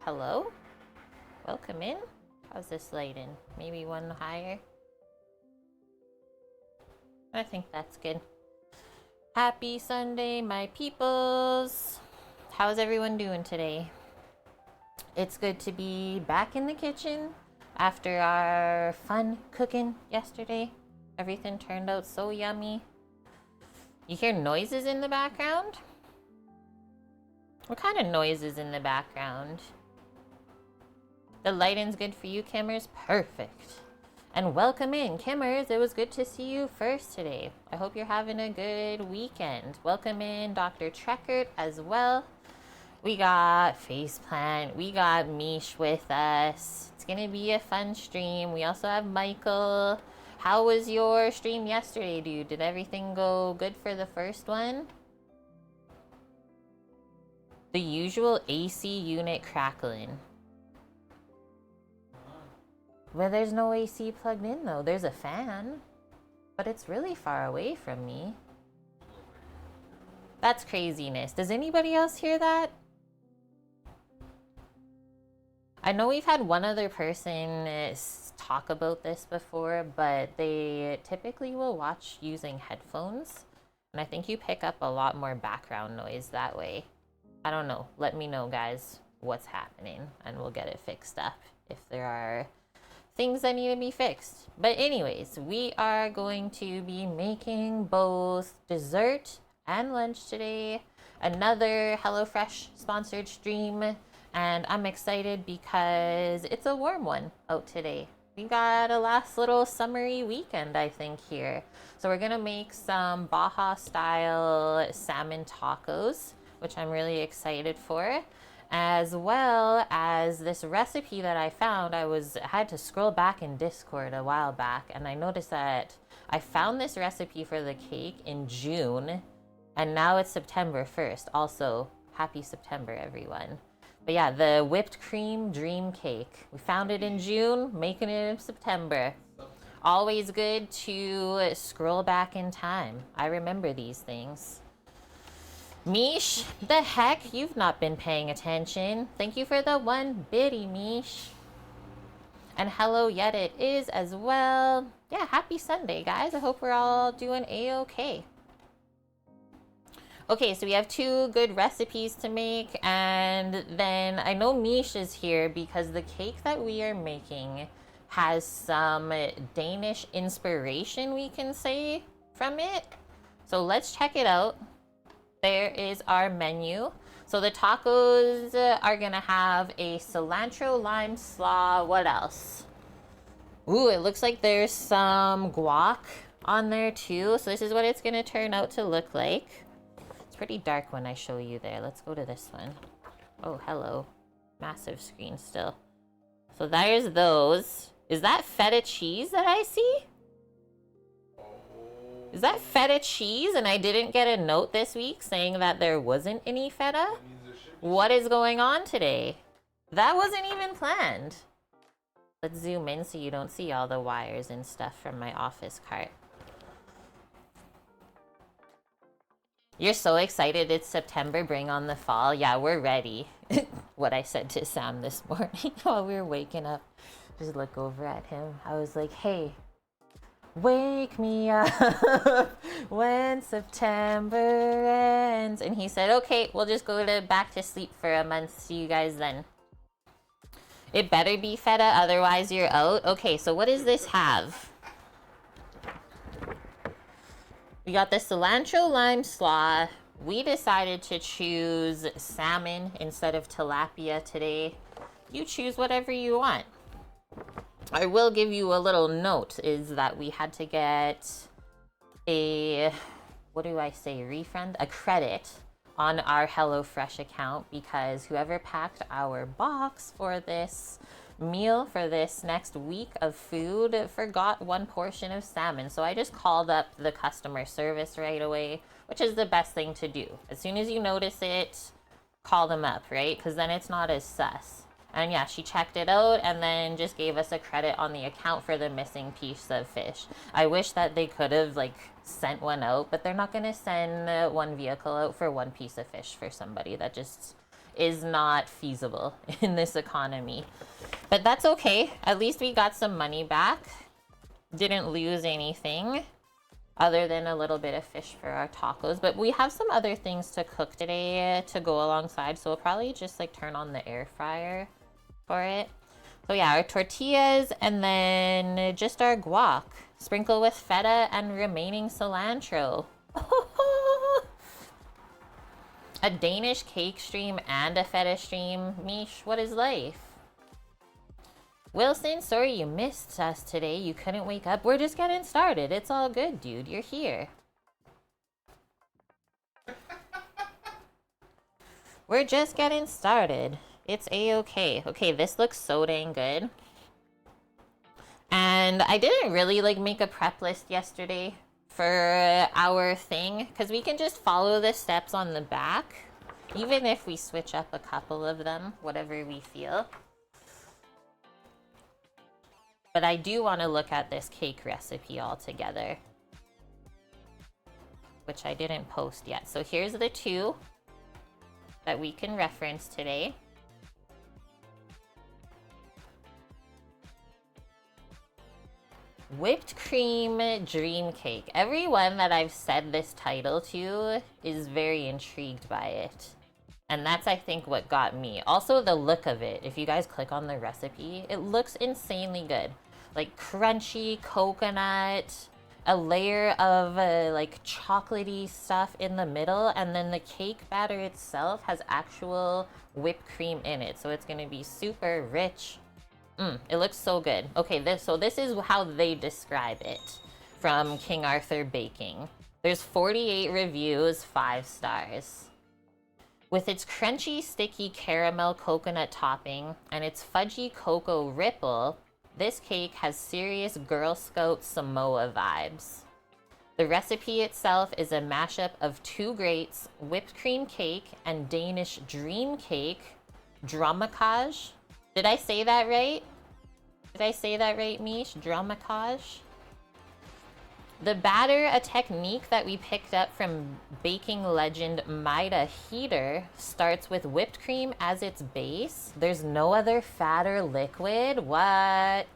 Hello? Welcome in. How's this lighting? Maybe one higher? I think that's good. Happy Sunday, my peoples. How's everyone doing today? It's good to be back in the kitchen after our fun cooking yesterday. Everything turned out so yummy. You hear noises in the background? What kind of noises in the background? The lighting's good for you, Kimmers? Perfect. And welcome in, Kimmers. It was good to see you first today. I hope you're having a good weekend. Welcome in Dr. Treckert as well. We got Faceplant. We got Mish with us. It's going to be a fun stream. We also have Michael. How was your stream yesterday, dude? Did everything go good for the first one? The usual AC unit crackling. Well, there's no AC plugged in though. There's a fan, but it's really far away from me. That's craziness. Does anybody else hear that? I know we've had one other person talk about this before, but they typically will watch using headphones. And I think you pick up a lot more background noise that way. I don't know. Let me know, guys, what's happening, and we'll get it fixed up if there are things that need to be fixed. But anyways, we are going to be making both dessert and lunch today. Another HelloFresh sponsored stream, and I'm excited because it's a warm one out today. We got a last little summery weekend, I think, here. So we're gonna make some Baja style salmon tacos, which I'm really excited for, as well as this recipe that I found. I had to scroll back in Discord a while back, and I noticed that I found this recipe for the cake in June, and now it's September 1st. Also, happy September, everyone. But yeah, the whipped cream dream cake. We found it in June, making it in September. Always good to scroll back in time. I remember these things. Mish, the heck? You've not been paying attention. Thank you for the 1 biddy, Mish. And hello, yet it is as well. Yeah, happy Sunday, guys. I hope we're all doing a-okay. Okay, so we have 2 good recipes to make, and then I know Mish is here because the cake that we are making has some Danish inspiration, we can say, from it. So let's check it out. There is our menu. So the tacos are gonna have a cilantro lime slaw. What else? Ooh, it looks like there's some guac on there too. So this is what it's gonna turn out to look like. It's pretty dark when I show you there. Let's go to this one. Oh, hello. Massive screen still. So there's those. Is that feta cheese that I see? Is that feta cheese and I didn't get a note this week saying that there wasn't any feta? What is going on today? That wasn't even planned. Let's zoom in so you don't see all the wires and stuff from my office cart. You're so excited it's September, bring on the fall. Yeah, we're ready. What I said to Sam this morning while we were waking up. Just look over at him. I was like, hey, wake me up when September ends. And he said, okay, we'll just go back to sleep for a month. See you guys then. It better be feta, otherwise you're out. Okay, so what does this have? We got the cilantro lime slaw. We decided to choose salmon instead of tilapia today. You choose whatever you want. I will give you a little note, is that we had to get a, what do I say, refund? A credit on our HelloFresh account because whoever packed our box for this meal for this next week of food forgot 1 portion of salmon. So I just called up the customer service right away, which is the best thing to do. As soon as you notice it, call them up, right? Because then it's not as sus. And yeah, she checked it out and then just gave us a credit on the account for the missing piece of fish. I wish that they could have sent one out, but they're not going to send one vehicle out for 1 piece of fish for somebody. That just is not feasible in this economy. But that's okay. At least we got some money back. Didn't lose anything other than a little bit of fish for our tacos. But we have some other things to cook today to go alongside. So we'll probably just like turn on the air fryer for it. So yeah, our tortillas and then just our guac. Sprinkle with feta and remaining cilantro. A Danish cake stream and a feta stream. Mish, what is life? Wilson, sorry you missed us today. You couldn't wake up. We're just getting started. It's all good, dude. You're here. We're just getting started. It's a-okay. Okay, this looks so dang good. And I didn't really like make a prep list yesterday for our thing, because we can just follow the steps on the back, even if we switch up a couple of them, whatever we feel. But I do want to look at this cake recipe all together, which I didn't post yet. So here's the two that we can reference today. Whipped cream dream cake. Everyone that I've said this title to is very intrigued by it. And that's, I think, what got me. Also, the look of it. If you guys click on the recipe, it looks insanely good. Like crunchy coconut, a layer of like chocolatey stuff in the middle, and then the cake batter itself has actual whipped cream in it. So it's going to be super rich. It looks so good. Okay, this is how they describe it from King Arthur Baking. There's 48 reviews, 5 stars. With its crunchy, sticky caramel coconut topping and its fudgy cocoa ripple, this cake has serious Girl Scout Samoa vibes. The recipe itself is a mashup of 2 greats, whipped cream cake and Danish dream cake, dromacage. Did I say that right? Did I say that right, Mish? Dromacage? The batter, a technique that we picked up from baking legend Maida Heater, starts with whipped cream as its base. There's no other fat or liquid. What?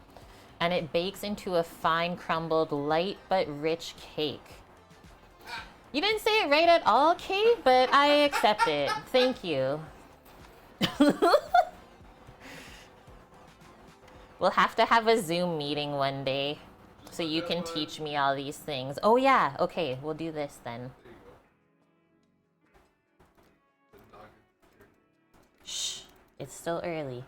And it bakes into a fine crumbled, light but rich cake. You didn't say it right at all, Kate, but I accept it. Thank you. We'll have to have a Zoom meeting one day so you can teach me all these things. Oh yeah, okay, we'll do this then. Shh, it's still early.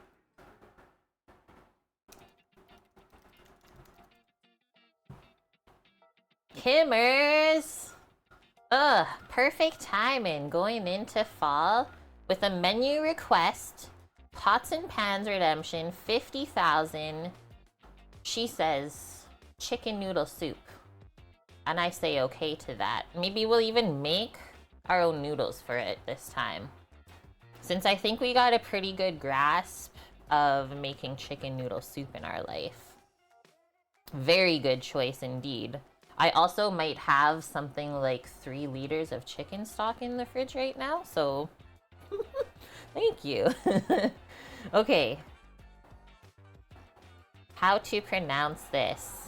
Kimmers! Ugh, perfect timing going into fall with a menu request. Pots and Pans Redemption, 50,000. She says chicken noodle soup. And I say okay to that. Maybe we'll even make our own noodles for it this time. Since I think we got a pretty good grasp of making chicken noodle soup in our life. Very good choice indeed. I also might have something like 3 liters of chicken stock in the fridge right now, so thank you. Okay. How to pronounce this?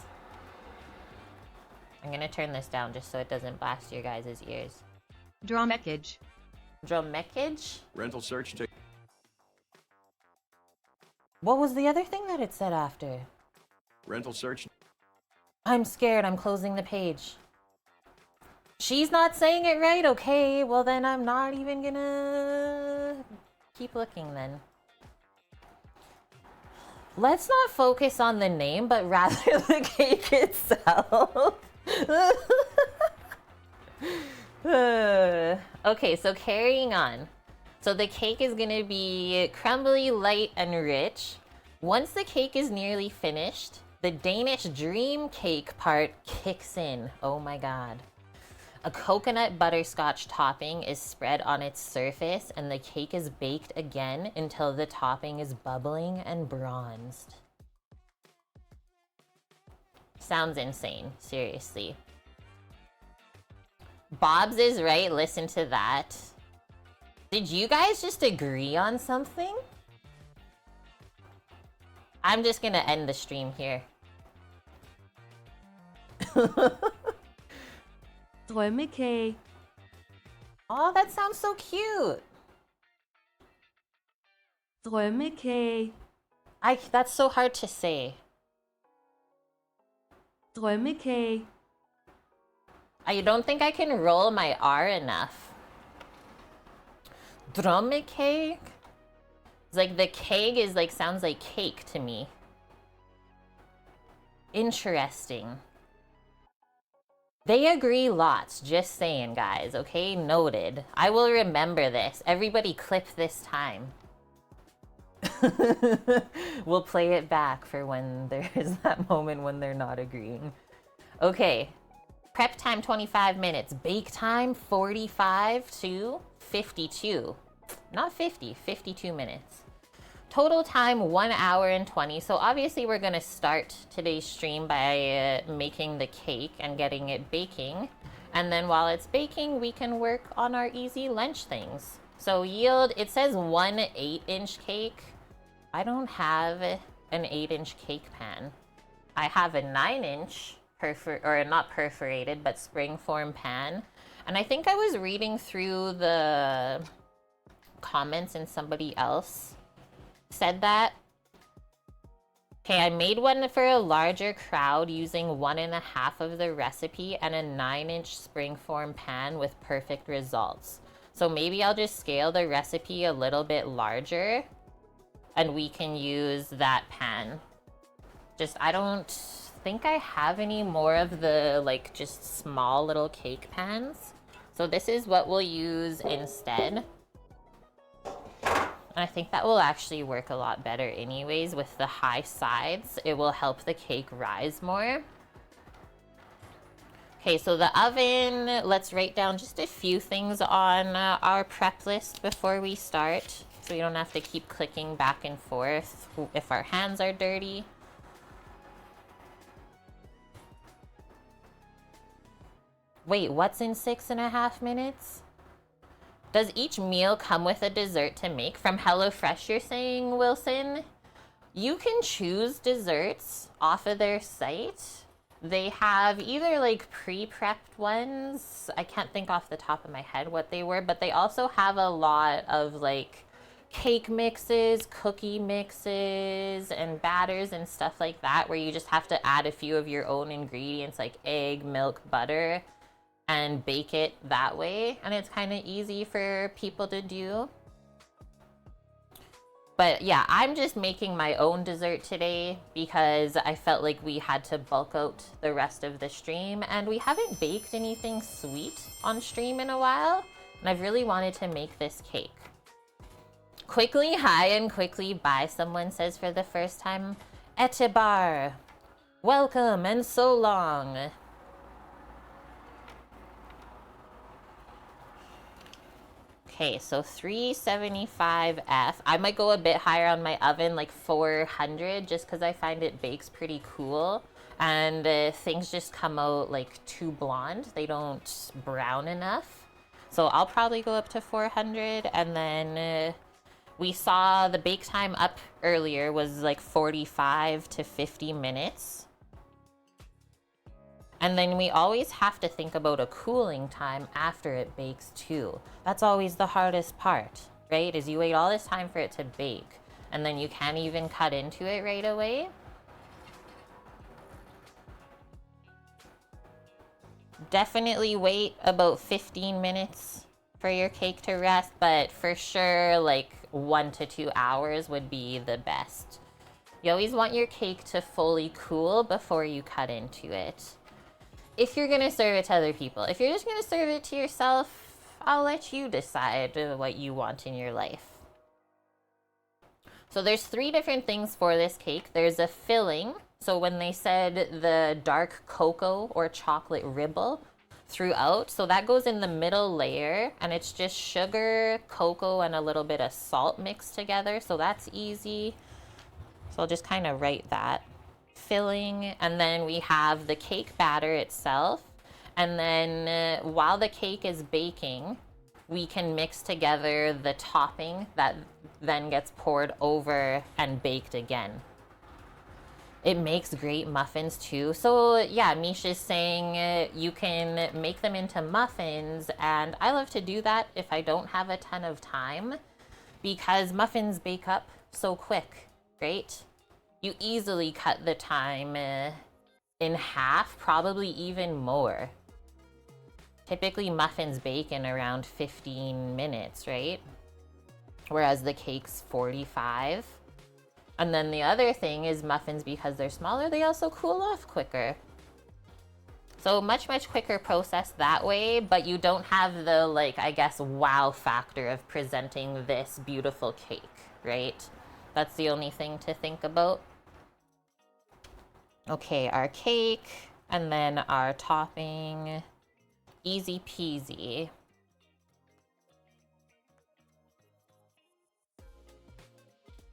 I'm gonna turn this down just so it doesn't blast your guys' ears. Dromekage. Dromekage? Rental search to What was the other thing that it said after? rental search. I'm scared. I'm closing the page. She's not saying it right. Okay, well then I'm not even gonna keep looking then. Let's not focus on the name, but rather the cake itself. Okay, so carrying on. So the cake is gonna be crumbly, light, and rich. Once the cake is nearly finished, the Danish dream cake part kicks in. Oh my god. A coconut butterscotch topping is spread on its surface, and the cake is baked again until the topping is bubbling and bronzed. Sounds insane, Did you guys just agree on something? I'm just gonna end the stream here. Drømmekage. Oh, that sounds so cute. Drømmekage. That's so hard to say. Drømmekage. I don't think I can roll my R enough. Drømmekage? It's like the keg is like, sounds like cake to me. Interesting. They agree lots, just saying, guys, okay? Noted. I will remember this. Everybody clip this time. We'll play it back for when there's that moment when they're not agreeing. Okay. Prep time 25 minutes. Bake time 45 to 52. Not 50, 52 minutes. Total time 1 hour and 20. So obviously we're gonna start today's stream by making the cake and getting it baking. And then while it's baking, we can work on our easy lunch things. So yield, it says 1 8-inch cake. I don't have an 8-inch cake pan. I have a 9-inch not perforated, but springform pan. And I think I was reading through the comments and somebody else said that. Okay, I made one for a larger crowd using 1.5 of the recipe and a 9-inch springform pan with perfect results. So maybe I'll just scale the recipe a little bit larger and we can use that pan. Just, I don't think I have any more of the like just small little cake pans. So this is what we'll use instead. I think that will actually work a lot better anyways with the high sides. It will help the cake rise more. Okay, so the oven, let's write down just a few things on our prep list before we start, so we don't have to keep clicking back and forth if our hands are dirty. Wait, what's in 6.5 minutes? Does each meal come with a dessert to make? From HelloFresh, you're saying, Wilson? You can choose desserts off of their site. They have either like pre-prepped ones. I can't think off the top of my head what they were, but they also have a lot of like cake mixes, cookie mixes, and batters and stuff like that, where you just have to add a few of your own ingredients like egg, milk, butter, and bake it that way. And it's kind of easy for people to do. But yeah, I'm just making my own dessert today because I felt like we had to bulk out the rest of the stream, and we haven't baked anything sweet on stream in a while, and I've really wanted to make this cake. Quickly hi and quickly bye, someone says for the first time. Etibar, welcome and so long. Okay, so 375F. I might go a bit higher on my oven, like 400, just because I find it bakes pretty cool. And things just come out like too blonde. They don't brown enough. So I'll probably go up to 400. And then we saw the bake time up earlier was like 45 to 50 minutes. And then we always have to think about a cooling time after it bakes too. That's always the hardest part, right? Is you wait all this time for it to bake, and then you can't even cut into it right away. Definitely wait about 15 minutes for your cake to rest, but for sure like 1 to 2 hours would be the best. You always want your cake to fully cool before you cut into it. If you're gonna serve it to other people. If you're just gonna serve it to yourself, I'll let you decide what you want in your life. So there's 3 different things for this cake. There's a filling. So when they said the dark cocoa or chocolate ribble throughout, so that goes in the middle layer, and it's just sugar, cocoa, and a little bit of salt mixed together. So that's easy. So I'll just kind of write that. Filling, and then we have the cake batter itself, and then while the cake is baking, we can mix together the topping that then gets poured over and baked again. It makes great muffins too. So yeah, Misha's saying you can make them into muffins, and I love to do that if I don't have a ton of time, because muffins bake up so quick, right? You easily cut the time in half, probably even more. Typically muffins bake in around 15 minutes, right? Whereas the cake's 45. And then the other thing is muffins, because they're smaller, they also cool off quicker. So much quicker process that way, but you don't have the, like, I guess, wow factor of presenting this beautiful cake, right? That's the only thing to think about. Okay, our cake, and then our topping, easy peasy.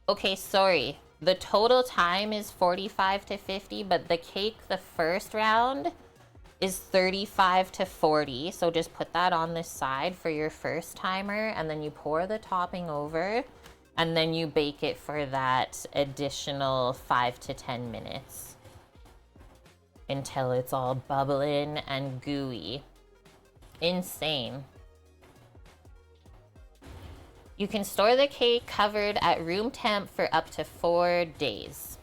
Okay, sorry. The total time is 45 to 50, but the cake, the first round, is 35 to 40. So just put that on this side for your first timer, and then you pour the topping over, and then you bake it for that additional 5 to 10 minutes until it's all bubbling and gooey. Insane. You can store the cake covered at room temp for up to 4 days.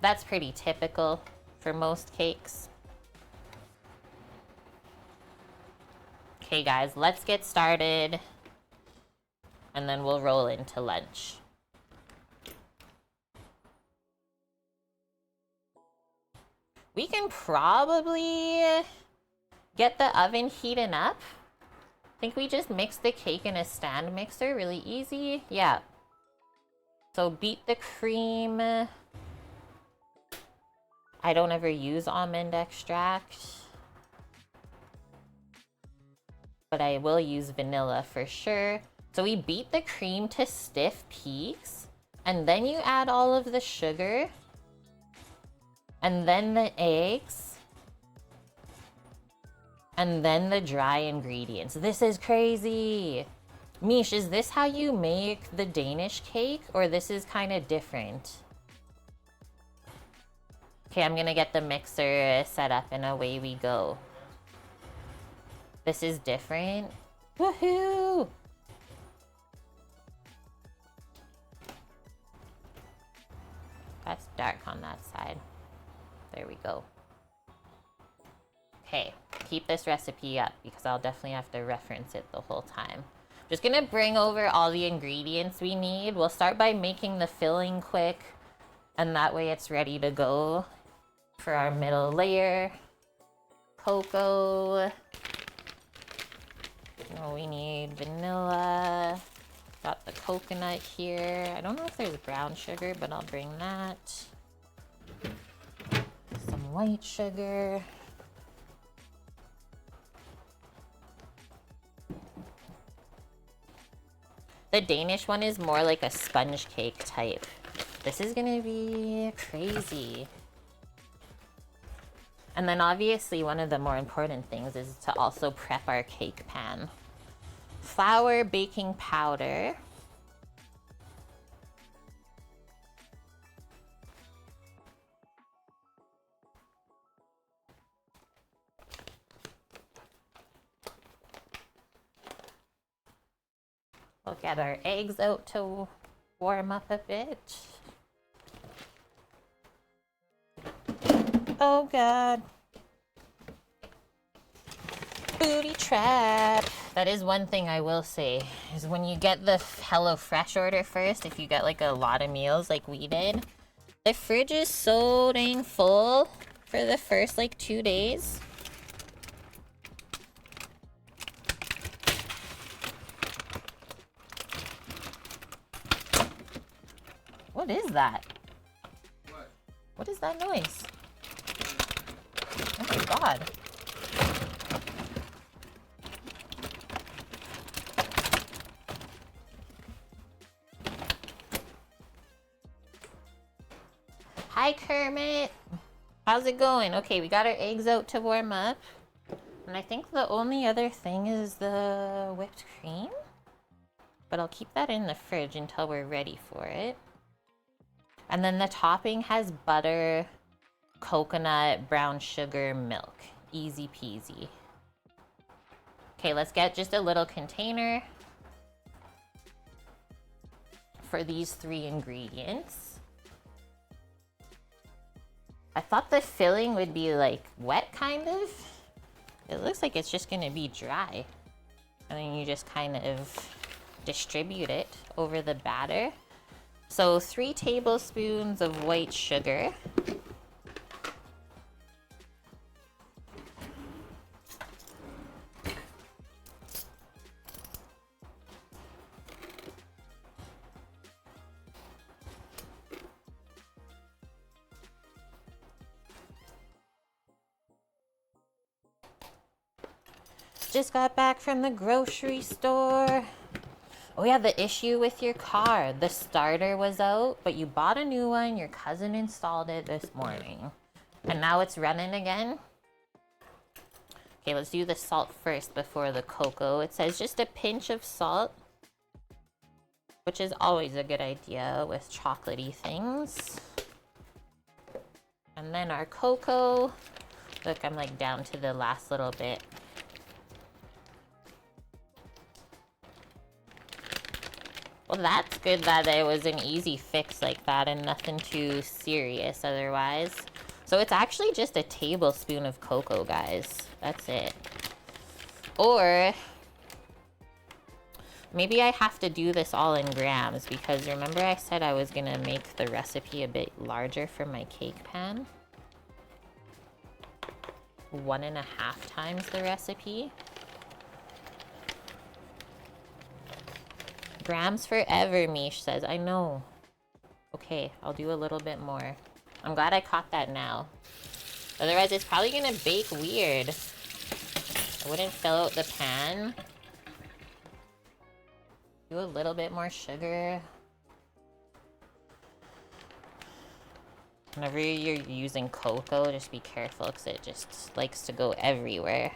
That's pretty typical for most cakes. Okay guys, let's get started, and then we'll roll into lunch. We can probably get the oven heating up. I think we just mix the cake in a stand mixer, really easy. Yeah. So beat the cream. I don't ever use almond extract, but I will use vanilla for sure. So we beat the cream to stiff peaks, and then you add all of the sugar, and then the eggs, and then the dry ingredients. This is crazy. Mish, is this how you make the Danish cake, or this is kind of different? Okay, I'm gonna get the mixer set up and away we go. This is different. Woohoo! That's dark on that side. There we go. Okay, keep this recipe up because I'll definitely have to reference it the whole time. Just gonna bring over all the ingredients we need. We'll start by making the filling quick, and that way it's ready to go for our middle layer. Cocoa. Oh, we need vanilla. Got the coconut here. I don't know if there's brown sugar, but I'll bring that. Some white sugar. The Danish one is more like a sponge cake type. This is gonna be crazy. And then obviously one of the more important things is to also prep our cake pan. Flour, baking powder. We'll get our eggs out to warm up a bit. Oh God. Booty trap. That is one thing I will say, is when you get the HelloFresh order first, if you get like a lot of meals like we did, the fridge is so dang full for the first like 2 days. What is that? What is that noise? Oh my God. Hi Kermit. How's it going? Okay, we got our eggs out to warm up. And I think the only other thing is the whipped cream. But I'll keep that in the fridge until we're ready for it. And then the topping has butter, coconut, brown sugar, milk. Easy peasy. Okay, let's get just a little container for these 3 ingredients. I thought the filling would be like wet, kind of. It looks like it's just gonna be dry. And then you just kind of distribute it over the batter. So 3 tablespoons of white sugar. Just got back from the grocery store. Oh yeah, the issue with your car. The starter was out, but you bought a new one. Your cousin installed it this morning. And now it's running again. Okay, let's do the salt first before the cocoa. It says just a pinch of salt, which is always a good idea with chocolatey things. And then our cocoa. Look, I'm like down to the last little bit. Well, that's good that it was an easy fix like that and nothing too serious otherwise. So it's actually just a tablespoon of cocoa, guys. That's it. Or maybe I have to do this all in grams because remember I said I was gonna make the recipe a bit larger for my cake pan? 1.5 times the recipe. Grams forever, Mish says. I know. Okay, I'll do a little bit more. I'm glad I caught that now. Otherwise, it's probably gonna bake weird. I wouldn't fill out the pan. Do a little bit more sugar. Whenever you're using cocoa, just be careful because it just likes to go everywhere.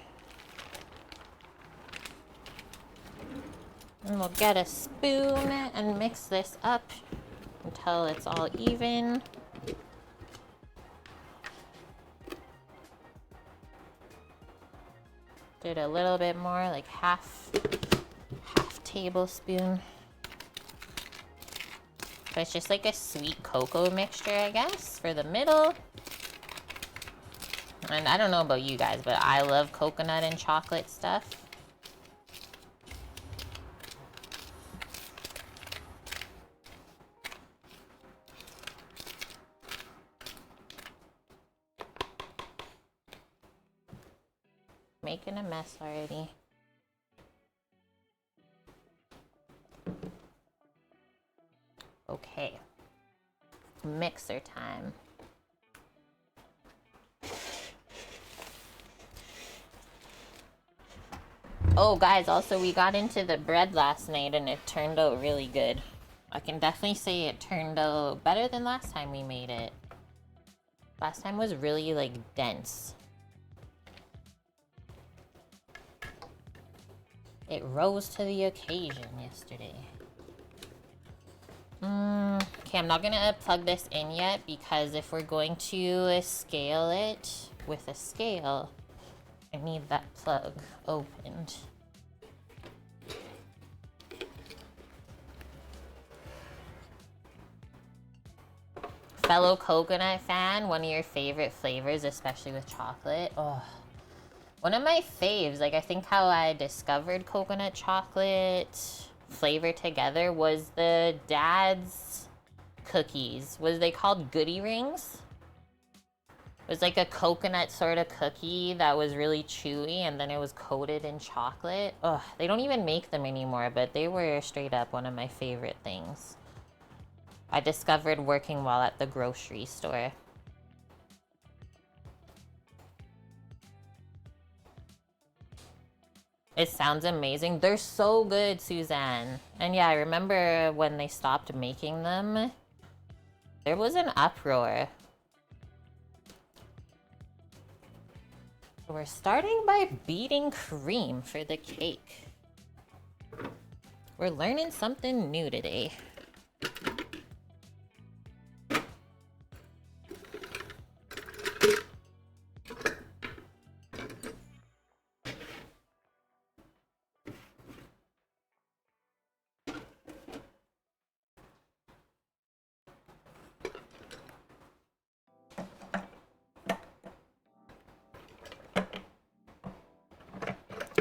And we'll get a spoon and mix this up until it's all even. Did a little bit more, like half tablespoon. So it's just like a sweet cocoa mixture, I guess, for the middle. And I don't know about you guys, but I love coconut and chocolate stuff. Making a mess already. Okay. Mixer time. Oh, guys, also we got into the bread last night and it turned out really good. I can definitely say it turned out better than last time we made it. Last time was really, like, dense. It rose to the occasion yesterday. Okay, I'm not gonna plug this in yet because if we're going to scale it with a scale, I need that plug opened. Fellow coconut fan, one of your favorite flavors, especially with chocolate. Oh. One of my faves, like I think how I discovered coconut chocolate flavor together was the Dad's cookies. Was they called Goody Rings? It was like a coconut sort of cookie that was really chewy and then it was coated in chocolate. Ugh, they don't even make them anymore, but they were straight up one of my favorite things. I discovered working while at the grocery store. It sounds amazing. They're so good, Suzanne. And yeah, I remember when they stopped making them, there was an uproar. So we're starting by beating cream for the cake. We're learning something new today.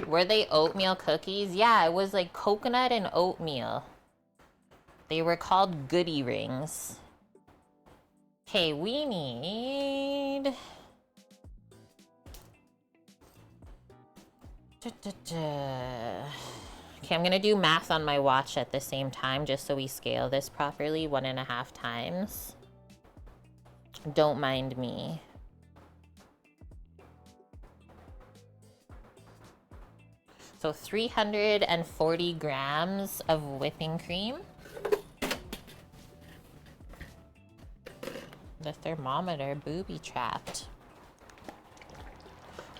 Were they oatmeal cookies? Yeah, it was like coconut and oatmeal. They were called goodie rings. Okay, we need... Okay, I'm gonna do math on my watch at the same time just so we scale this properly 1.5 times. Don't mind me. So 340 grams of whipping cream. The thermometer booby-trapped.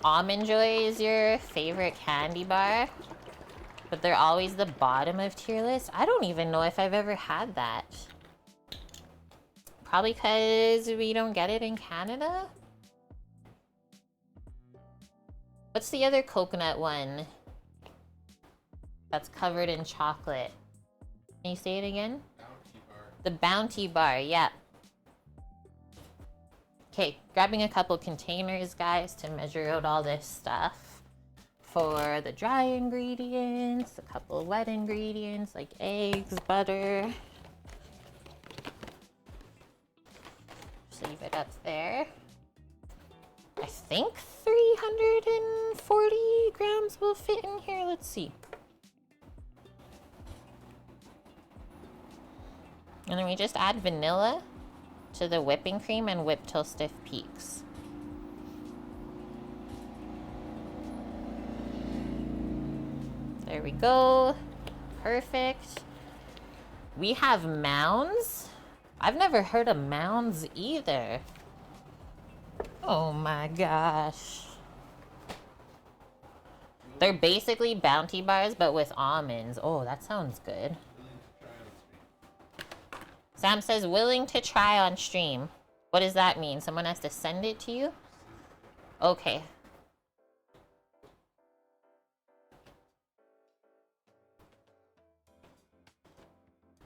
Almond Joy is your favorite candy bar, but they're always the bottom of tier list. I don't even know if I've ever had that. Probably because we don't get it in Canada? What's the other coconut one that's covered in chocolate? Can you say it again? Bounty bar. The Bounty Bar, yeah. Okay, grabbing a couple containers, guys, to measure out all this stuff. For the dry ingredients, a couple wet ingredients like eggs, butter. Just leave it up there. I think 340 grams will fit in here. Let's see. And then we just add vanilla to the whipping cream and whip till stiff peaks. There we go. Perfect. We have mounds. I've never heard of mounds either. Oh my gosh. They're basically Bounty bars, but with almonds. Oh, that sounds good. Sam says, willing to try on stream. What does that mean? Someone has to send it to you? Okay.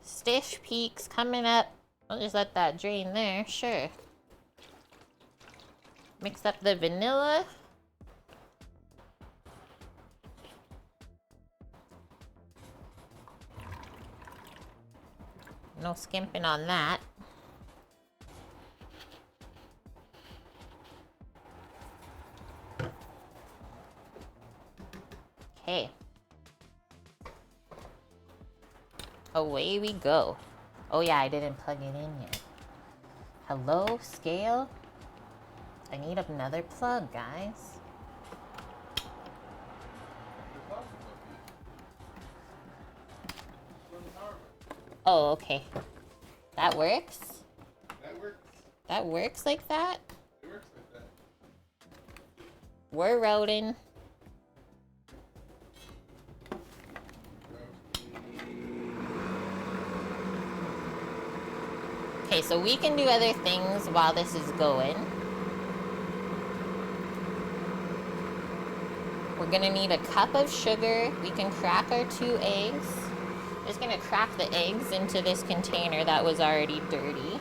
Stiff peaks coming up. I'll just let that drain there, sure. Mix up the vanilla. No skimping on that. Okay. Away we go. Oh yeah, I didn't plug it in yet. Hello, scale? I need another plug, guys. Oh, okay. That works? That works. That works like that? It works like that. We're routing. Okay, so we can do other things while this is going. We're gonna need a cup of sugar. We can crack our 2 eggs. Just gonna crack the eggs into this container that was already dirty.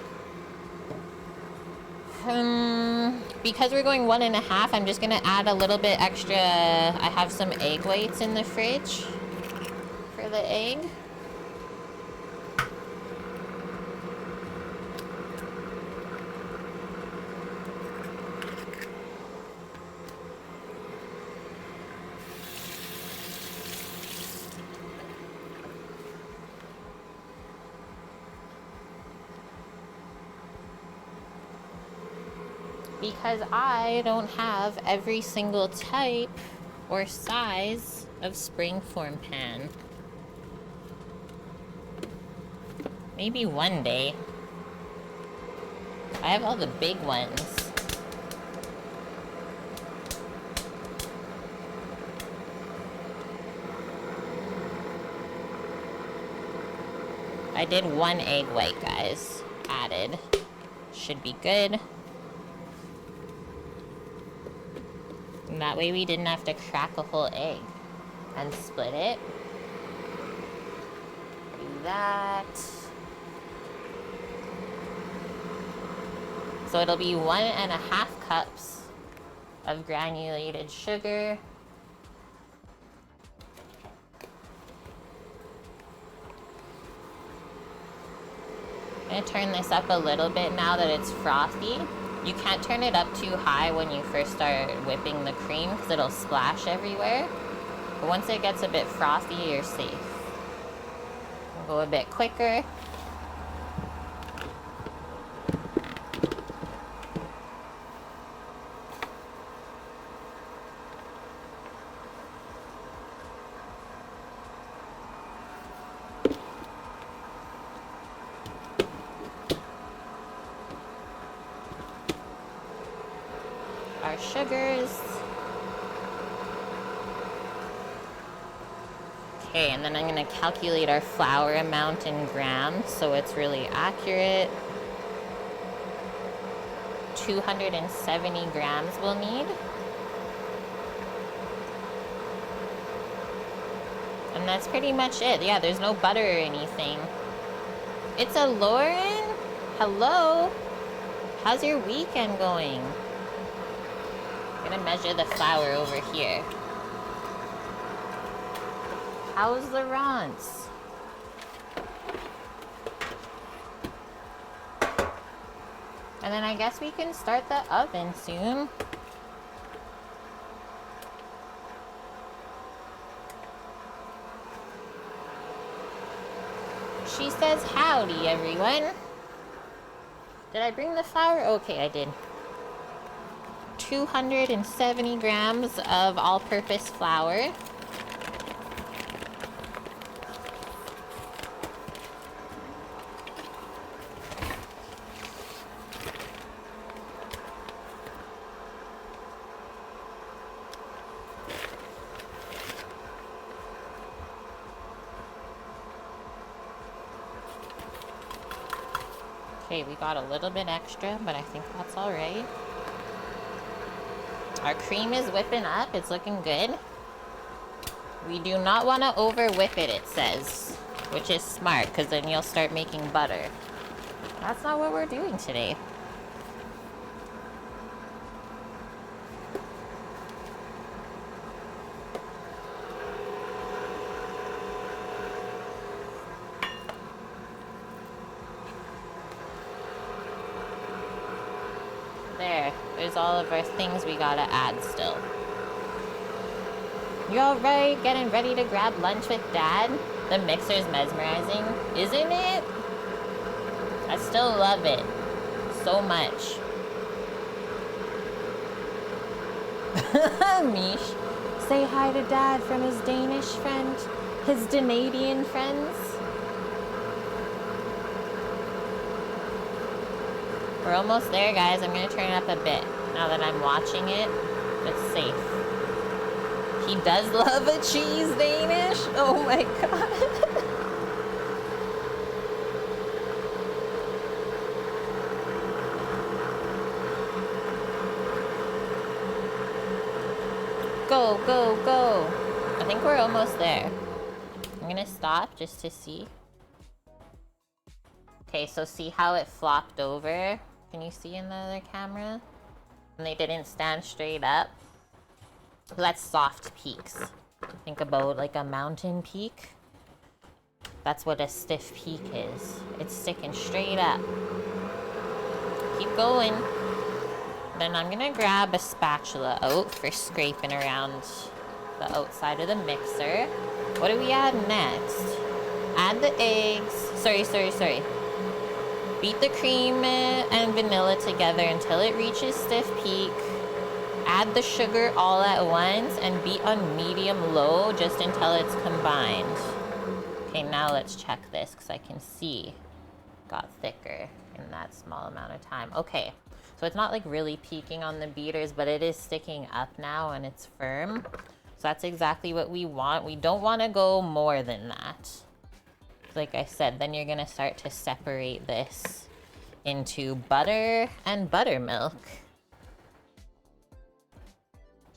Because we're going 1.5, I'm just gonna add a little bit extra. I have some egg whites in the fridge for the egg. Because I don't have every single type or size of springform pan. Maybe one day. I have all the big ones. I did 1 egg white, guys. Added. Should be good. And that way we didn't have to crack a whole egg and split it. Do that. So it'll be 1.5 cups of granulated sugar. I'm gonna turn this up a little bit now that it's frothy. You can't turn it up too high when you first start whipping the cream because it'll splash everywhere. But once it gets a bit frothy, you're safe. We'll go a bit quicker. Our sugars. Okay, and then I'm gonna calculate our flour amount in grams so it's really accurate. 270 grams we'll need. And that's pretty much it. Yeah, there's no butter or anything. It's a Lauren? Hello? How's your weekend going? I'm gonna measure the flour over here. How's the ronce? And then I guess we can start the oven soon. She says howdy, everyone. Did I bring the flour? Okay, I did. 270 grams of all-purpose flour. Okay, we got a little bit extra, but I think that's all right. Our cream is whipping up. It's looking good. We do not want to over whip it, it says, which is smart because then you'll start making butter. That's not what we're doing today. There's all of our things we gotta add still. You alright? Getting ready to grab lunch with Dad? The mixer's mesmerizing, isn't it? I still love it so much. Mish, say hi to Dad from his Danish friend, his Canadian friends. We're almost there, guys. I'm gonna turn it up a bit now that I'm watching it. It's safe. He does love a cheese Danish. Oh my god. Go, go, go. I think we're almost there. I'm gonna stop just to see. Okay, so see how it flopped over? Can you see in the other camera? And they didn't stand straight up. That's soft peaks. Think about like a mountain peak. That's what a stiff peak is. It's sticking straight up. Keep going. Then I'm gonna grab a spatula out for scraping around the outside of the mixer. What do we add next? Add the eggs. Sorry. Beat the cream and vanilla together until it reaches stiff peak. Add the sugar all at once and beat on medium-low just until it's combined. Okay, now let's check this because I can see it got thicker in that small amount of time. Okay, so it's not like really peaking on the beaters, but it is sticking up now and it's firm. So that's exactly what we want. We don't want to go more than that. Like I said, then you're gonna start to separate this into butter and buttermilk.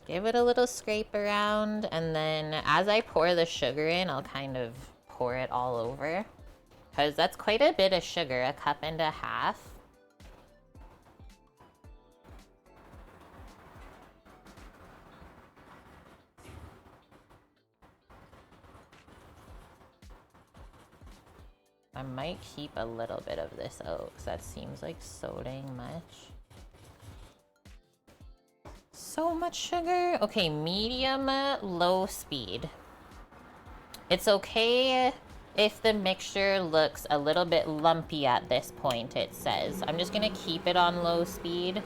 Give it a little scrape around, and then as I pour the sugar in, I'll kind of pour it all over. Because that's quite a bit of sugar, 1.5 cups. I might keep a little bit of this out, because that seems like so dang much. So much sugar. Okay, medium, low speed. It's okay if the mixture looks a little bit lumpy at this point, it says. I'm just gonna keep it on low speed.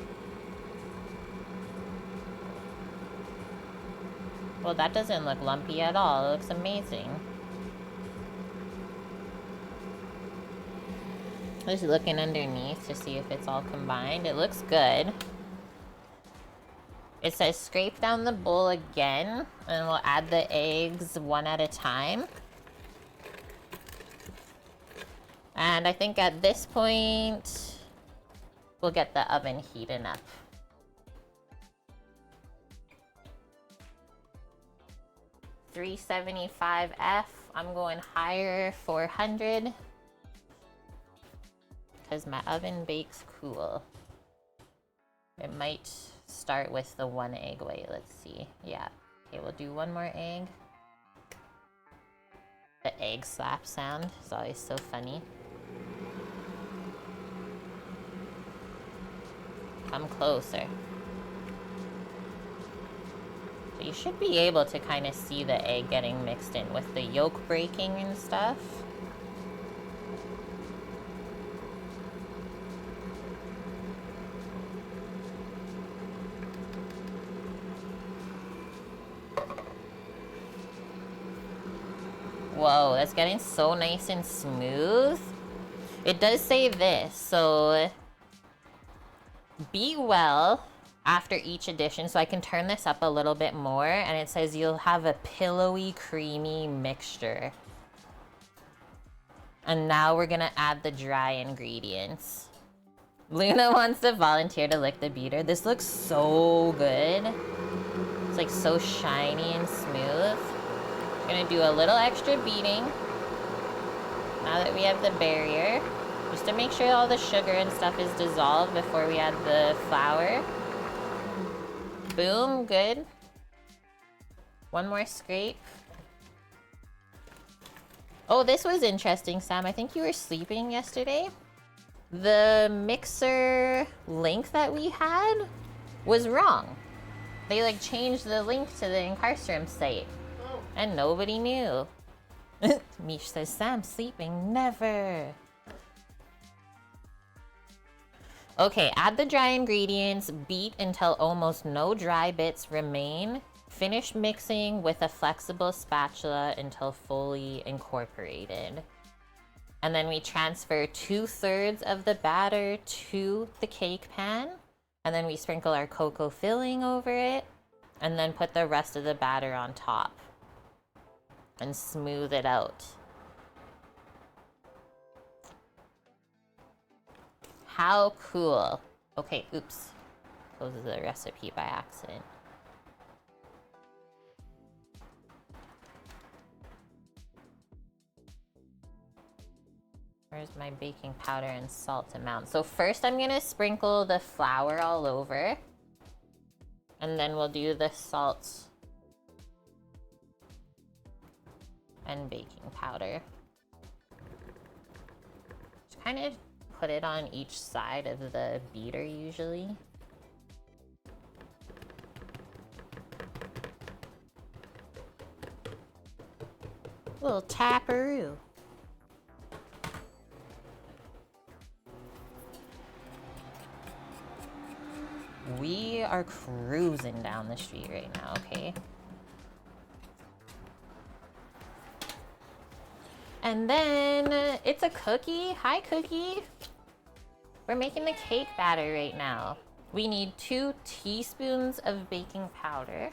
Well, that doesn't look lumpy at all. It looks amazing. Just looking underneath to see if it's all combined. It looks good. It says scrape down the bowl again, and we'll add the eggs one at a time. And I think at this point, we'll get the oven heating up. $375F. I'm going higher, 400. Because my oven bakes cool. It might start with the 1 egg. Wait, let's see. Yeah. Okay, we'll do 1 more egg. The egg slap sound is always so funny. Come closer. So you should be able to kind of see the egg getting mixed in with the yolk breaking and stuff. Whoa, that's getting so nice and smooth. It does say this, so be well after each addition. So I can turn this up a little bit more, and it says you'll have a pillowy, creamy mixture. And now we're gonna add the dry ingredients. Luna wants to volunteer to lick the beater. This looks so good. It's like so shiny and smooth. Gonna do a little extra beating now that we have the barrier, just to make sure all the sugar and stuff is dissolved before we add the flour. Boom, good. 1 more scrape. Oh, this was interesting, Sam. I think you were sleeping yesterday. The mixer link that we had was wrong. They like changed the link to the Incarcerum site. And nobody knew. Mish says, Sam, sleeping, never. Okay, add the dry ingredients, beat until almost no dry bits remain. Finish mixing with a flexible spatula until fully incorporated. And then we transfer 2/3 of the batter to the cake pan. And then we sprinkle our cocoa filling over it. And then put the rest of the batter on top. And smooth it out. How cool. Okay, oops. Closes the recipe by accident. Where's my baking powder and salt amount? So first I'm gonna sprinkle the flour all over. And then we'll do the salt and baking powder. Just kind of put it on each side of the beater usually. Little taparoo. We are cruising down the street right now, okay? And then it's a Cookie. Hi, Cookie. We're making the cake batter right now. We need 2 teaspoons of baking powder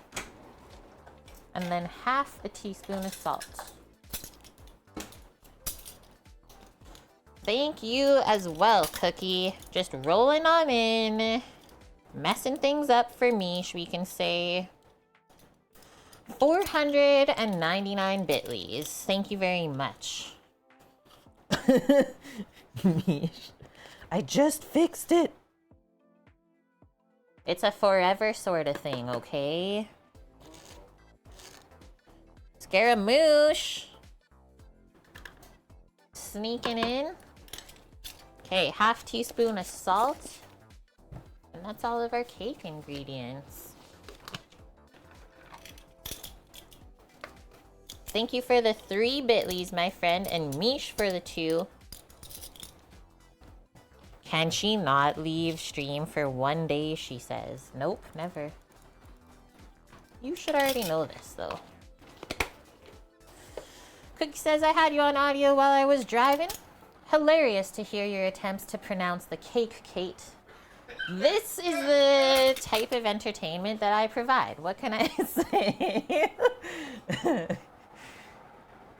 and then 1/2 teaspoon of salt. Thank you as well, Cookie. Just rolling on in. Messing things up for Mish, we can say. 499 bitlies. Thank you very much. Mish, I just fixed it. It's a forever sort of thing, okay? Scaramouche. Sneaking in. Okay, half teaspoon of salt. And that's all of our cake ingredients. Thank you for the 3 bitlies, my friend, and Mish for the 2. Can she not leave stream for 1 day, she says. Nope, never. You should already know this, though. Cookie says, I had you on audio while I was driving. Hilarious to hear your attempts to pronounce the cake, Kate. This is the type of entertainment that I provide. What can I say?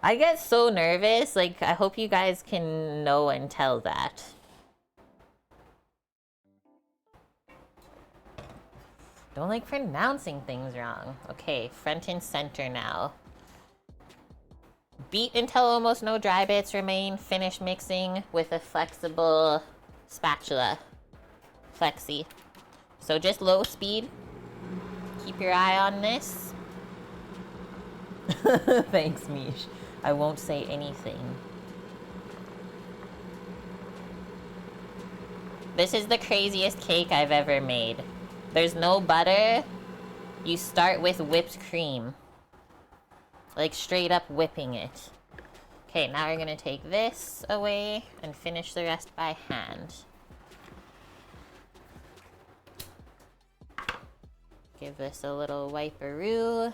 I get so nervous. Like, I hope you guys can know and tell that. Don't like pronouncing things wrong. Okay, front and center now. Beat until almost no dry bits remain. Finish mixing with a flexible spatula. Flexi. So just low speed. Keep your eye on this. Thanks, Mish. I won't say anything. This is the craziest cake I've ever made. There's no butter. You start with whipped cream. Like straight up whipping it. Okay, now we're gonna take this away and finish the rest by hand. Give this a little wiperoo.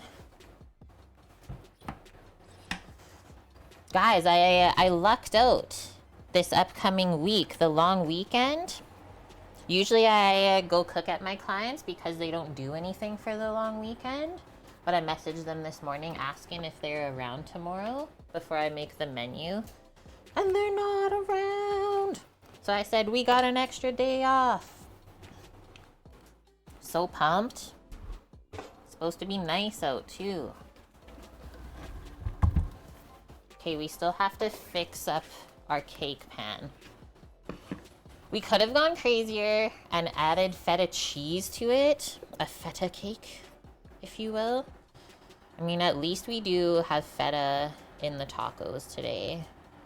Guys, I lucked out this upcoming week, the long weekend. Usually I go cook at my clients because they don't do anything for the long weekend. But I messaged them this morning asking if they're around tomorrow before I make the menu. And they're not around. So I said, we got an extra day off. So pumped. It's supposed to be nice out too. Okay, we still have to fix up our cake pan. We could have gone crazier and added feta cheese to it. A feta cake, if you will. I mean, at least we do have feta in the tacos today.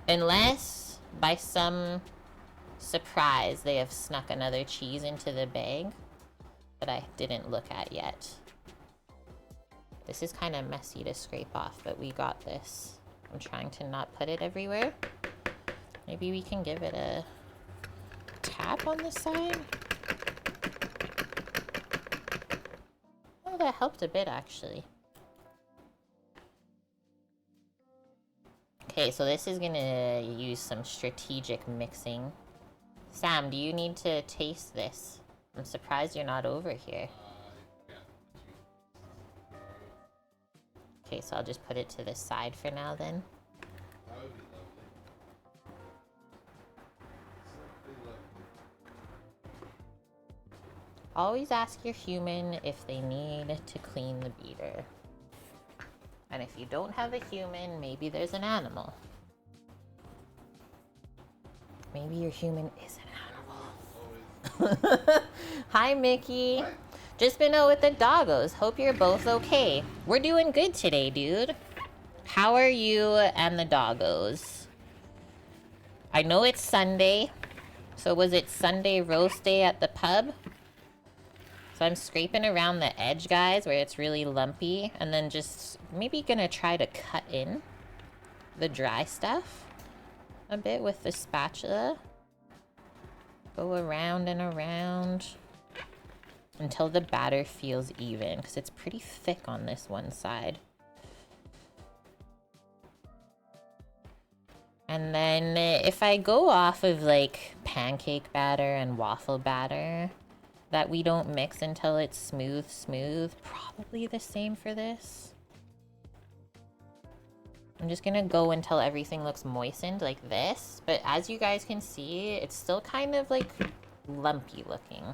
Unless, by some surprise, they have snuck another cheese into the bag that I didn't look at yet. This is kind of messy to scrape off, but we got this. I'm trying to not put it everywhere. Maybe we can give it a tap on the side. Oh, that helped a bit, actually. Okay, so this is gonna use some strategic mixing. Sam, do you need to taste this? I'm surprised you're not over here. Okay, so I'll just put it to the side for now then. That would be lovely. Always ask your human if they need to clean the beater. And if you don't have a human, maybe there's an animal. Maybe your human is an animal. Hi, Mickey. What? Just been out with the doggos. Hope you're both okay. We're doing good today, dude. How are you and the doggos? I know it's Sunday. So was it Sunday roast day at the pub? So I'm scraping around the edge, guys, where it's really lumpy. And then just maybe gonna try to cut in the dry stuff a bit with the spatula. Go around and around until the batter feels even, because it's pretty thick on this one side. And then if I go off of like pancake batter and waffle batter that we don't mix until it's smooth, probably the same for this. I'm just gonna go until everything looks moistened like this, but as you guys can see, it's still kind of like lumpy looking.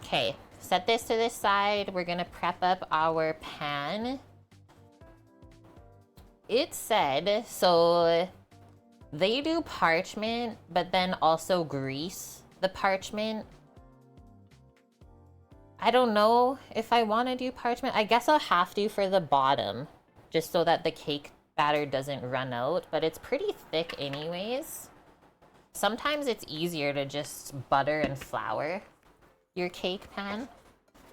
Okay, set this to this side. We're gonna prep up our pan. It said, so they do parchment, but then also grease the parchment. I don't know if I want to do parchment. I guess I'll have to for the bottom, just so that the cake batter doesn't run out, but it's pretty thick anyways. Sometimes it's easier to just butter and flour your cake pan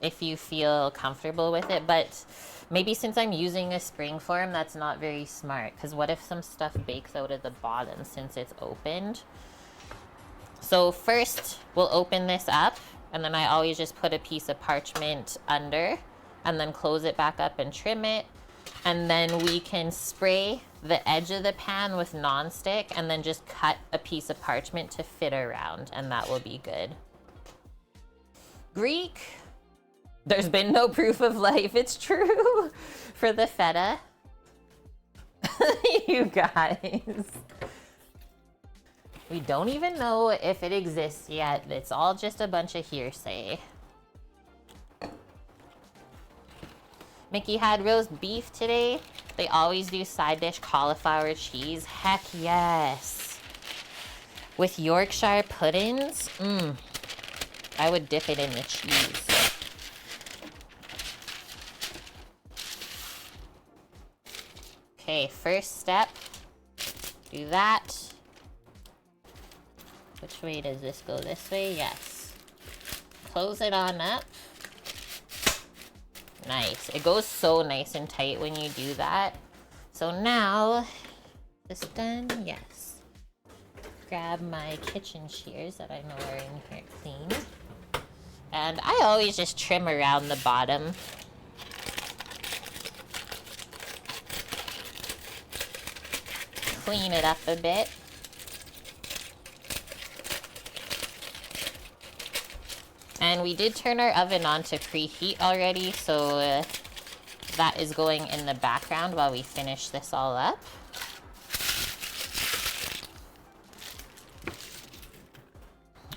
if you feel comfortable with it, but maybe since I'm using a spring form, that's not very smart, because what if some stuff bakes out at the bottom since it's opened? So first, we'll open this up, and then I always just put a piece of parchment under, and then close it back up and trim it, and then we can spray the edge of the pan with nonstick, and then just cut a piece of parchment to fit around, and that will be good. Greek. There's been no proof of life, it's true, for the feta. You guys. We don't even know if it exists yet. It's all just a bunch of hearsay. Mickey had roast beef today. They always do side dish cauliflower cheese. Heck yes. With Yorkshire puddings, I would dip it in the cheese. Okay, first step, do that. Which way does this go? This way? Yes. Close it on up. Nice. It goes so nice and tight when you do that. So now, this done? Yes. Grab my kitchen shears that I know are in here clean. And I always just trim around the bottom. Clean it up a bit. And we did turn our oven on to preheat already, so that is going in the background while we finish this all up.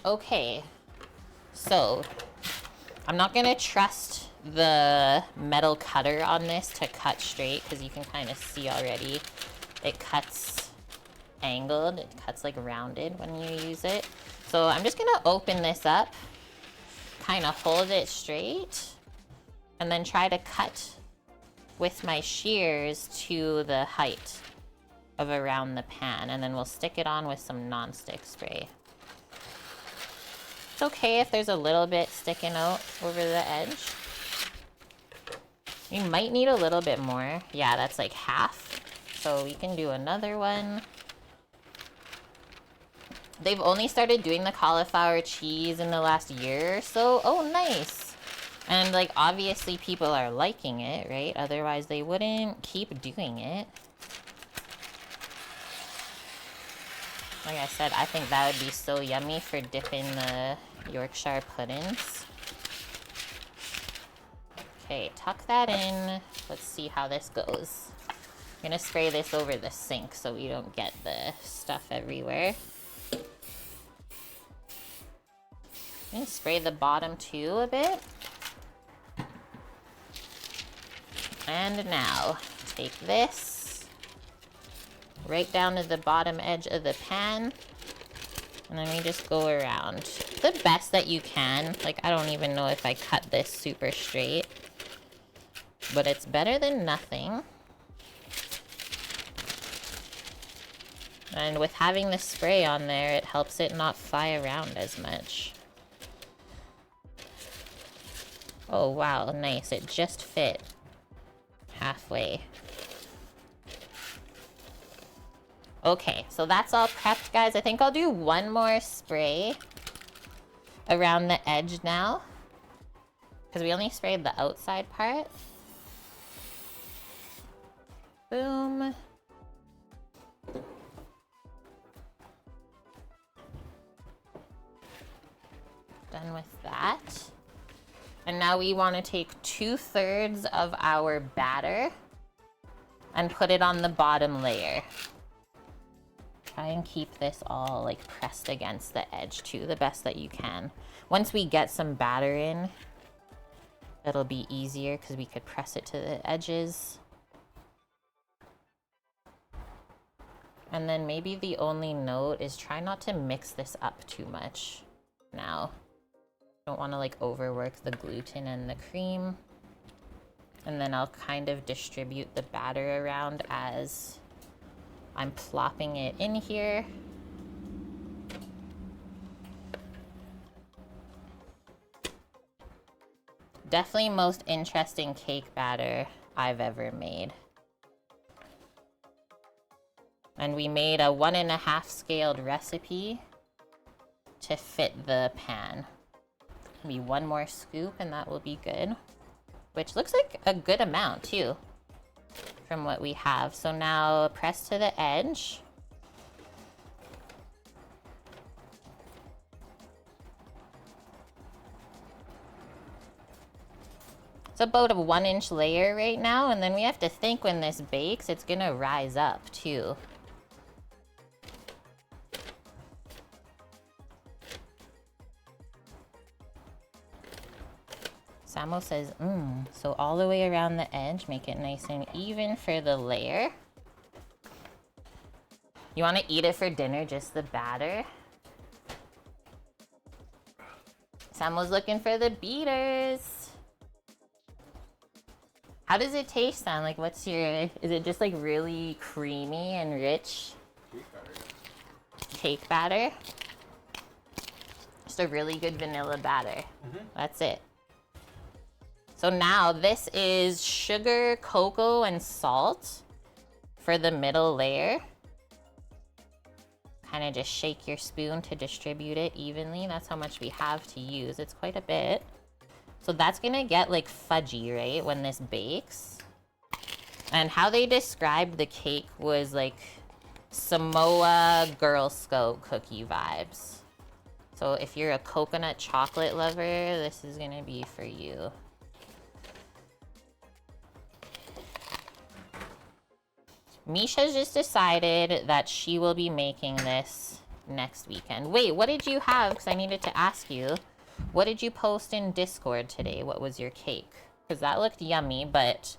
Okay, so I'm not gonna trust the metal cutter on this to cut straight, because you can kind of see already it cuts angled, it cuts like rounded when you use it. So I'm just gonna open this up, kind of hold it straight, and then try to cut with my shears to the height of around the pan, and then we'll stick it on with some nonstick spray. It's okay if there's a little bit sticking out over the edge. You might need a little bit more. Yeah, that's like half. So we can do another one. They've only started doing the cauliflower cheese in the last year or so. Oh, nice. And like, obviously people are liking it, right? Otherwise they wouldn't keep doing it. Like I said, I think that would be so yummy for dipping the Yorkshire puddings. Okay, tuck that in. Let's see how this goes. I'm gonna spray this over the sink so we don't get the stuff everywhere. And spray the bottom too a bit. And now, take this right down to the bottom edge of the pan. And then we just go around the best that you can. Like, I don't even know if I cut this super straight, but it's better than nothing. And with having the spray on there, it helps it not fly around as much. Oh wow, nice. It just fit halfway. Okay, so that's all prepped, guys. I think I'll do one more spray around the edge now, because we only sprayed the outside part. Boom. Done with that. And now we want to take 2/3 of our batter and put it on the bottom layer. Try and keep this all like pressed against the edge too, the best that you can. Once we get some batter in, it'll be easier because we could press it to the edges. And then maybe the only note is try not to mix this up too much now. Don't want to like overwork the gluten and the cream. And then I'll kind of distribute the batter around as I'm plopping it in here. Definitely most interesting cake batter I've ever made. And we made a 1.5 scaled recipe to fit the pan. Maybe one more scoop and that will be good. Which looks like a good amount too, from what we have. So now press to the edge. It's about a 1-inch layer right now, and then we have to think when this bakes, it's gonna rise up too. Samo says, so all the way around the edge, make it nice and even for the layer. You want to eat it for dinner, just the batter? Samo's looking for the beaters. How does it taste, Sam? Like, what's your, is it just like really creamy and rich? Cake batter? Just a really good vanilla batter. That's it. So now this is sugar, cocoa, and salt for the middle layer. Kind of just shake your spoon to distribute it evenly. That's how much we have to use. It's quite a bit. So that's gonna get like fudgy, right, when this bakes. And how they described the cake was like Samoa Girl Scout cookie vibes. So if you're a coconut chocolate lover, this is gonna be for you. Misha's just decided that she will be making this next weekend. Wait, what did you have? Because I needed to ask you. What did you post in Discord today? What was your cake? Because that looked yummy, but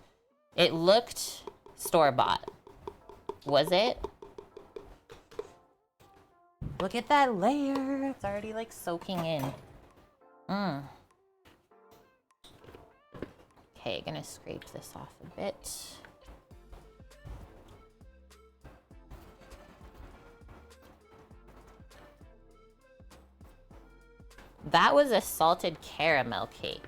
it looked store-bought. Was it? Look at that layer. It's already like soaking in. Okay, gonna scrape this off a bit. That was a salted caramel cake.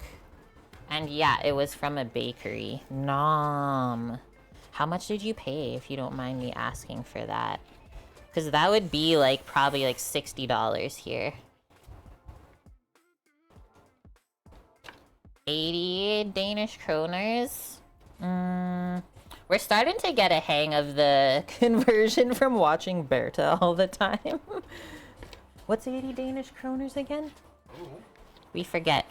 And yeah, it was from a bakery. Nom. How much did you pay, if you don't mind me asking for that? Because that would be like probably like $60 here. 80 Danish kroners. We're starting to get a hang of the conversion from watching Berta all the time. What's 80 Danish kroners again? We forget.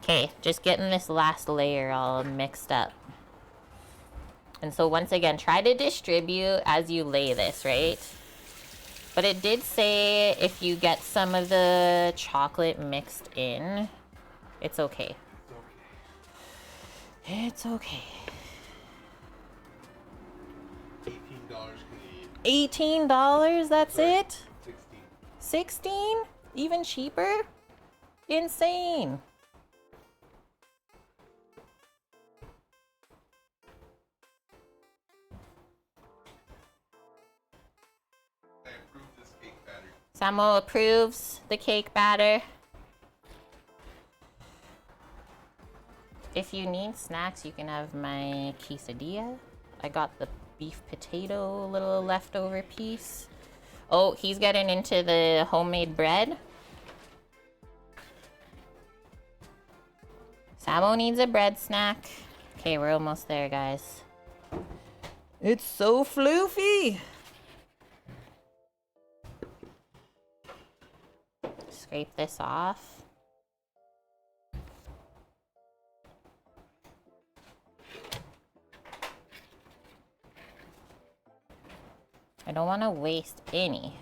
Okay, just getting this last layer all mixed up. And so once again, try to distribute as you lay this, right? But it did say if you get some of the chocolate mixed in, it's okay. It's okay. $18 Canadian. $18? That's Sorry, it? 16. 16? Even cheaper? Insane. I approve this cake batter. Samo approves the cake batter. If you need snacks, you can have my quesadilla. I got the beef potato little leftover piece. Oh, he's getting into the homemade bread. Samo needs a bread snack. Okay, we're almost there, guys. It's so floofy. Scrape this off. I don't want to waste any.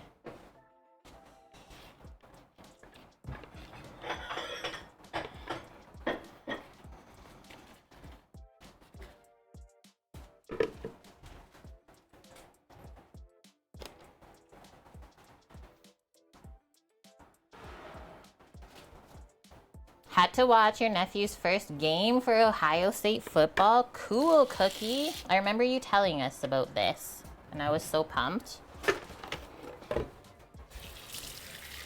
Had to watch your nephew's first game for Ohio State football. Cool, Cookie. I remember you telling us about this, and I was so pumped.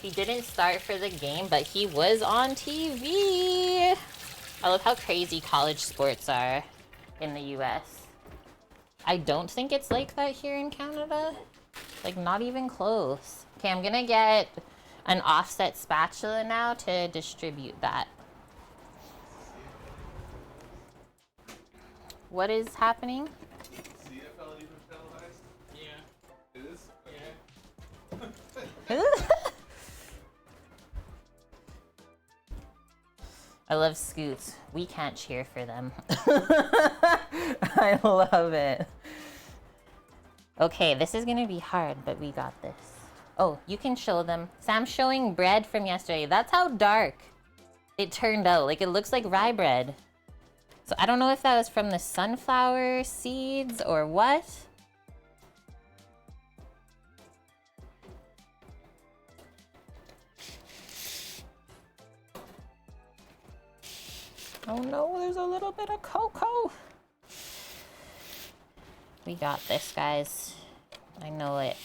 He didn't start for the game, but he was on TV. I love how crazy college sports are in the US. I don't think it's like that here in Canada. Like, not even close. Okay, I'm gonna get an offset spatula now to distribute that. What is happening? CFL even televised? Yeah. It is? Yeah. I love Scoots. We can't cheer for them. I love it. Okay, this is gonna be hard, but we got this. Oh, you can show them. Sam's showing bread from yesterday. That's how dark it turned out. Like, it looks like rye bread. So I don't know if that was from the sunflower seeds or what. Oh no, there's a little bit of cocoa. We got this, guys. I know it.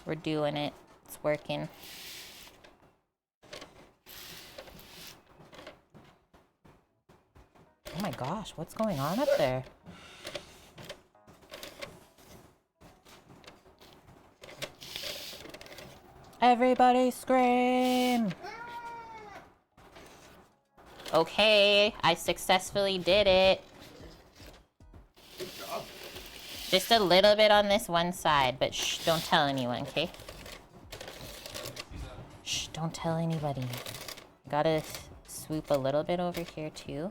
We're doing it. It's working. Oh my gosh, what's going on up there? Everybody scream! Okay, I successfully did it. Good job. Just a little bit on this one side, but shh, don't tell anyone, okay? Shh, don't tell anybody. Gotta swoop a little bit over here too.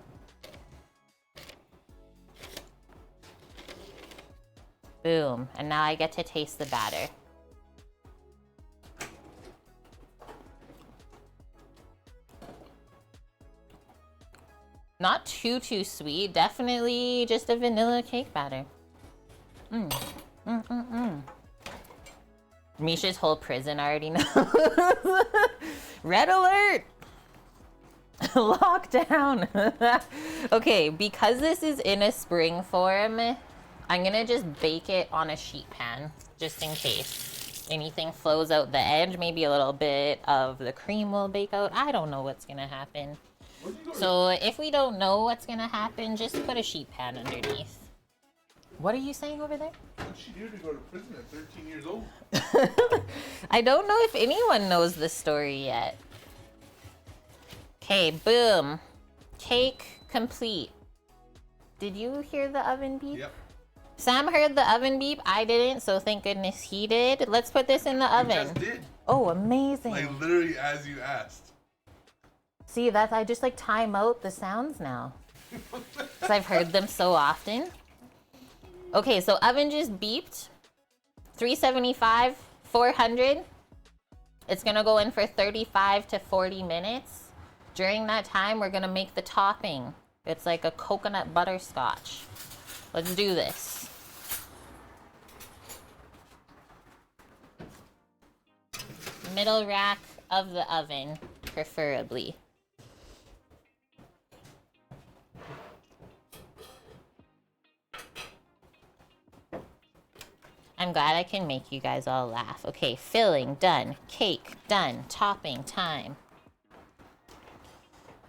Boom, and now I get to taste the batter. Not too sweet, definitely just a vanilla cake batter. Misha's whole prison already knows. Red alert! Lockdown! Okay, because this is in a spring form, I'm gonna just bake it on a sheet pan, just in case anything flows out the edge. Maybe a little bit of the cream will bake out. I don't know what's gonna happen. So if we don't know what's gonna happen, just put a sheet pan underneath. What are you saying over there? What'd she do to go to prison at 13 years old? I don't know if anyone knows the story yet. Okay, boom. Cake complete. Did you hear the oven beep? Yep. Sam heard the oven beep. I didn't, so thank goodness he did. Let's put this in the I oven. just did. Oh, amazing. Like literally as you asked. See, that's, I just like time out the sounds now. Because I've heard them so often. Okay, so oven just beeped. 375, 400. It's gonna go in for 35 to 40 minutes. During that time, we're gonna make the topping. It's like a coconut butterscotch. Let's do this. Middle rack of the oven, preferably. I'm glad I can make you guys all laugh. Okay, filling, done. Cake, done. Topping, time.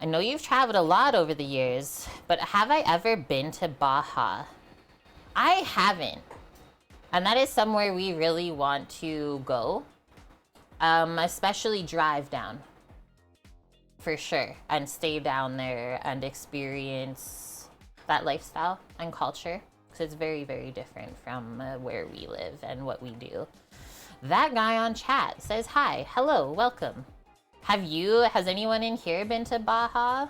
I know you've traveled a lot over the years, but have I ever been to Baja? I haven't. And that is somewhere we really want to go. Especially drive down. For sure. And stay down there and experience that lifestyle and culture. It's very, very different from where we live and what we do. That guy on chat says, hi, hello, welcome. Has anyone in here been to Baja?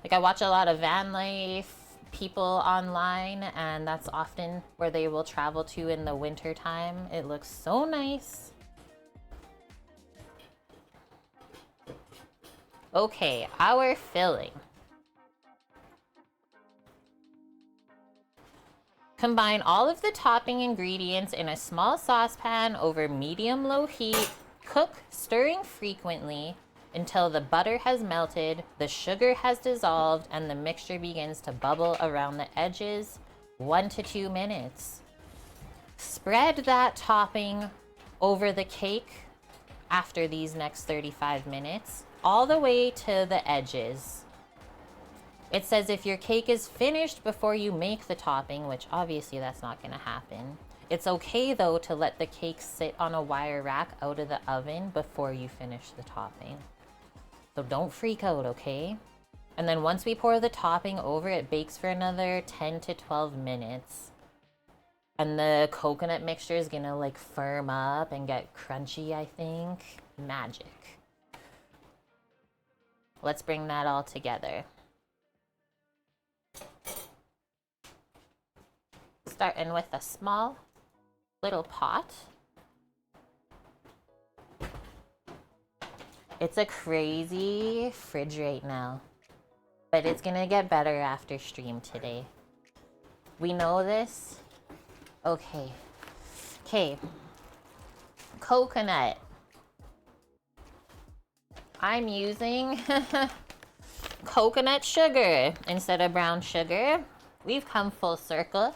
Like, I watch a lot of van life people online, and that's often where they will travel to in the winter time. It looks so nice. Okay, our filling. Combine all of the topping ingredients in a small saucepan over medium-low heat. Cook, stirring frequently until the butter has melted, the sugar has dissolved, and the mixture begins to bubble around the edges. 1 to 2 minutes. Spread that topping over the cake after these next 35 minutes, all the way to the edges. It says if your cake is finished before you make the topping, which obviously that's not going to happen. It's okay though to let the cake sit on a wire rack out of the oven before you finish the topping. So don't freak out, okay? And then once we pour the topping over, it bakes for another 10 to 12 minutes. And the coconut mixture is gonna like firm up and get crunchy, I think. Magic. Let's bring that all together. Starting with a small little pot. It's a crazy fridge right now, but it's gonna get better after stream today. We know this. Okay. Okay. Coconut. I'm using coconut sugar instead of brown sugar. We've come full circle.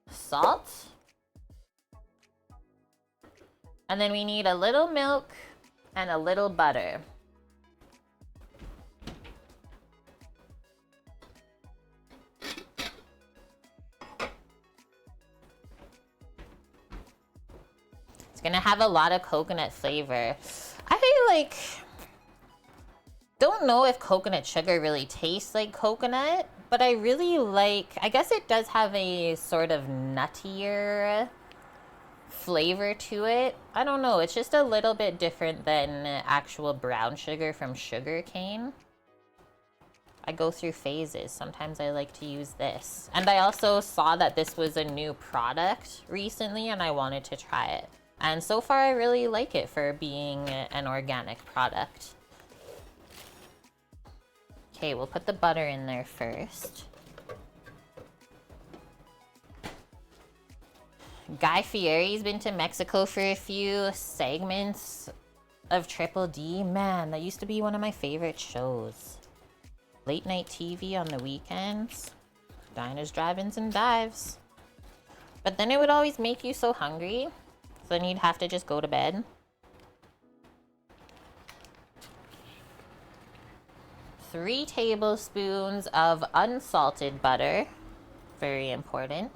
Salt. And then we need a little milk and a little butter. It's gonna have a lot of coconut flavor. I don't know if coconut sugar really tastes like coconut, but I really I guess it does have a sort of nuttier flavor to it. I don't know, it's just a little bit different than actual brown sugar from sugar cane. I go through phases. Sometimes I like to use this. And I also saw that this was a new product recently and I wanted to try it. And so far I really like it for being an organic product. Okay, we'll put the butter in there first. Guy Fieri's been to Mexico for a few segments of Triple D. Man, that used to be one of my favorite shows. Late night TV on the weekends. Diners, drive-ins, and dives. But then it would always make you so hungry. So then you'd have to just go to bed. Three tablespoons of unsalted butter. Very important.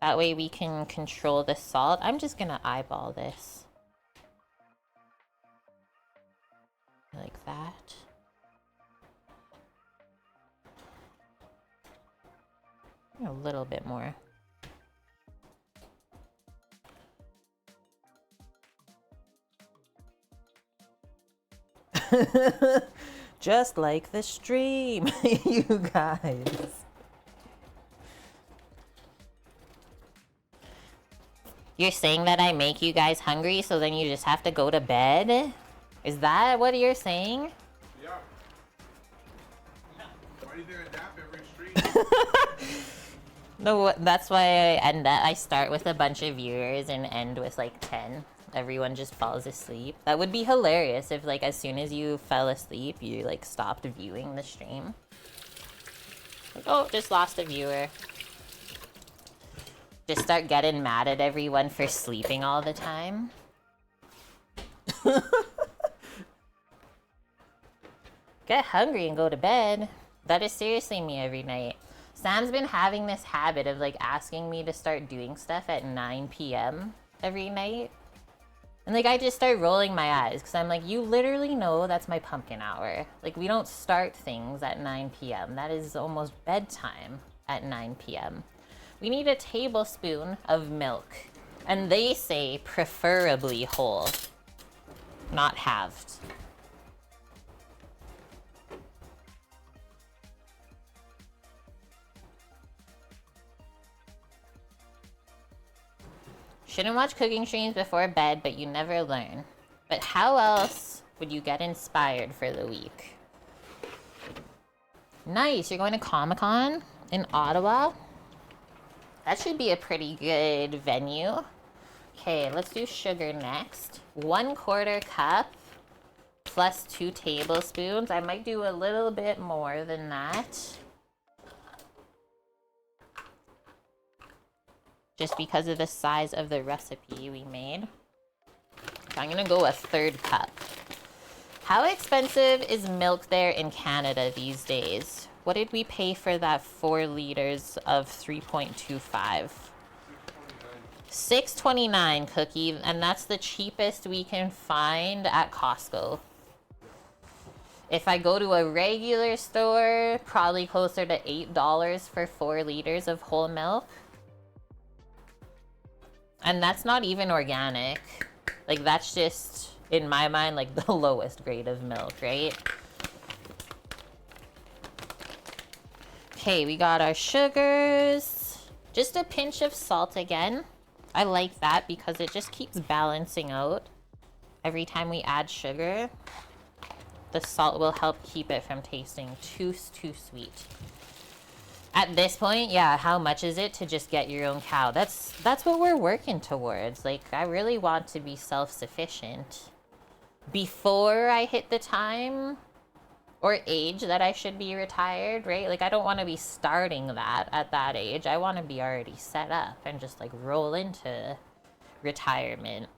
That way we can control the salt. I'm just gonna eyeball this. Like that. A little bit more. Just like the stream, you guys. You're saying that I make you guys hungry, so then you just have to go to bed? Is that what you're saying? Yeah. Why do you do a nap every stream? No, that's why I start with a bunch of viewers and end with like 10. Everyone just falls asleep. That would be hilarious if like as soon as you fell asleep, you like stopped viewing the stream. Like, oh, just lost a viewer. Just start getting mad at everyone for sleeping all the time. Get hungry and go to bed. That is seriously me every night. Sam's been having this habit of like asking me to start doing stuff at 9 p.m. every night. And like I just start rolling my eyes because I'm like, you literally know that's my pumpkin hour. Like we don't start things at 9 p.m. That is almost bedtime at 9 p.m. We need a tablespoon of milk. And they say preferably whole, not halved. Shouldn't watch cooking streams before bed, but you never learn. But how else would you get inspired for the week? Nice, you're going to Comic-Con in Ottawa? That should be a pretty good venue. Okay, let's do sugar next. 1/4 cup plus 2 tablespoons. I might do a little bit more than that. Just because of the size of the recipe we made. So I'm gonna go 1/3 cup. How expensive is milk there in Canada these days? What did we pay for that 4 liters of 3.25? $6.29 Cookie, and that's the cheapest we can find at Costco. If I go to a regular store, probably closer to $8 for 4 liters of whole milk. And that's not even organic. Like, that's just, in my mind, like the lowest grade of milk, right? Okay, we got our sugars. Just a pinch of salt again. I like that because it just keeps balancing out. Every time we add sugar, the salt will help keep it from tasting too sweet. At this point, yeah, how much is it to just get your own cow? That's what we're working towards. Like, I really want to be self-sufficient before I hit the time or age that I should be retired, right? Like, I don't want to be starting that at that age. I want to be already set up and just like roll into retirement.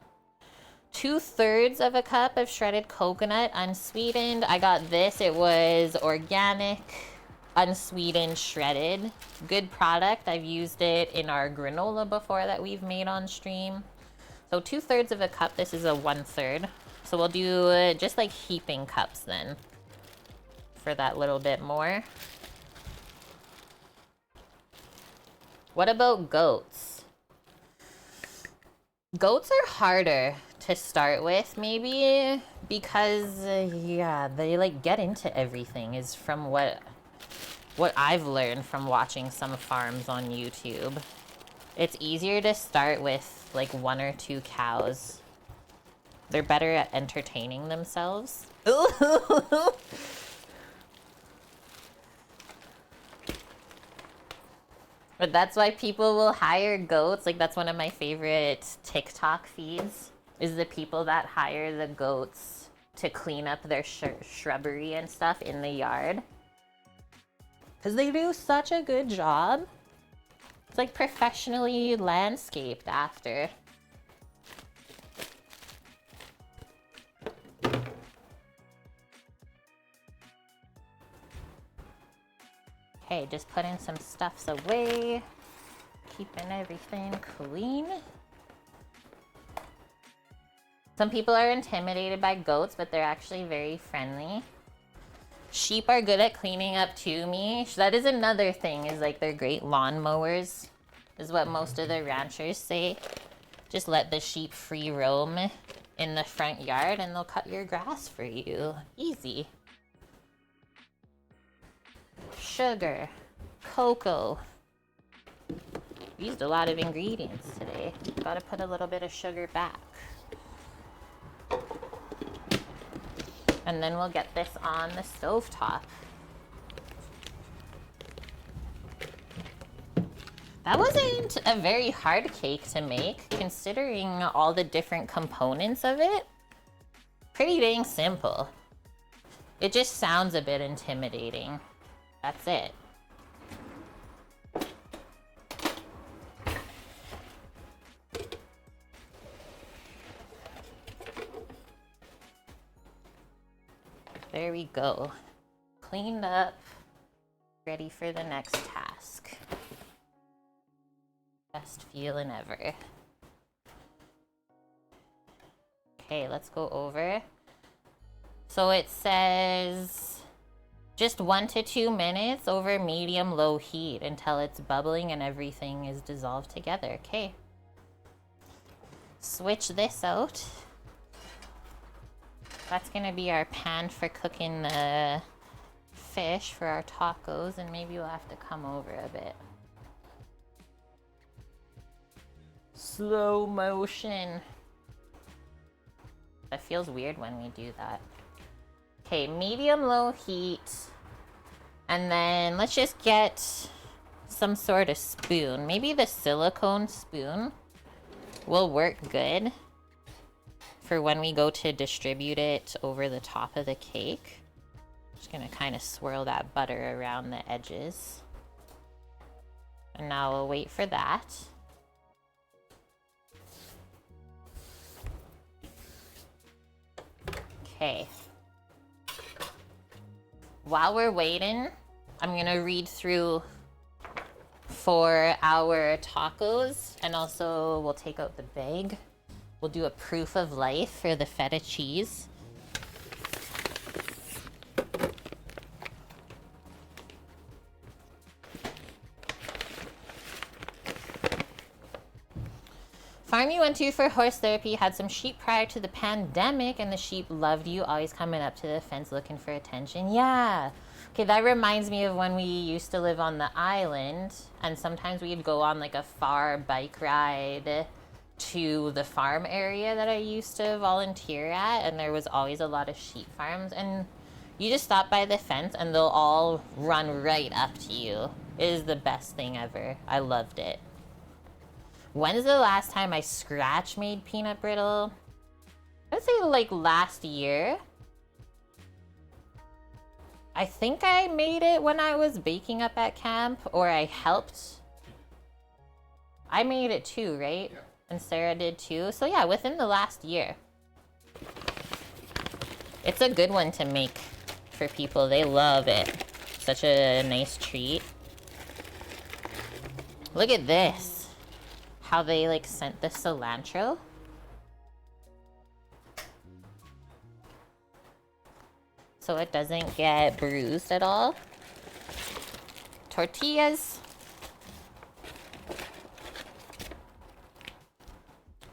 2/3 of a cup of shredded coconut, unsweetened. I got this, it was organic, unsweetened, shredded. Good product. I've used it in our granola before that we've made on stream. So 2/3 of a cup, this is a 1/3. So we'll do just like heaping cups then for that little bit more. What about goats? Goats are harder to start with, maybe because yeah, they like get into everything, is from what I've learned from watching some farms on YouTube. It's easier to start with like 1 or 2 cows. They're better at entertaining themselves. But that's why people will hire goats. Like, that's one of my favorite TikTok feeds, is the people that hire the goats to clean up their shrubbery and stuff in the yard. Because they do such a good job. It's like professionally landscaped after. Okay, just putting some stuffs away, keeping everything clean. Some people are intimidated by goats, but they're actually very friendly. Sheep are good at cleaning up too, me. That is another thing, is like they're great lawn mowers, is what most of the ranchers say. Just let the sheep free roam in the front yard and they'll cut your grass for you. Easy. Sugar, cocoa. Used a lot of ingredients today. Gotta put a little bit of sugar back. And then we'll get this on the stovetop. That wasn't a very hard cake to make, considering all the different components of it. Pretty dang simple. It just sounds a bit intimidating. That's it. There we go. Cleaned up, ready for the next task. Best feeling ever. Okay, let's go over. So it says just 1 to 2 minutes over medium-low heat until it's bubbling and everything is dissolved together. Okay. Switch this out. That's gonna be our pan for cooking the fish for our tacos, and maybe we'll have to come over a bit. Slow motion. That feels weird when we do that. Okay, medium-low heat. And then let's just get some sort of spoon. Maybe the silicone spoon will work good for when we go to distribute it over the top of the cake. Just gonna kind of swirl that butter around the edges. And now we'll wait for that. Okay. While we're waiting, I'm gonna read through for our tacos, and also we'll take out the bag. We'll do a proof of life for the feta cheese. Farm you went to for horse therapy had some sheep prior to the pandemic, and the sheep loved you, always coming up to the fence looking for attention. Yeah. Okay, that reminds me of when we used to live on the island, and sometimes we'd go on like a far bike ride to the farm area that I used to volunteer at, and there was always a lot of sheep farms, and you just stop by the fence and they'll all run right up to you. It is the best thing ever. I loved it. When's the last time I scratch made peanut brittle? I would say like last year. I think I made it when I was baking up at camp, or I helped. I made it too, right? Yeah. And Sarah did too. So yeah, within the last year. It's a good one to make for people. They love it. Such a nice treat. Look at this. How they like sent the cilantro. So it doesn't get bruised at all. Tortillas.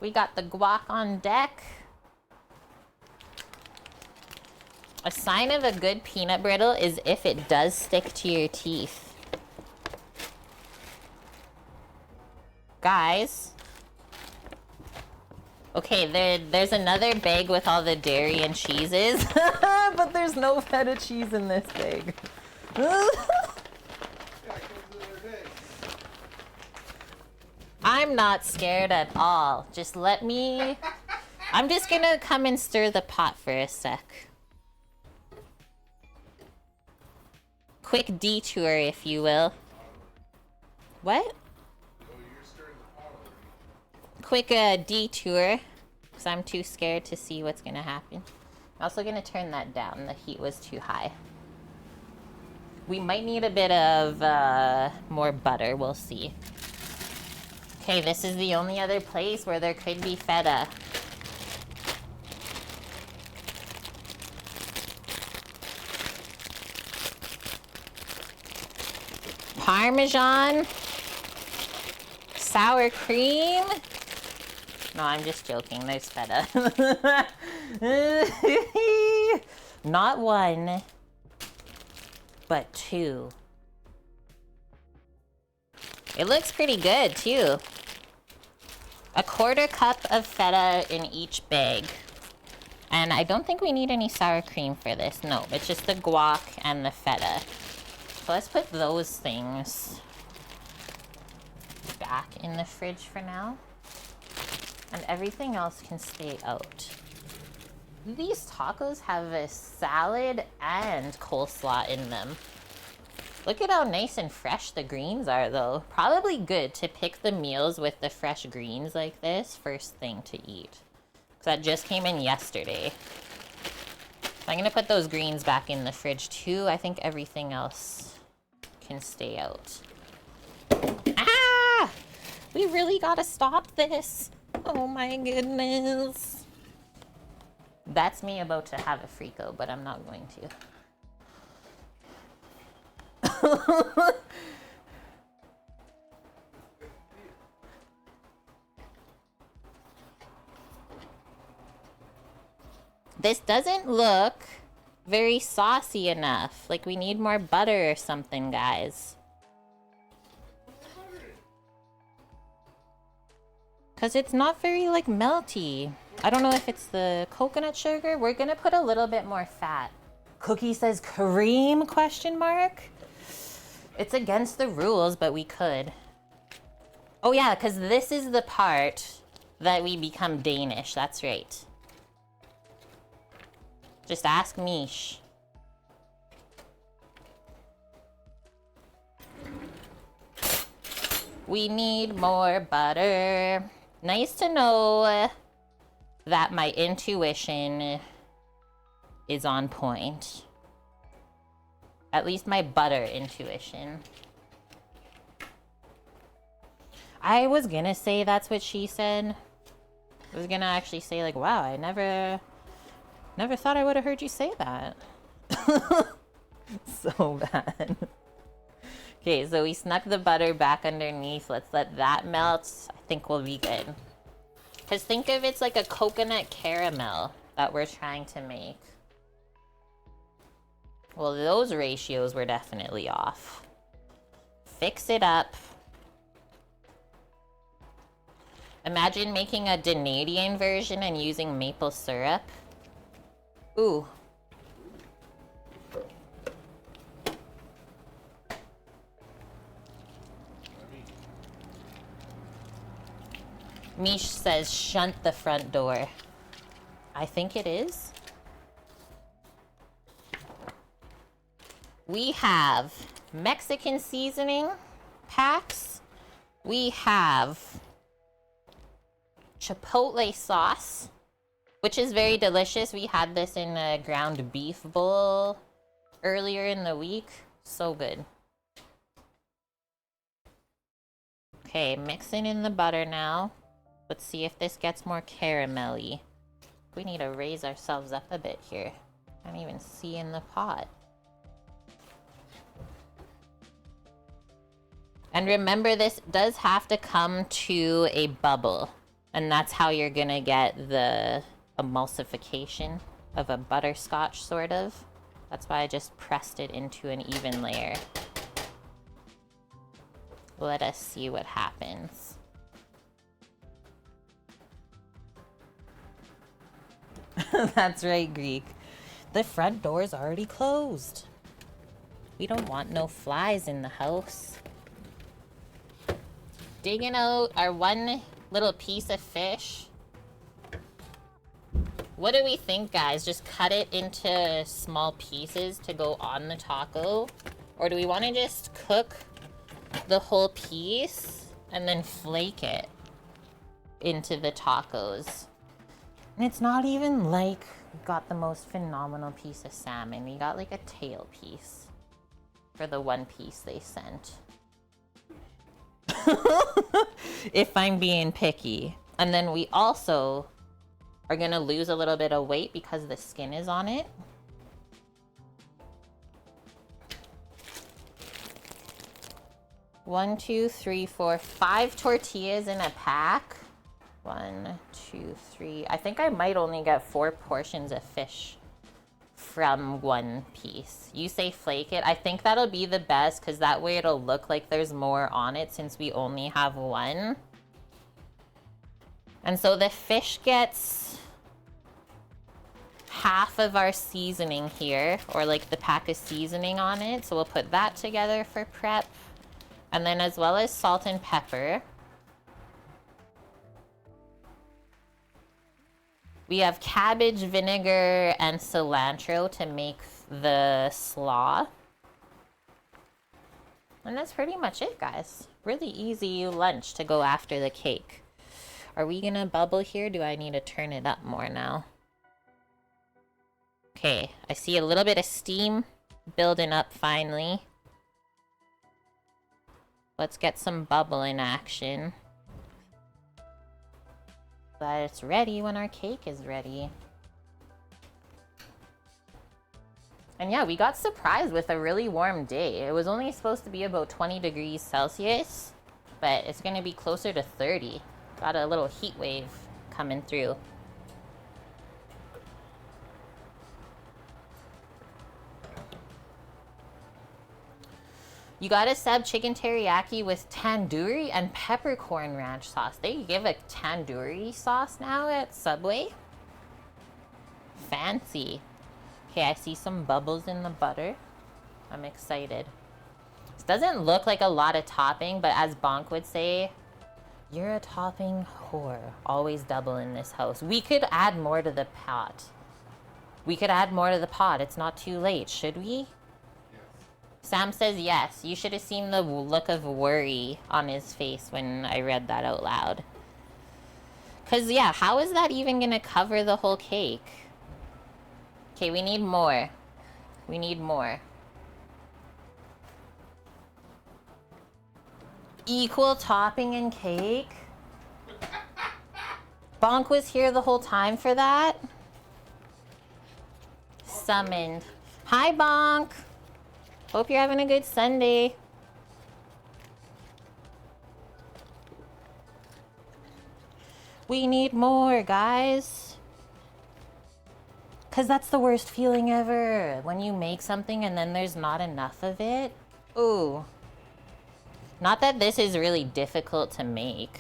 We got the guac on deck. A sign of a good peanut brittle is if it does stick to your teeth. Guys. Okay, there's another bag with all the dairy and cheeses. But there's no feta cheese in this bag. I'm not scared at all. Just let me... I'm just gonna come and stir the pot for a sec. Quick detour, if you will. What? Quick detour, because I'm too scared to see what's gonna happen. I'm also gonna turn that down. The heat was too high. We might need a bit of more butter. We'll see. Okay, this is the only other place where there could be feta. Parmesan. Sour cream. No, I'm just joking. There's feta. Not one, but two. It looks pretty good, too. A 1/4 cup of feta in each bag. And I don't think we need any sour cream for this. No, it's just the guac and the feta. So let's put those things back in the fridge for now. And everything else can stay out. These tacos have a salad and coleslaw in them. Look at how nice and fresh the greens are, though. Probably good to pick the meals with the fresh greens like this first thing to eat. Because that just came in yesterday. So I'm going to put those greens back in the fridge, too. I think everything else can stay out. Ah! We really got to stop this. Oh my goodness. That's me about to have a freako, but I'm not going to. This doesn't look very saucy enough. Like we need more butter or something, guys. Because it's not very, like, melty. I don't know if it's the coconut sugar. We're gonna put a little bit more fat. Cookie says cream, question mark? It's against the rules, but we could. Oh yeah, because this is the part that we become Danish. That's right. Just ask Mish. We need more butter. Nice to know that my intuition is on point. At least my butter intuition. I was gonna say that's what she said. I was gonna actually say like, wow, I never thought I would have heard you say that. So bad. Okay, so we snuck the butter back underneath. Let's let that melt. I think we'll be good. Because think of it's like a coconut caramel that we're trying to make. Well, those ratios were definitely off. Fix it up. Imagine making a Canadian version and using maple syrup. Ooh. Mish says, shunt the front door. I think it is. We have Mexican seasoning packs. We have chipotle sauce, which is very delicious. We had this in a ground beef bowl earlier in the week. So good. Okay, mixing in the butter now. Let's see if this gets more caramelly. We need to raise ourselves up a bit here. Can't even see in the pot. And remember, this does have to come to a bubble. And that's how you're gonna get the emulsification of a butterscotch, sort of. That's why I just pressed it into an even layer. Let us see what happens. That's right, Greek. The front door's already closed. We don't want no flies in the house. Digging out our one little piece of fish. What do we think, guys? Just cut it into small pieces to go on the taco? Or do we want to just cook the whole piece and then flake it into the tacos? And it's not even like we got the most phenomenal piece of salmon. We got like a tail piece for the one piece they sent. If I'm being picky. And then we also are gonna lose a little bit of weight because the skin is on it. One, two, three, four, 5 tortillas in a pack. 1, 2, 3. I think I might only get 4 portions of fish from one piece. You say flake it. I think that'll be the best because that way it'll look like there's more on it since we only have one. And so the fish gets half of our seasoning here, or like the pack of seasoning on it. So we'll put that together for prep. And then as well as salt and pepper. We have cabbage, vinegar, and cilantro to make the slaw. And that's pretty much it, guys. Really easy lunch to go after the cake. Are we gonna bubble here? Do I need to turn it up more now? Okay, I see a little bit of steam building up finally. Let's get some bubble in action. That it's ready when our cake is ready. And yeah, we got surprised with a really warm day. It was only supposed to be about 20 degrees Celsius, but it's gonna be closer to 30. Got a little heat wave coming through. You got a sub chicken teriyaki with tandoori and peppercorn ranch sauce. They give a tandoori sauce now at Subway. Fancy. Okay, I see some bubbles in the butter. I'm excited. This doesn't look like a lot of topping, but as Bonk would say, you're a topping whore. Always double in this house. We could add more to the pot. We could add more to the pot. It's not too late, should we? Sam says yes. You should have seen the look of worry on his face when I read that out loud. Because, yeah, how is that even going to cover the whole cake? Okay, we need more. We need more. Equal topping and cake? Bonk was here the whole time for that? Summoned. Hi, Bonk. Hope you're having a good Sunday. We need more, guys. Because that's the worst feeling ever. When you make something and then there's not enough of it. Ooh. Not that this is really difficult to make.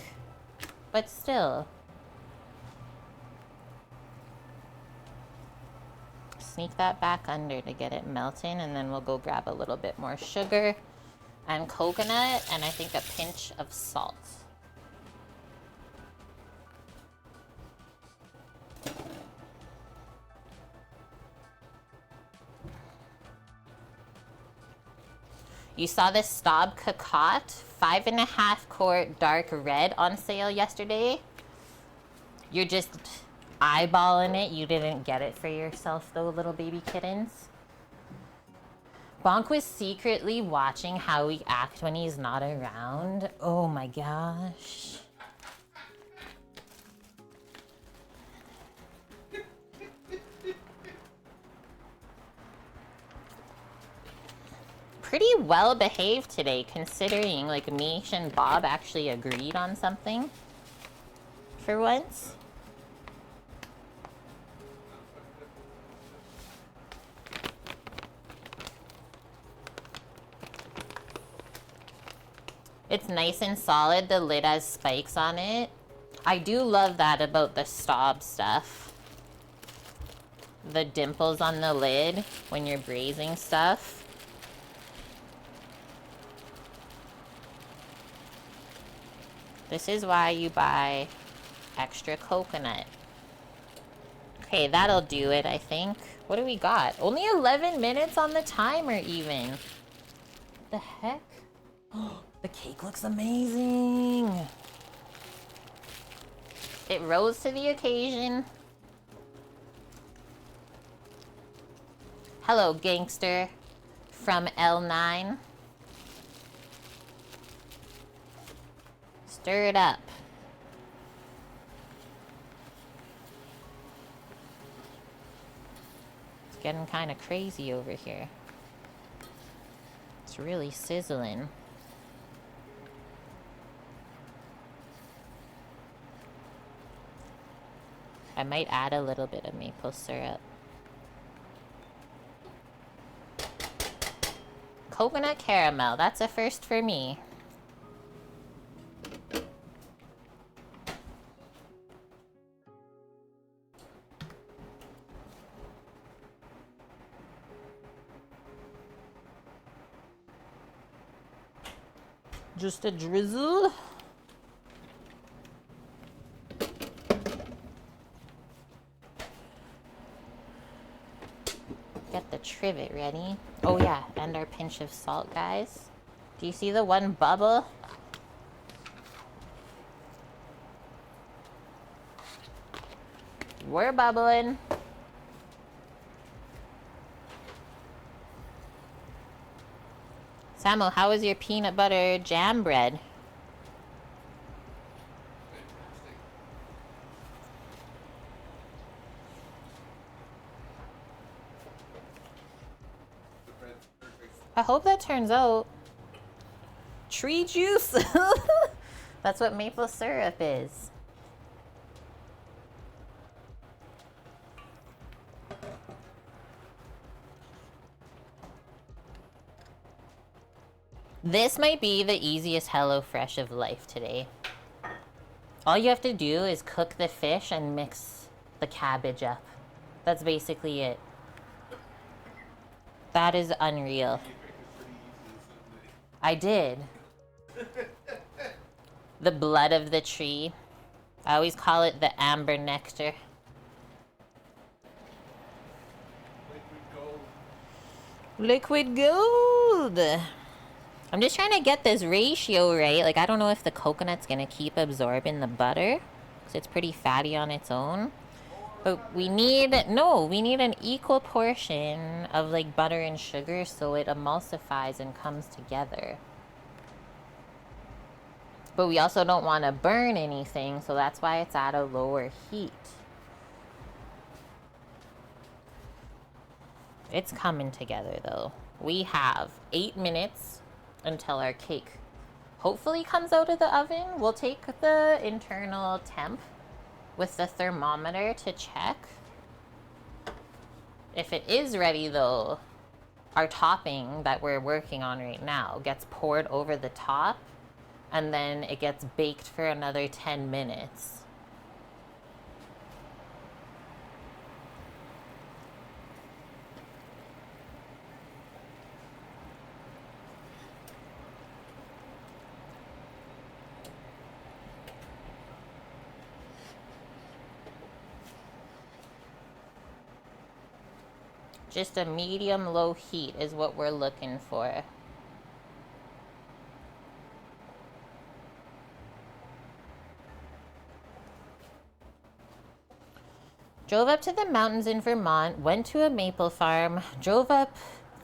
But still. Sneak that back under to get it melting, and then we'll go grab a little bit more sugar and coconut, and I think a pinch of salt. You saw this Staub Cocotte 5.5 quart dark red on sale yesterday. You're just eyeballing it. You didn't get it for yourself though, little baby kittens. Bonk was secretly watching how we act when he's not around. Oh my gosh. Pretty well behaved today, considering like Mish and Bob actually agreed on something for once. It's nice and solid. The lid has spikes on it. I do love that about the Staub stuff. The dimples on the lid when you're braising stuff. This is why you buy extra coconut. Okay, that'll do it, I think. What do we got? Only 11 minutes on the timer even. What the heck? The cake looks amazing. It rose to the occasion. Hello, gangster from L9. Stir it up. It's getting kind of crazy over here. It's really sizzling. I might add a little bit of maple syrup. Coconut caramel, that's a first for me. Just a drizzle. Get the trivet ready. Oh yeah, and our pinch of salt, guys. Do you see the one bubble? We're bubbling. Samo, how was your peanut butter jam bread? I hope that turns out. Tree juice. That's what maple syrup is. This might be the easiest HelloFresh of life today. All you have to do is cook the fish and mix the cabbage up. That's basically it. That is unreal. I did. The blood of the tree. I always call it the amber nectar. Liquid gold. I'm just trying to get this ratio right. Like, I don't know if the coconut's gonna keep absorbing the butter, because it's pretty fatty on its own. But we need an equal portion of like butter and sugar so it emulsifies and comes together. But we also don't want to burn anything, so that's why it's at a lower heat. It's coming together though. We have 8 minutes until our cake hopefully comes out of the oven. We'll take the internal temp with the thermometer to check. If it is ready though, our topping that we're working on right now gets poured over the top and then it gets baked for another 10 minutes. Just a medium-low heat is what we're looking for. Drove up to the mountains in Vermont, went to a maple farm, drove up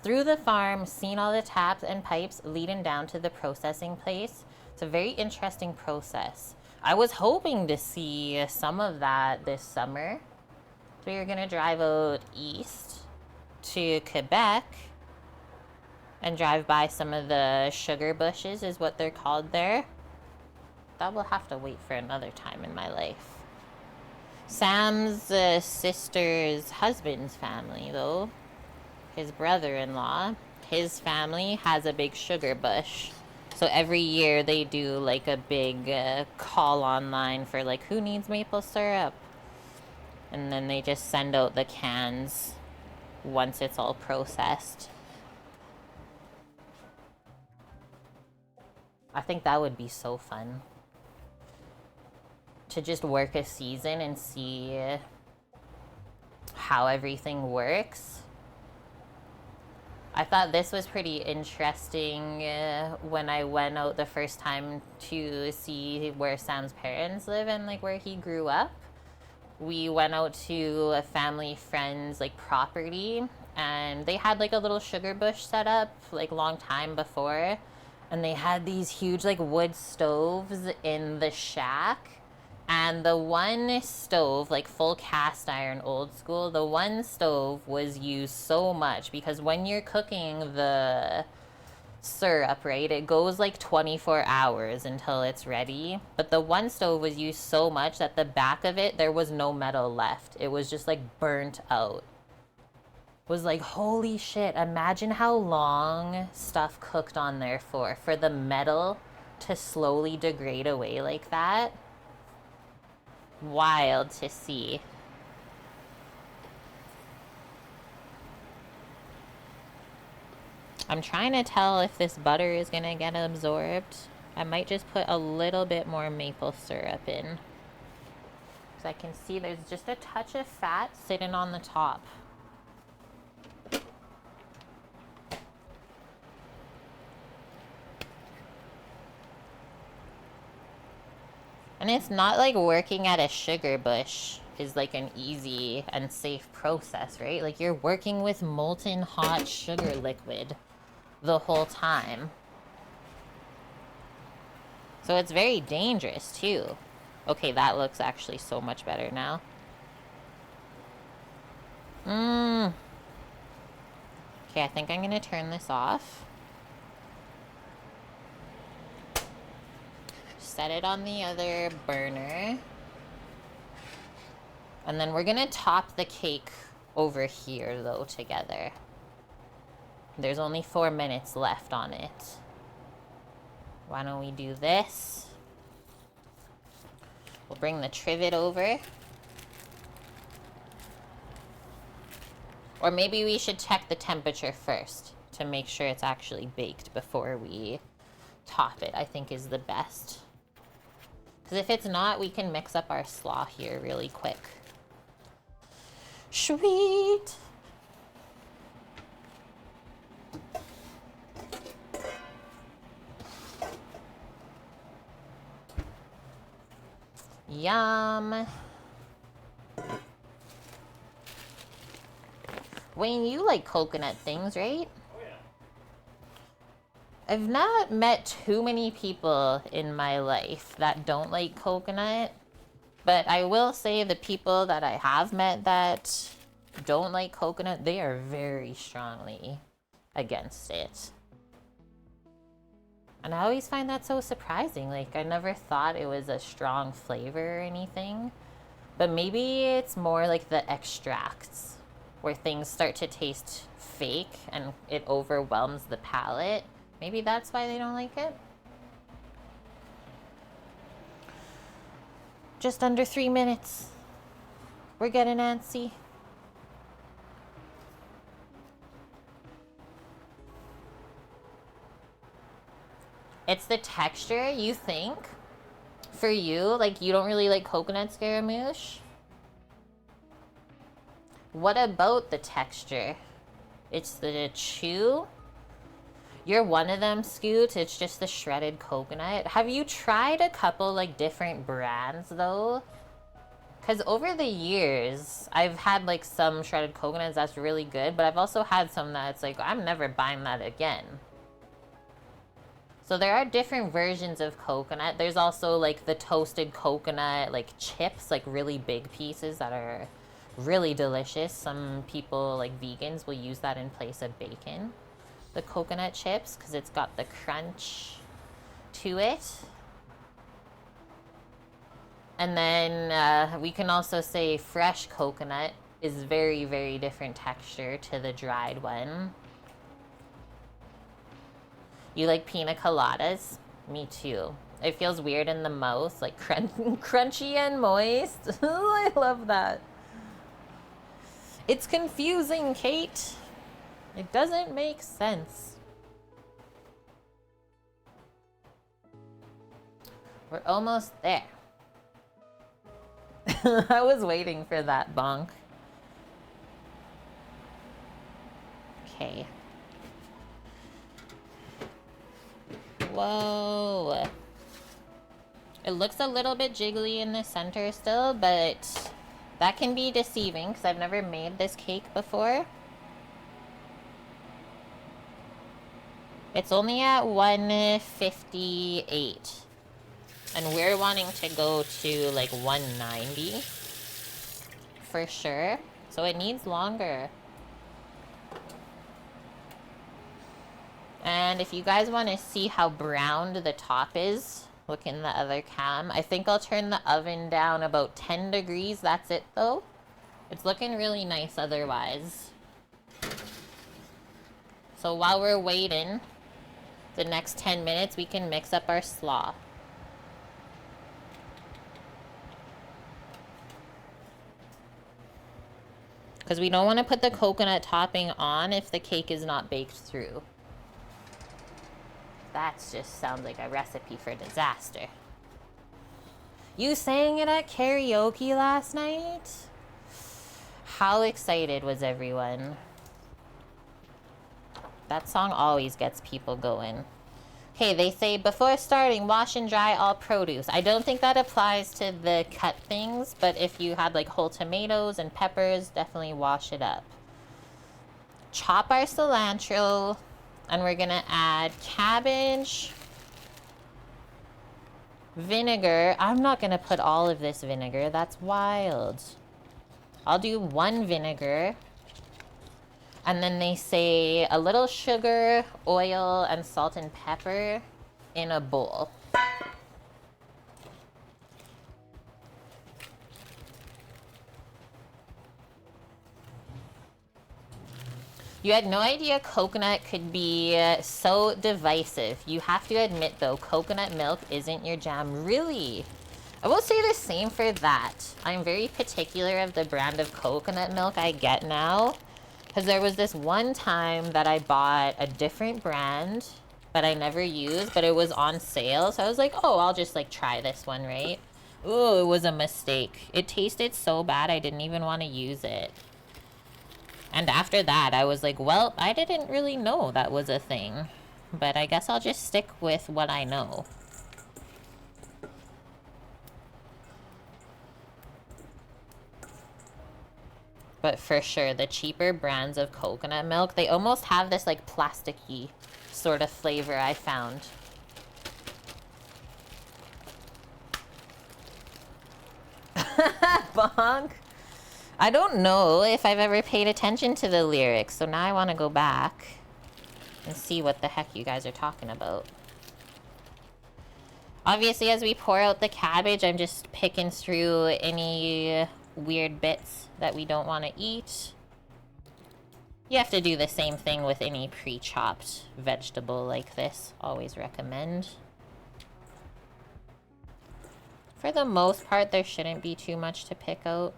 through the farm, seen all the taps and pipes leading down to the processing place. It's a very interesting process. I was hoping to see some of that this summer. So we were gonna drive out east to Quebec and drive by some of the sugar bushes is what they're called there. That will have to wait for another time in my life. Sam's sister's husband's family though, his brother-in-law, his family has a big sugar bush. So every year they do like a big call online for like who needs maple syrup, and then they just send out the cans once it's all processed. I think that would be so fun to just work a season and see how everything works. I thought this was pretty interesting when I went out the first time to see where Sam's parents live and like where he grew up. We went out to a family friend's like property and they had like a little sugar bush set up like long time before, and they had these huge like wood stoves in the shack. And the one stove, like full cast iron old school, the one stove was used so much because when you're cooking the syrup, right, it goes like 24 hours until it's ready. But the one stove was used so much that the back of it, there was no metal left. It was just like burnt out. It was like, holy shit, imagine how long stuff cooked on there for the metal to slowly degrade away like that. Wild to see. I'm trying to tell if this butter is gonna get absorbed. I might just put a little bit more maple syrup in, because I can see there's just a touch of fat sitting on the top. And it's not like working at a sugar bush is like an easy and safe process, right? Like you're working with molten hot sugar liquid the whole time. So it's very dangerous too. Okay, that looks actually so much better now. Okay, I think I'm gonna turn this off. Set it on the other burner. And then we're gonna top the cake over here though together. There's only 4 minutes left on it. Why don't we do this? We'll bring the trivet over. Or maybe we should check the temperature first to make sure it's actually baked before we top it, I think is the best. Because if it's not, we can mix up our slaw here really quick. Sweet! Yum! Wayne, you like coconut things, right? Oh yeah. I've not met too many people in my life that don't like coconut, but I will say the people that I have met that don't like coconut, they are very strongly against it. And I always find that so surprising. Like, I never thought it was a strong flavor or anything, but maybe it's more like the extracts where things start to taste fake and it overwhelms the palate. Maybe that's why they don't like it. Just under 3 minutes. We're getting antsy. It's the texture, you think? For you, like, you don't really like coconut scaramouche? What about the texture? It's the chew? You're one of them, Scoot. It's just the shredded coconut. Have you tried a couple, like, different brands, though? Because over the years, I've had, like, some shredded coconuts that's really good, but I've also had some that's like, I'm never buying that again. So there are different versions of coconut. There's also, like, the toasted coconut, like, chips, like, really big pieces that are really delicious. Some people, like vegans, will use that in place of bacon. The coconut chips, because it's got the crunch to it. And then we can also say fresh coconut is very, very different texture to the dried one. You like pina coladas? Me too. It feels weird in the mouth, like crunchy and moist. I love that. It's confusing, Kate. It doesn't make sense. We're almost there. I was waiting for that, Bonk. Okay. Whoa. It looks a little bit jiggly in the center still, but that can be deceiving because I've never made this cake before. It's only at 158. And we're wanting to go to like 190 for sure. So it needs longer. And if you guys want to see how browned the top is, look in the other cam. I think I'll turn the oven down about 10 degrees. That's it though. It's looking really nice otherwise. So while we're waiting, the next 10 minutes, we can mix up our slaw. Because we don't want to put the coconut topping on if the cake is not baked through. That just sounds like a recipe for disaster. You sang it at karaoke last night? How excited was everyone? That song always gets people going. Okay, they say before starting, wash and dry all produce. I don't think that applies to the cut things, but if you had like whole tomatoes and peppers, definitely wash it up. Chop our cilantro, and we're gonna add cabbage, vinegar. I'm not gonna put all of this vinegar, that's wild. I'll do 1 vinegar. And then they say a little sugar, oil, and salt and pepper in a bowl. You had no idea coconut could be so divisive. You have to admit, though, coconut milk isn't your jam. Really? I will say the same for that. I'm very particular of the brand of coconut milk I get now. Because there was this one time that I bought a different brand that I never used, but it was on sale. So I was like, oh, I'll just like try this one, right? Ooh, it was a mistake. It tasted so bad, I didn't even want to use it. And after that, I was like, well, I didn't really know that was a thing. But I guess I'll just stick with what I know. But for sure, the cheaper brands of coconut milk, they almost have this like plasticky sort of flavor I found. Bonk. I don't know if I've ever paid attention to the lyrics, so now I want to go back and see what the heck you guys are talking about. Obviously, as we pour out the cabbage, I'm just picking through any weird bits that we don't want to eat. You have to do the same thing with any pre-chopped vegetable like this. Always recommend. For the most part, there shouldn't be too much to pick out.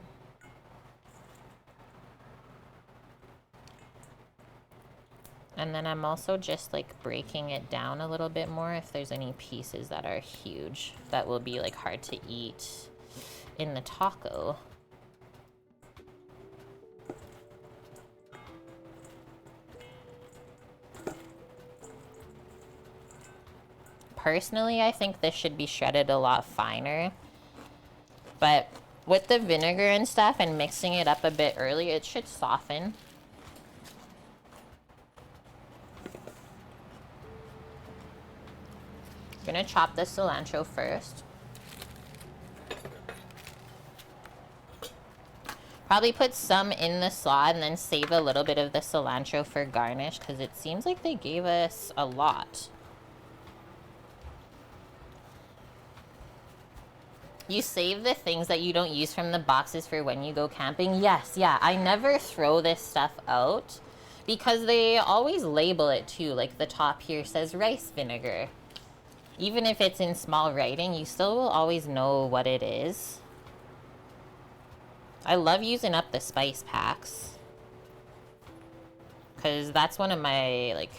And then I'm also just like breaking it down a little bit more if there's any pieces that are huge that will be like hard to eat in the taco. Personally, I think this should be shredded a lot finer. But with the vinegar and stuff and mixing it up a bit early, it should soften. I'm gonna chop the cilantro first. Probably put some in the slaw and then save a little bit of the cilantro for garnish because it seems like they gave us a lot. You save the things that you don't use from the boxes for when you go camping? Yes, yeah. I never throw this stuff out because they always label it too. Like the top here says rice vinegar. Even if it's in small writing, you still will always know what it is. I love using up the spice packs because that's one of my like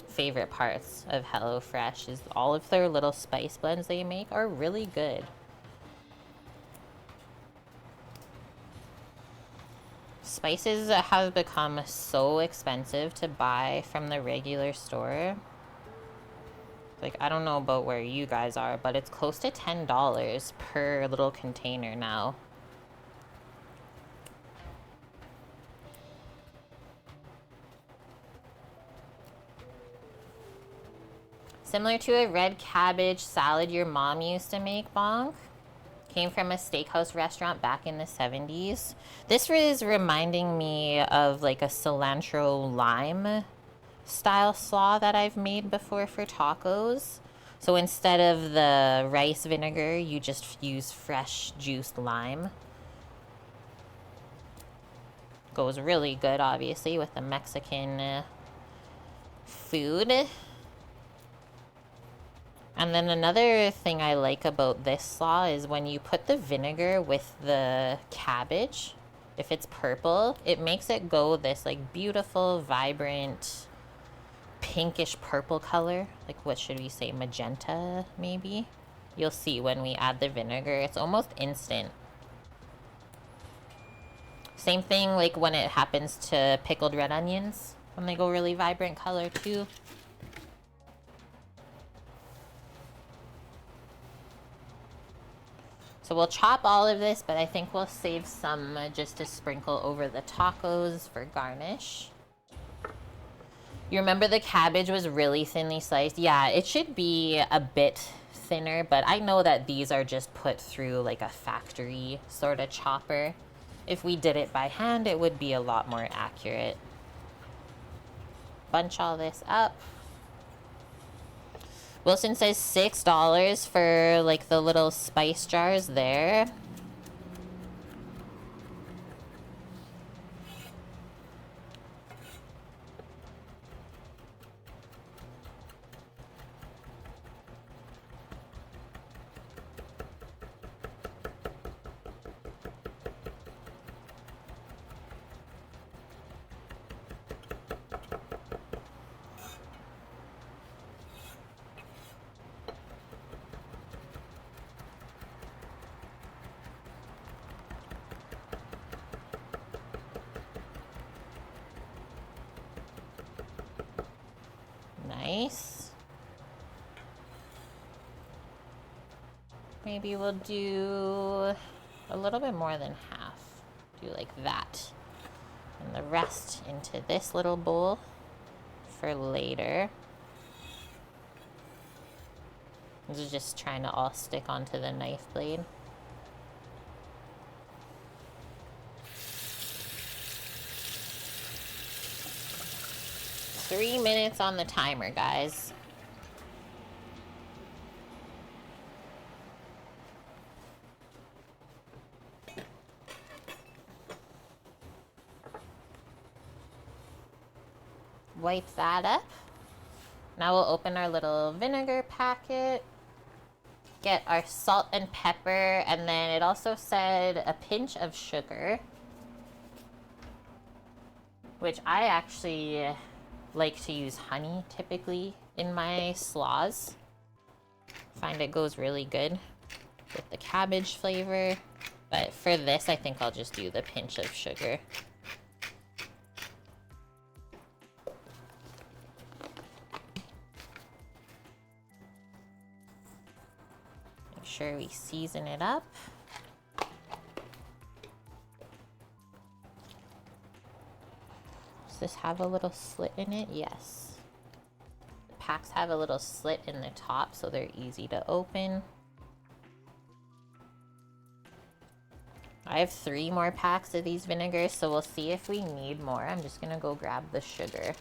favorite parts of HelloFresh is all of their little spice blends they make are really good. Spices have become so expensive to buy from the regular store. Like, I don't know about where you guys are, but it's close to $10 per little container now. Similar to a red cabbage salad your mom used to make, Bonk. Came from a steakhouse restaurant back in the 70s. This is reminding me of like a cilantro lime style slaw that I've made before for tacos. So instead of the rice vinegar, you just use fresh juiced lime. Goes really good, obviously, with the Mexican food. And then another thing I like about this slaw is when you put the vinegar with the cabbage, if it's purple, it makes it go this like beautiful, vibrant, pinkish purple color. Like what should we say, magenta maybe? You'll see when we add the vinegar, it's almost instant. Same thing like when it happens to pickled red onions, when they go really vibrant color too. So we'll chop all of this, but I think we'll save some just to sprinkle over the tacos for garnish. You remember the cabbage was really thinly sliced? Yeah, it should be a bit thinner, but I know that these are just put through like a factory sort of chopper. If we did it by hand, it would be a lot more accurate. Bunch all this up. Wilson says $6 for like the little spice jars there. Maybe we'll do a little bit more than half. Do like that. And the rest into this little bowl for later. This is just trying to all stick onto the knife blade. Three minutes on the timer, guys. Wipe that up. Now we'll open our little vinegar packet. Get our salt and pepper, and then it also said a pinch of sugar, which I actually like to use honey typically in my slaws. Find it goes really good with the cabbage flavor, but for this I think I'll just do the pinch of sugar. Make sure we season it up. Does this have a little slit in it? Yes. The packs have a little slit in the top, so they're easy to open. I have 3 more packs of these vinegars, so we'll see if we need more. I'm just gonna go grab the sugar.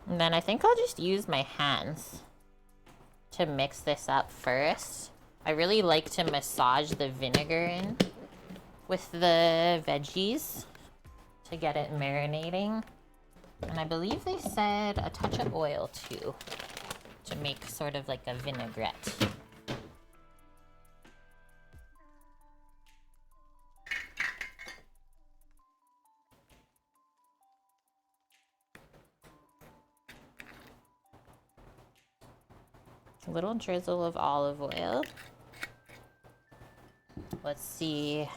And then I think I'll just use my hands to mix this up first. I really like to massage the vinegar in with the veggies to get it marinating. And I believe they said a touch of oil too, to make sort of like a vinaigrette. A little drizzle of olive oil. Let's see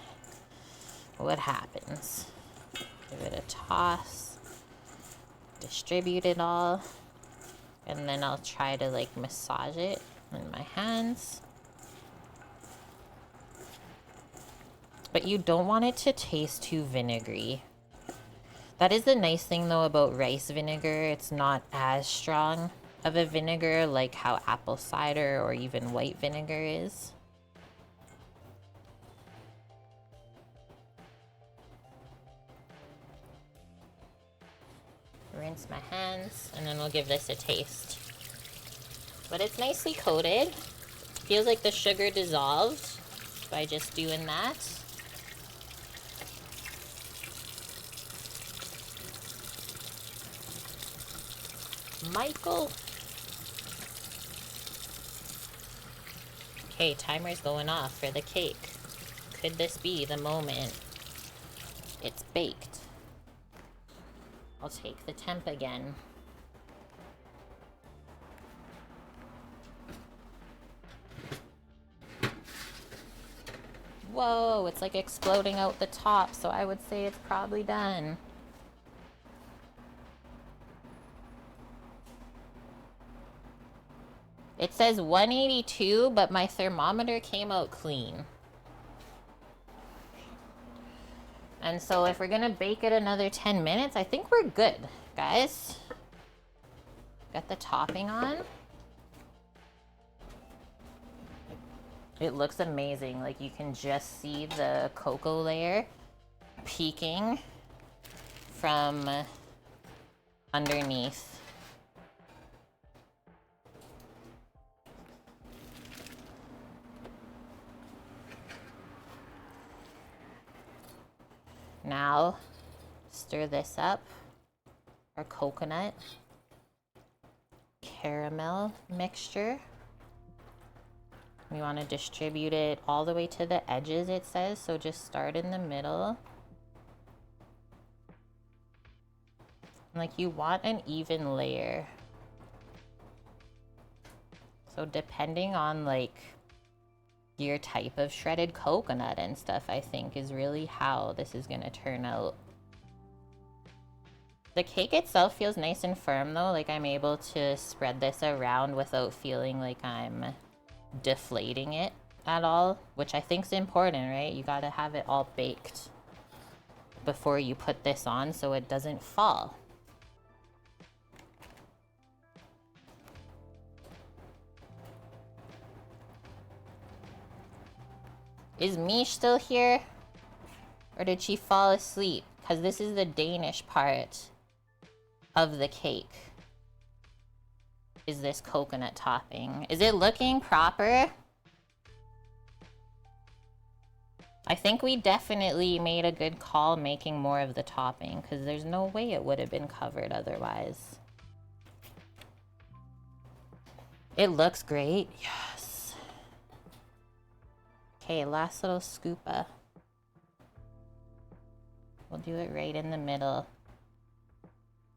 what happens. Give it a toss. Distribute it all. And then I'll try to like massage it in my hands. But you don't want it to taste too vinegary. That is the nice thing though about rice vinegar. It's not as strong of a vinegar like how apple cider or even white vinegar is. Rinse my hands, and then we'll give this a taste. But it's nicely coated. Feels like the sugar dissolved by just doing that. Michael. Okay, timer's going off for the cake. Could this be the moment it's baked? I'll take the temp again. Whoa, it's like exploding out the top, so I would say it's probably done. It says 182, but my thermometer came out clean. And so if we're gonna bake it another 10 minutes, I think we're good, guys. Got the topping on. It looks amazing. Like you can just see the cocoa layer peeking from underneath. Now, stir this up. Our coconut caramel mixture. We want to distribute it all the way to the edges, it says, so just start in the middle. Like you want an even layer. So depending on like your type of shredded coconut and stuff, I think, is really how this is gonna turn out. The cake itself feels nice and firm though, like I'm able to spread this around without feeling like I'm deflating it at all, which I think is important, right? You gotta have it all baked before you put this on so it doesn't fall. Is Mish still here? Or did she fall asleep? Because this is the Danish part of the cake. Is this coconut topping. Is it looking proper? I think we definitely made a good call making more of the topping, because there's no way it would have been covered otherwise. It looks great. Yes. Okay, last little scoopa. We'll do it right in the middle.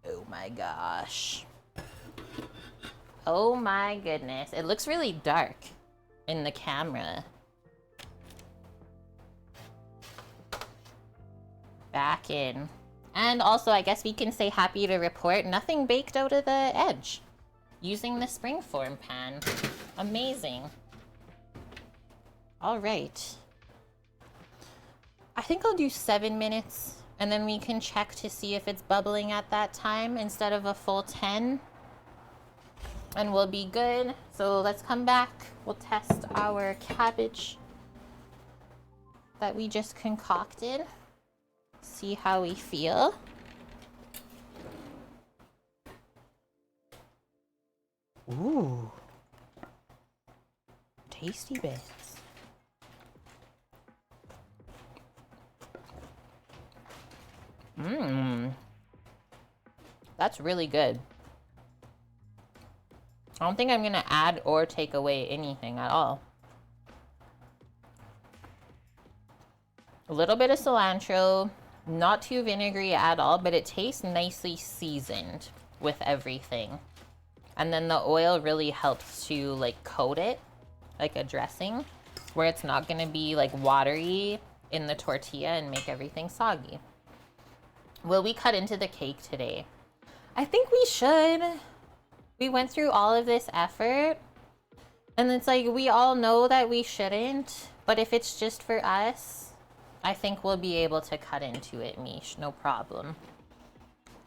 Oh my gosh. Oh my goodness. It looks really dark in the camera. Back in. And also, I guess we can say happy to report nothing baked out of the edge using the springform pan. Amazing. All right. I think I'll do 7 minutes and then we can check to see if it's bubbling at that time instead of a full 10. And we'll be good. So let's come back. We'll test our cabbage that we just concocted. See how we feel. Ooh. Tasty bits. Mmm. That's really good. I don't think I'm gonna add or take away anything at all. A little bit of cilantro, not too vinegary at all, but it tastes nicely seasoned with everything. And then the oil really helps to like coat it like a dressing, where it's not gonna be like watery in the tortilla and make everything soggy. Will we cut into the cake today? I think we should. We went through all of this effort and it's like we all know that we shouldn't, but if it's just for us, I think we'll be able to cut into it, Mish, no problem.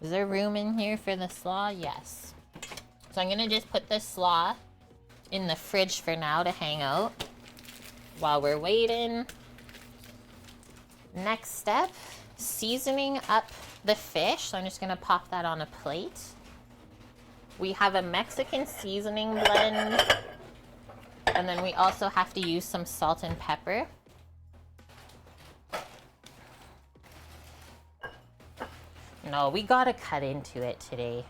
Is there room in here for the slaw? Yes. So I'm gonna just put the slaw in the fridge for now to hang out while we're waiting. Next step, seasoning up the fish. So I'm just gonna pop that on a plate. We have a Mexican seasoning blend, and then we also have to use some salt and pepper. No, we gotta cut into it today.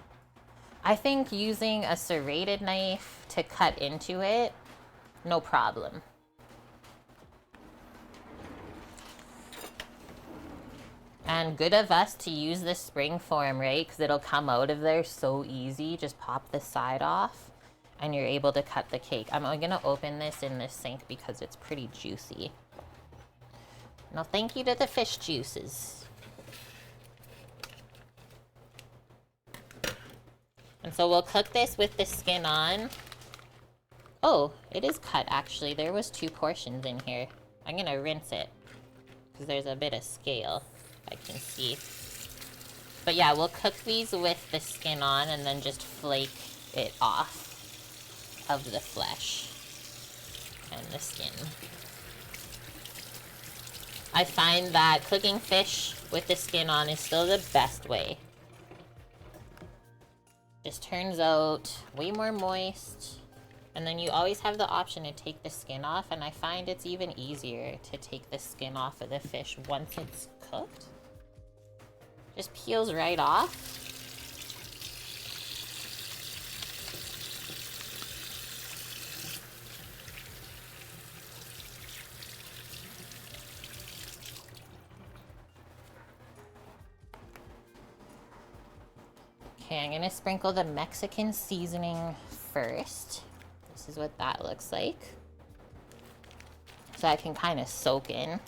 I think using a serrated knife to cut into it, no problem. And good of us to use the spring form, right? Because it'll come out of there so easy. Just pop the side off and you're able to cut the cake. I'm gonna open this in this sink because it's pretty juicy. No, thank you to the fish juices. And so we'll cook this with the skin on. Oh, it is cut actually. There was 2 portions in here. I'm gonna rinse it because there's a bit of scale I can see. But yeah, we'll cook these with the skin on and then just flake it off of the flesh and the skin. I find that cooking fish with the skin on is still the best way. Just turns out way more moist. And then you always have the option to take the skin off, and I find it's even easier to take the skin off of the fish once it's cooked. Just peels right off. Okay, I'm gonna sprinkle the Mexican seasoning first. This is what that looks like. so I can kind of soak in.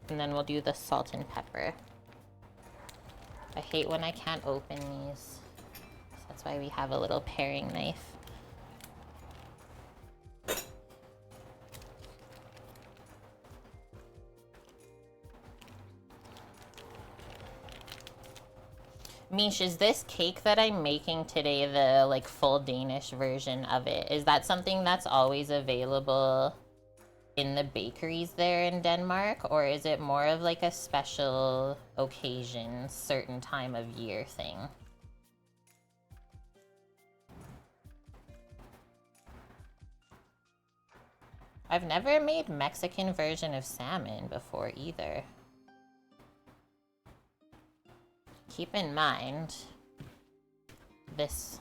And then we'll do the salt and pepper. I hate when I can't open these. So that's why we have a little paring knife. Mish, is this cake that I'm making today the like full Danish version of it? Is that something that's always available in the bakeries there in Denmark, or is it more of like a special occasion, certain time of year thing? I've never made Mexican version of salmon before either. Keep in mind, this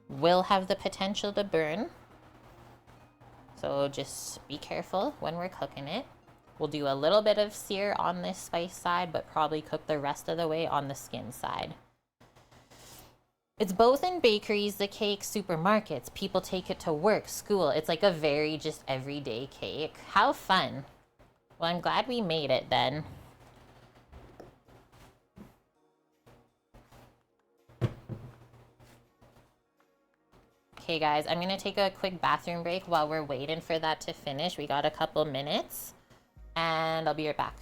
will have the potential to burn. So just be careful when we're cooking it. We'll do a little bit of sear on this spice side, but probably cook the rest of the way on the skin side. It's both in bakeries, the cake, supermarkets. People take it to work, school. It's like a very just everyday cake. How fun. Well, I'm glad we made it then. Okay guys, I'm gonna take a quick bathroom break while we're waiting for that to finish. We got a couple minutes and I'll be right back.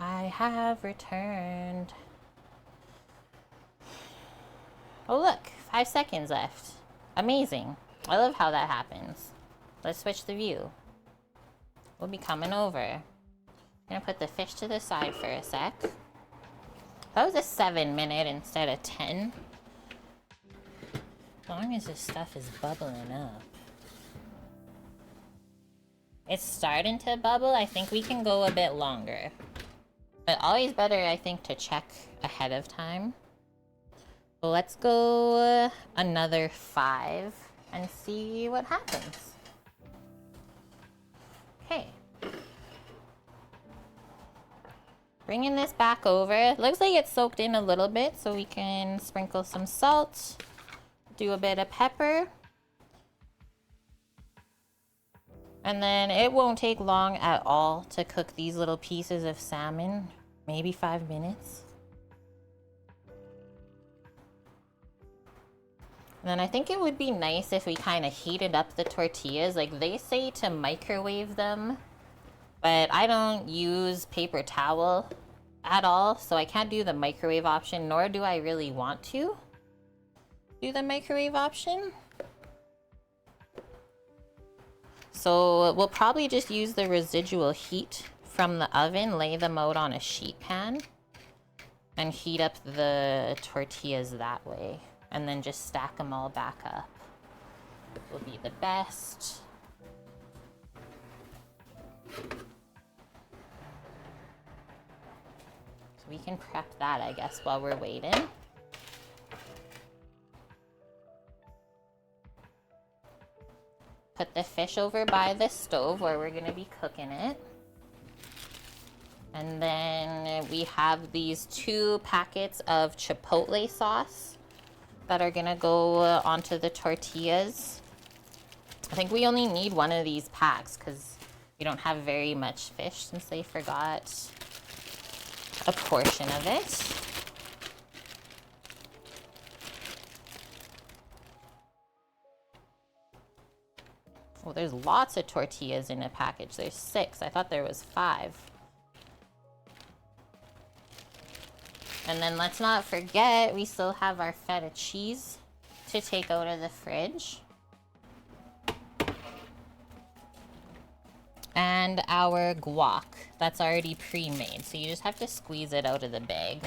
I have returned. Oh look, 5 seconds left. Amazing. I love how that happens. Let's switch the view. We'll be coming over. I'm gonna put the fish to the side for a sec. That was a 7-minute instead of 10. As long as this stuff is bubbling up. It's starting to bubble. I think we can go a bit longer. But always better, I think, to check ahead of time. Well, let's go another 5 and see what happens. Okay. Bringing this back over. Looks like it's soaked in a little bit, so we can sprinkle some salt, do a bit of pepper. And then it won't take long at all to cook these little pieces of salmon. Maybe 5 minutes. And then I think it would be nice if we kind of heated up the tortillas. Like they say to microwave them, but I don't use paper towel at all, so I can't do the microwave option, nor do I really want to do the microwave option. So we'll probably just use the residual heat from the oven, lay them out on a sheet pan, and heat up the tortillas that way. and then just stack them all back up. Will be the best. So we can prep that, I guess, while we're waiting. Put the fish over by the stove where we're gonna be cooking it. And then we have these 2 packets of chipotle sauce that are gonna go onto the tortillas. I think we only need 1 of these packs because we don't have very much fish since they forgot a portion of it. Well, there's lots of tortillas in a package. There's 6. I thought there was 5. And then let's not forget, we still have our feta cheese to take out of the fridge. And our guac that's already pre-made. So you just have to squeeze it out of the bag.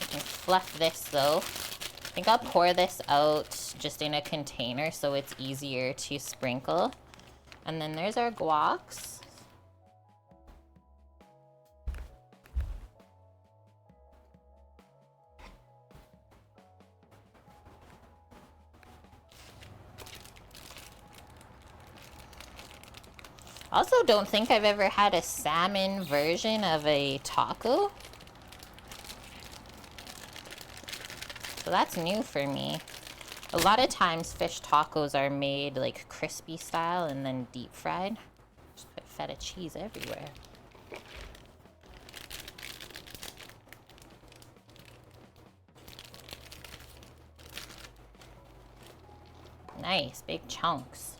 You can fluff this though. I think I'll pour this out just in a container so it's easier to sprinkle. And then there's our guacs. Also, don't think I've ever had a salmon version of a taco. So that's new for me. A lot of times fish tacos are made like crispy style and then deep fried. Just put feta cheese everywhere. Nice, big chunks.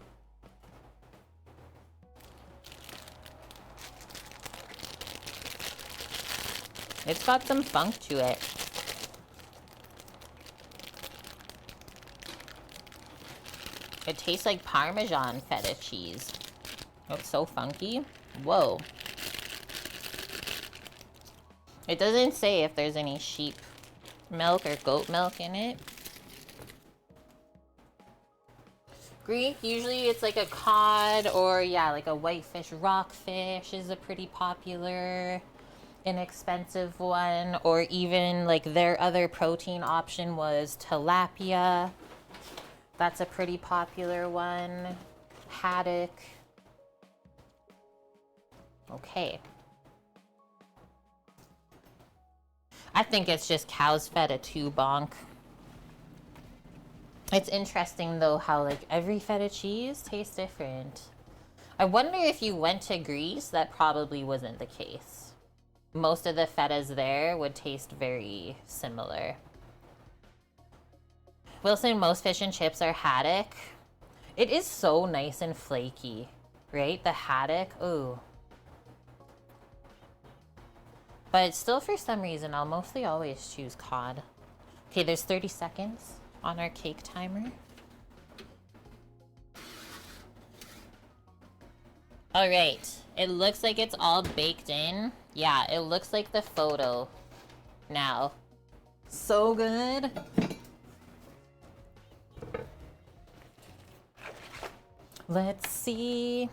It's got some funk to it. It tastes like Parmesan feta cheese. It's so funky. Whoa. It doesn't say if there's any sheep milk or goat milk in it. Greek, usually it's like a cod or yeah, like a whitefish rockfish is a pretty popular inexpensive one, or even like their other protein option was tilapia. That's a pretty popular one. Haddock. Okay. I think it's just cow's feta too, bonk. It's interesting though how like every feta cheese tastes different. I wonder if you went to Greece, that probably wasn't the case. Most of the fetas there would taste very similar. Wilson, most fish and chips are haddock. It is so nice and flaky, right? The haddock, ooh. But still, for some reason, I'll mostly always choose cod. Okay, there's 30 seconds on our cake timer. All right, it looks like it's all baked in. Yeah, it looks like the photo now. So good. Let's see.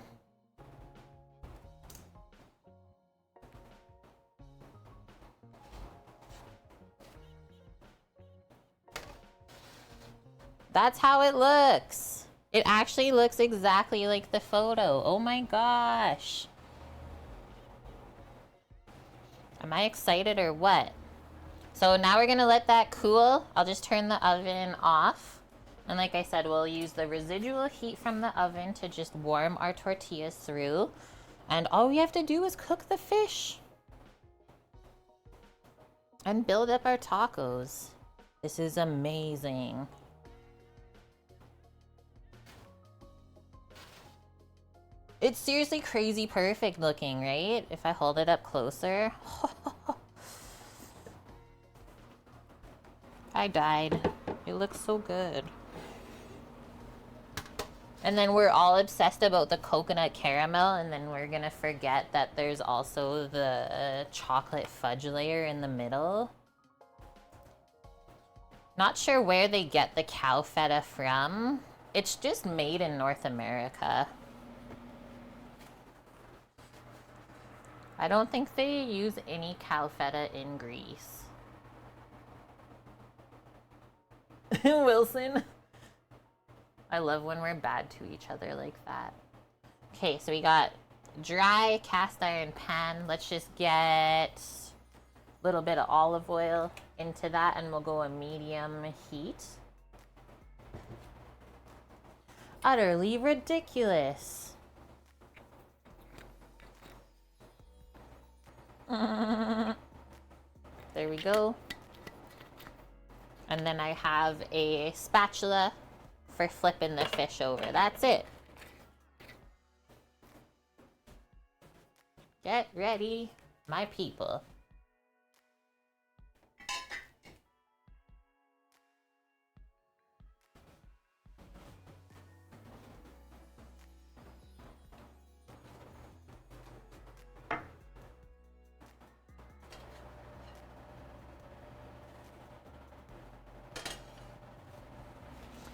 That's how it looks. It actually looks exactly like the photo. Oh my gosh. Am I excited or what? So now we're gonna let that cool. I'll just turn the oven off. And like I said, we'll use the residual heat from the oven to just warm our tortillas through. And all we have to do is cook the fish. And build up our tacos. This is amazing. It's seriously crazy perfect looking, right? If I hold it up closer. I died. It looks so good. And then we're all obsessed about the coconut caramel, and then we're gonna forget that there's also the chocolate fudge layer in the middle. Not sure where they get the cow feta from. It's just made in North America. I don't think they use any cow feta in Greece. Wilson. I love when we're bad to each other like that. Okay, so we got dry cast iron pan. Let's just get a little bit of olive oil into that and we'll go a medium heat. Utterly ridiculous. There we go. And then I have a spatula for flipping the fish over. That's it. Get ready, my people.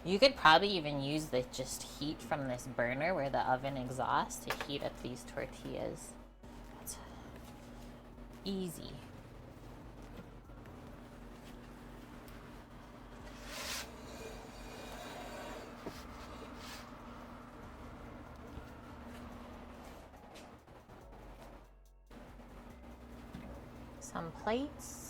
You could probably even use the just heat from this burner where the oven exhausts to heat up these tortillas. That's easy. Some plates.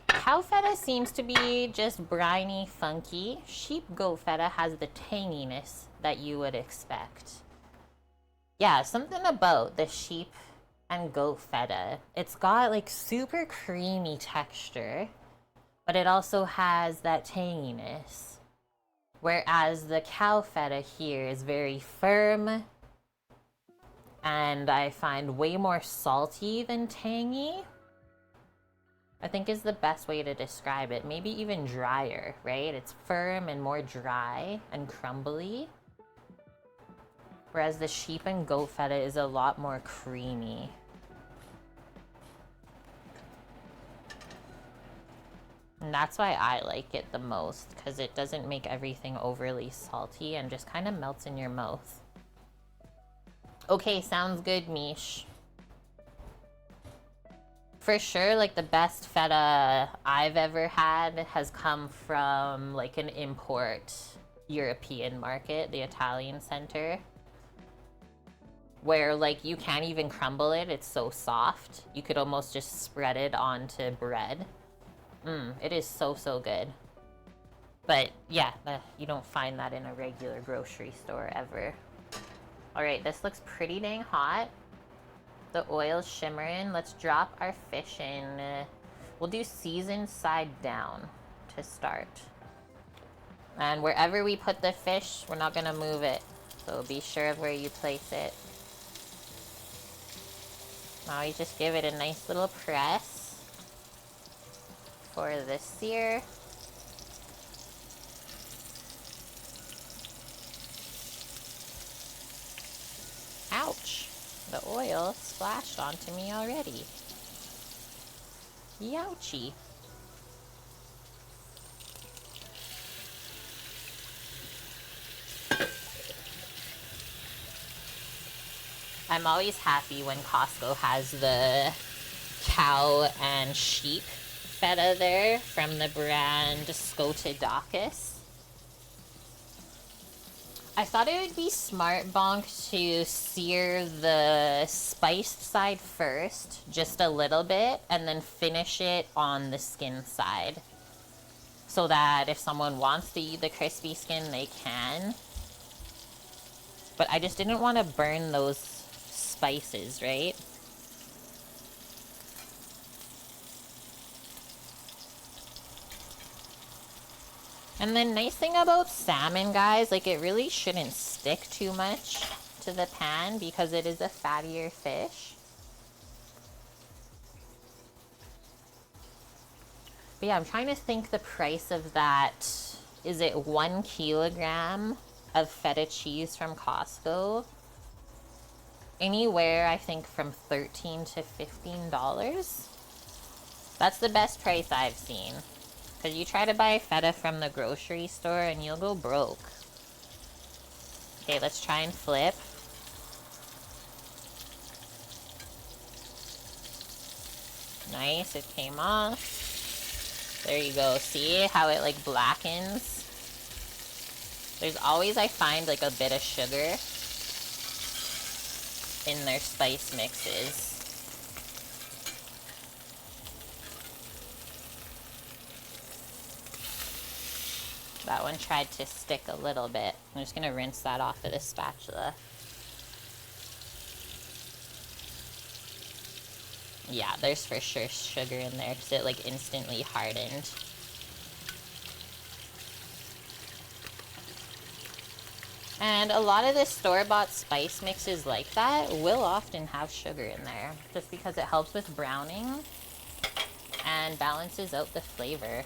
Cow feta seems to be just briny, funky. Sheep goat feta has the tanginess that you would expect. Yeah, something about the sheep and goat feta. It's got like super creamy texture, but it also has that tanginess. Whereas the cow feta here is very firm and I find way more salty than tangy. I think is the best way to describe it. Maybe even drier, right? It's firm and more dry and crumbly. Whereas the sheep and goat feta is a lot more creamy. And that's why I like it the most, because it doesn't make everything overly salty and just kind of melts in your mouth. Okay, sounds good, Mish. For sure, like the best feta I've ever had has come from like an import European market, the Italian center, where like you can't even crumble it. It's so soft. You could almost just spread it onto bread. It is so, so good. But yeah, you don't find that in a regular grocery store ever. All right, this looks pretty dang hot. The oil's shimmering. Let's drop our fish in. We'll do seasoned side down to start. And wherever we put the fish, we're not gonna move it. So be sure of where you place it. Now you just give it a nice little press for the sear. Ouch! The oil splashed onto me already. Youchie. I'm always happy when Costco has the cow and sheep feta there from the brand Scotidocus. I thought it would be smart, Bonk, to sear the spiced side first, just a little bit, and then finish it on the skin side. So that if someone wants to eat the crispy skin, they can. But I just didn't want to burn those spices, right? And the nice thing about salmon, guys, like it really shouldn't stick too much to the pan because it is a fattier fish. But yeah, I'm trying to think the price of that. Is it 1 kilogram of feta cheese from Costco. Anywhere, I think, from $13 to $15. That's the best price I've seen. Because you try to buy feta from the grocery store and you'll go broke. Okay, let's try and flip. Nice, it came off. There you go. See how it like blackens? There's always, I find, like a bit of sugar in their spice mixes. That one tried to stick a little bit. I'm just gonna rinse that off of the spatula. Yeah, there's for sure sugar in there because it like instantly hardened. And a lot of the store-bought spice mixes like that will often have sugar in there just because it helps with browning and balances out the flavor.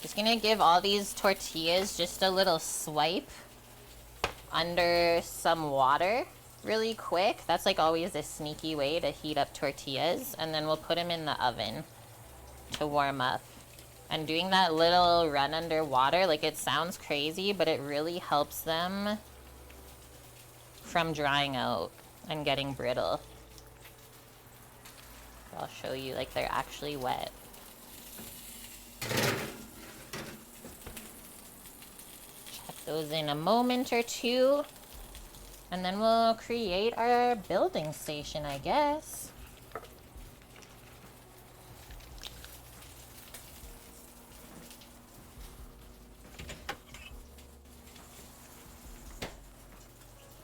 Just gonna give all these tortillas just a little swipe under some water really quick. That's like always a sneaky way to heat up tortillas. And then we'll put them in the oven to warm up. And doing that little run under water, like it sounds crazy, but it really helps them from drying out and getting brittle. I'll show you like they're actually wet. Those in a moment or two, and then we'll create our building station, I guess.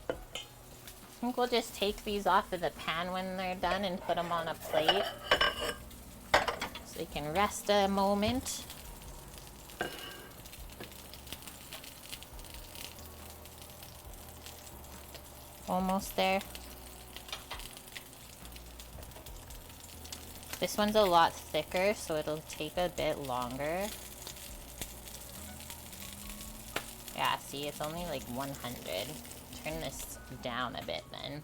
I think we'll just take these off of the pan when they're done and put them on a plate so they can rest a moment. Almost there. This one's a lot thicker, so it'll take a bit longer. Yeah, see, it's only like 100. Turn this down a bit then.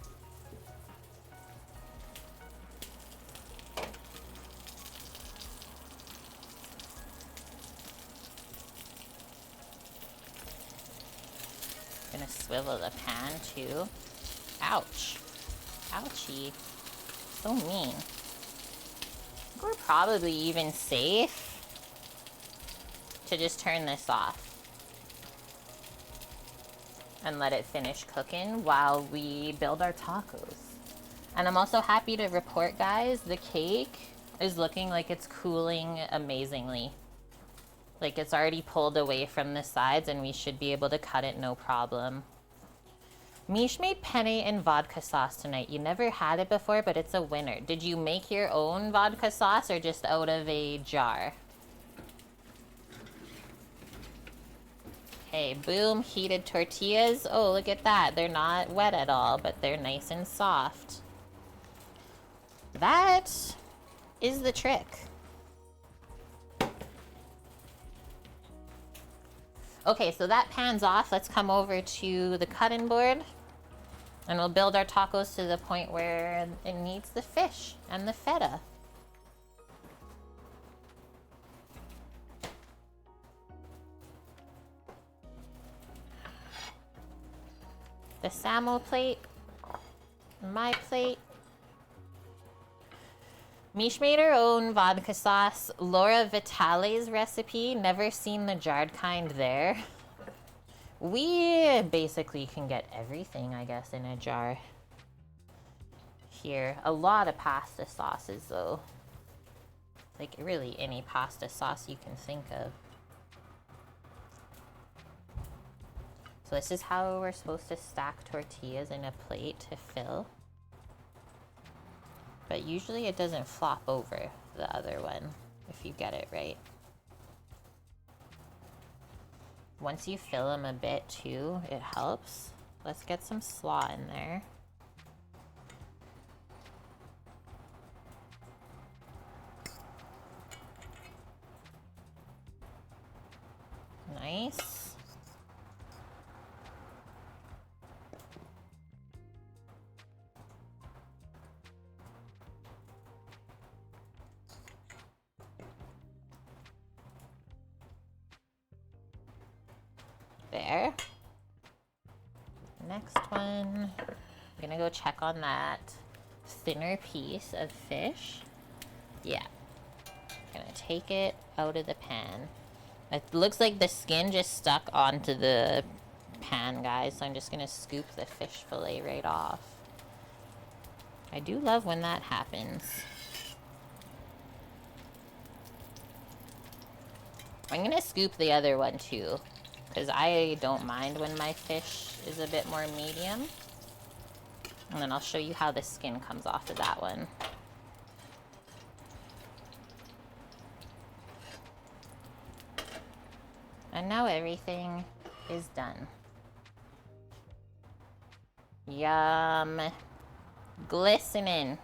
Gonna swivel the pan too. Ouch. Ouchie. So mean. We're probably even safe to just turn this off and let it finish cooking while we build our tacos. And I'm also happy to report, guys, the cake is looking like it's cooling amazingly. Like it's already pulled away from the sides and we should be able to cut it no problem. Mish made penne and vodka sauce tonight. You never had it before, but it's a winner. Did you make your own vodka sauce or just out of a jar? Okay, boom, heated tortillas. Oh, look at that. They're not wet at all, but they're nice and soft. That is the trick. Okay, so that pan's off. Let's come over to the cutting board. And we'll build our tacos to the point where it needs the fish and the feta. The Salmon plate, my plate. Mish made her own vodka sauce. Laura Vitale's recipe, never seen the jarred kind there. We basically can get everything, I guess, in a jar here. A lot of pasta sauces, though. Like, really any pasta sauce you can think of. So this is how we're supposed to stack tortillas in a plate to fill. But usually it doesn't flop over the other one, if you get it right. Once you fill them a bit too, it helps. Let's get some slaw in there. Nice. There. Next one. I'm gonna go check on that thinner piece of fish. Yeah. Gonna take it out of the pan. It looks like the skin just stuck onto the pan, guys, so I'm just gonna scoop the fish fillet right off. I do love when that happens. I'm gonna scoop the other one too, because I don't mind when my fish is a bit more medium. And then I'll show you how the skin comes off of that one. And now everything is done. Yum. Glistening.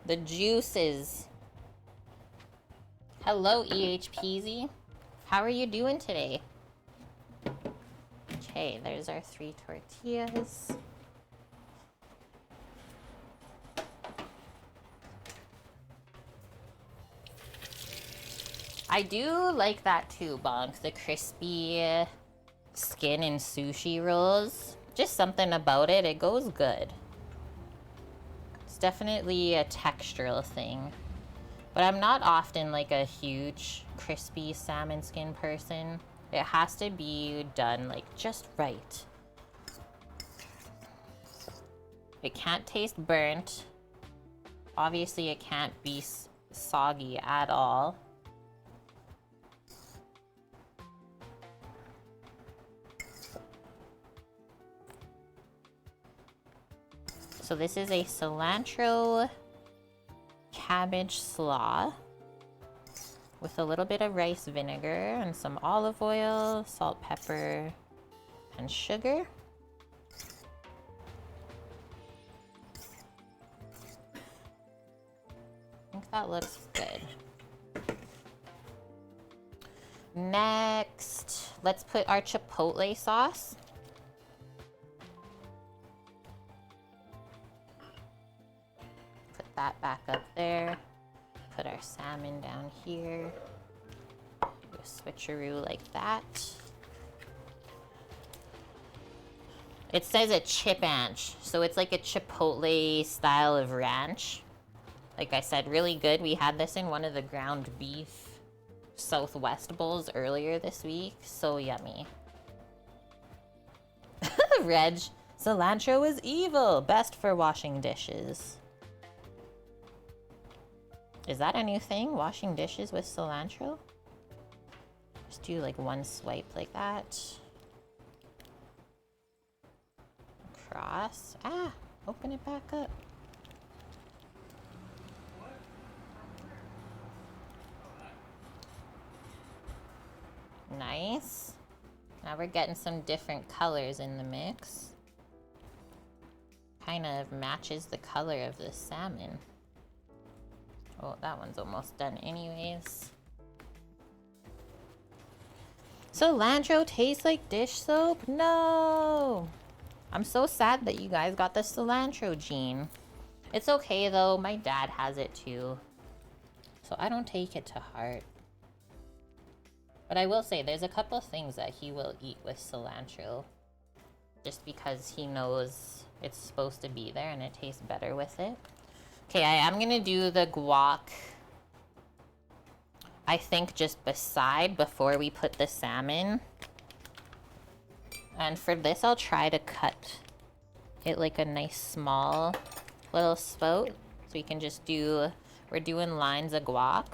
The juices. Hello, EHPZ. How are you doing today? Okay, there's our 3 tortillas. I do like that too, Bonk. The crispy skin and sushi rolls. Just something about it. It goes good. It's definitely a textural thing. But I'm not often like a huge crispy salmon skin person. It has to be done like just right. It can't taste burnt. Obviously it can't be soggy at all. So this is a cilantro cabbage slaw with a little bit of rice vinegar and some olive oil, salt, pepper, and sugar. I think that looks good. Next, let's put our chipotle sauce. Put that back up there. Put our salmon down here. Do a switcheroo like that. It says a chip ranch, so it's like a chipotle style of ranch. Like I said, really good. We had this in one of the ground beef Southwest bowls earlier this week. So yummy. Reg, cilantro is evil. Best for washing dishes. Is that a new thing? Washing dishes with cilantro? Just do like one swipe like that. Across. Ah, open it back up. Nice. Now we're getting some different colors in the mix. Kind of matches the color of the salmon. Oh, that one's almost done anyways. Cilantro tastes like dish soap? No! I'm so sad that you guys got the cilantro gene. It's okay though, my dad has it too. So I don't take it to heart. But I will say, there's a couple things that he will eat with cilantro. Just because he knows it's supposed to be there and it tastes better with it. Okay, I am gonna do the guac, I think just beside before we put the salmon. And for this, I'll try to cut it like a nice small little spout. So we can just do, we're doing lines of guac.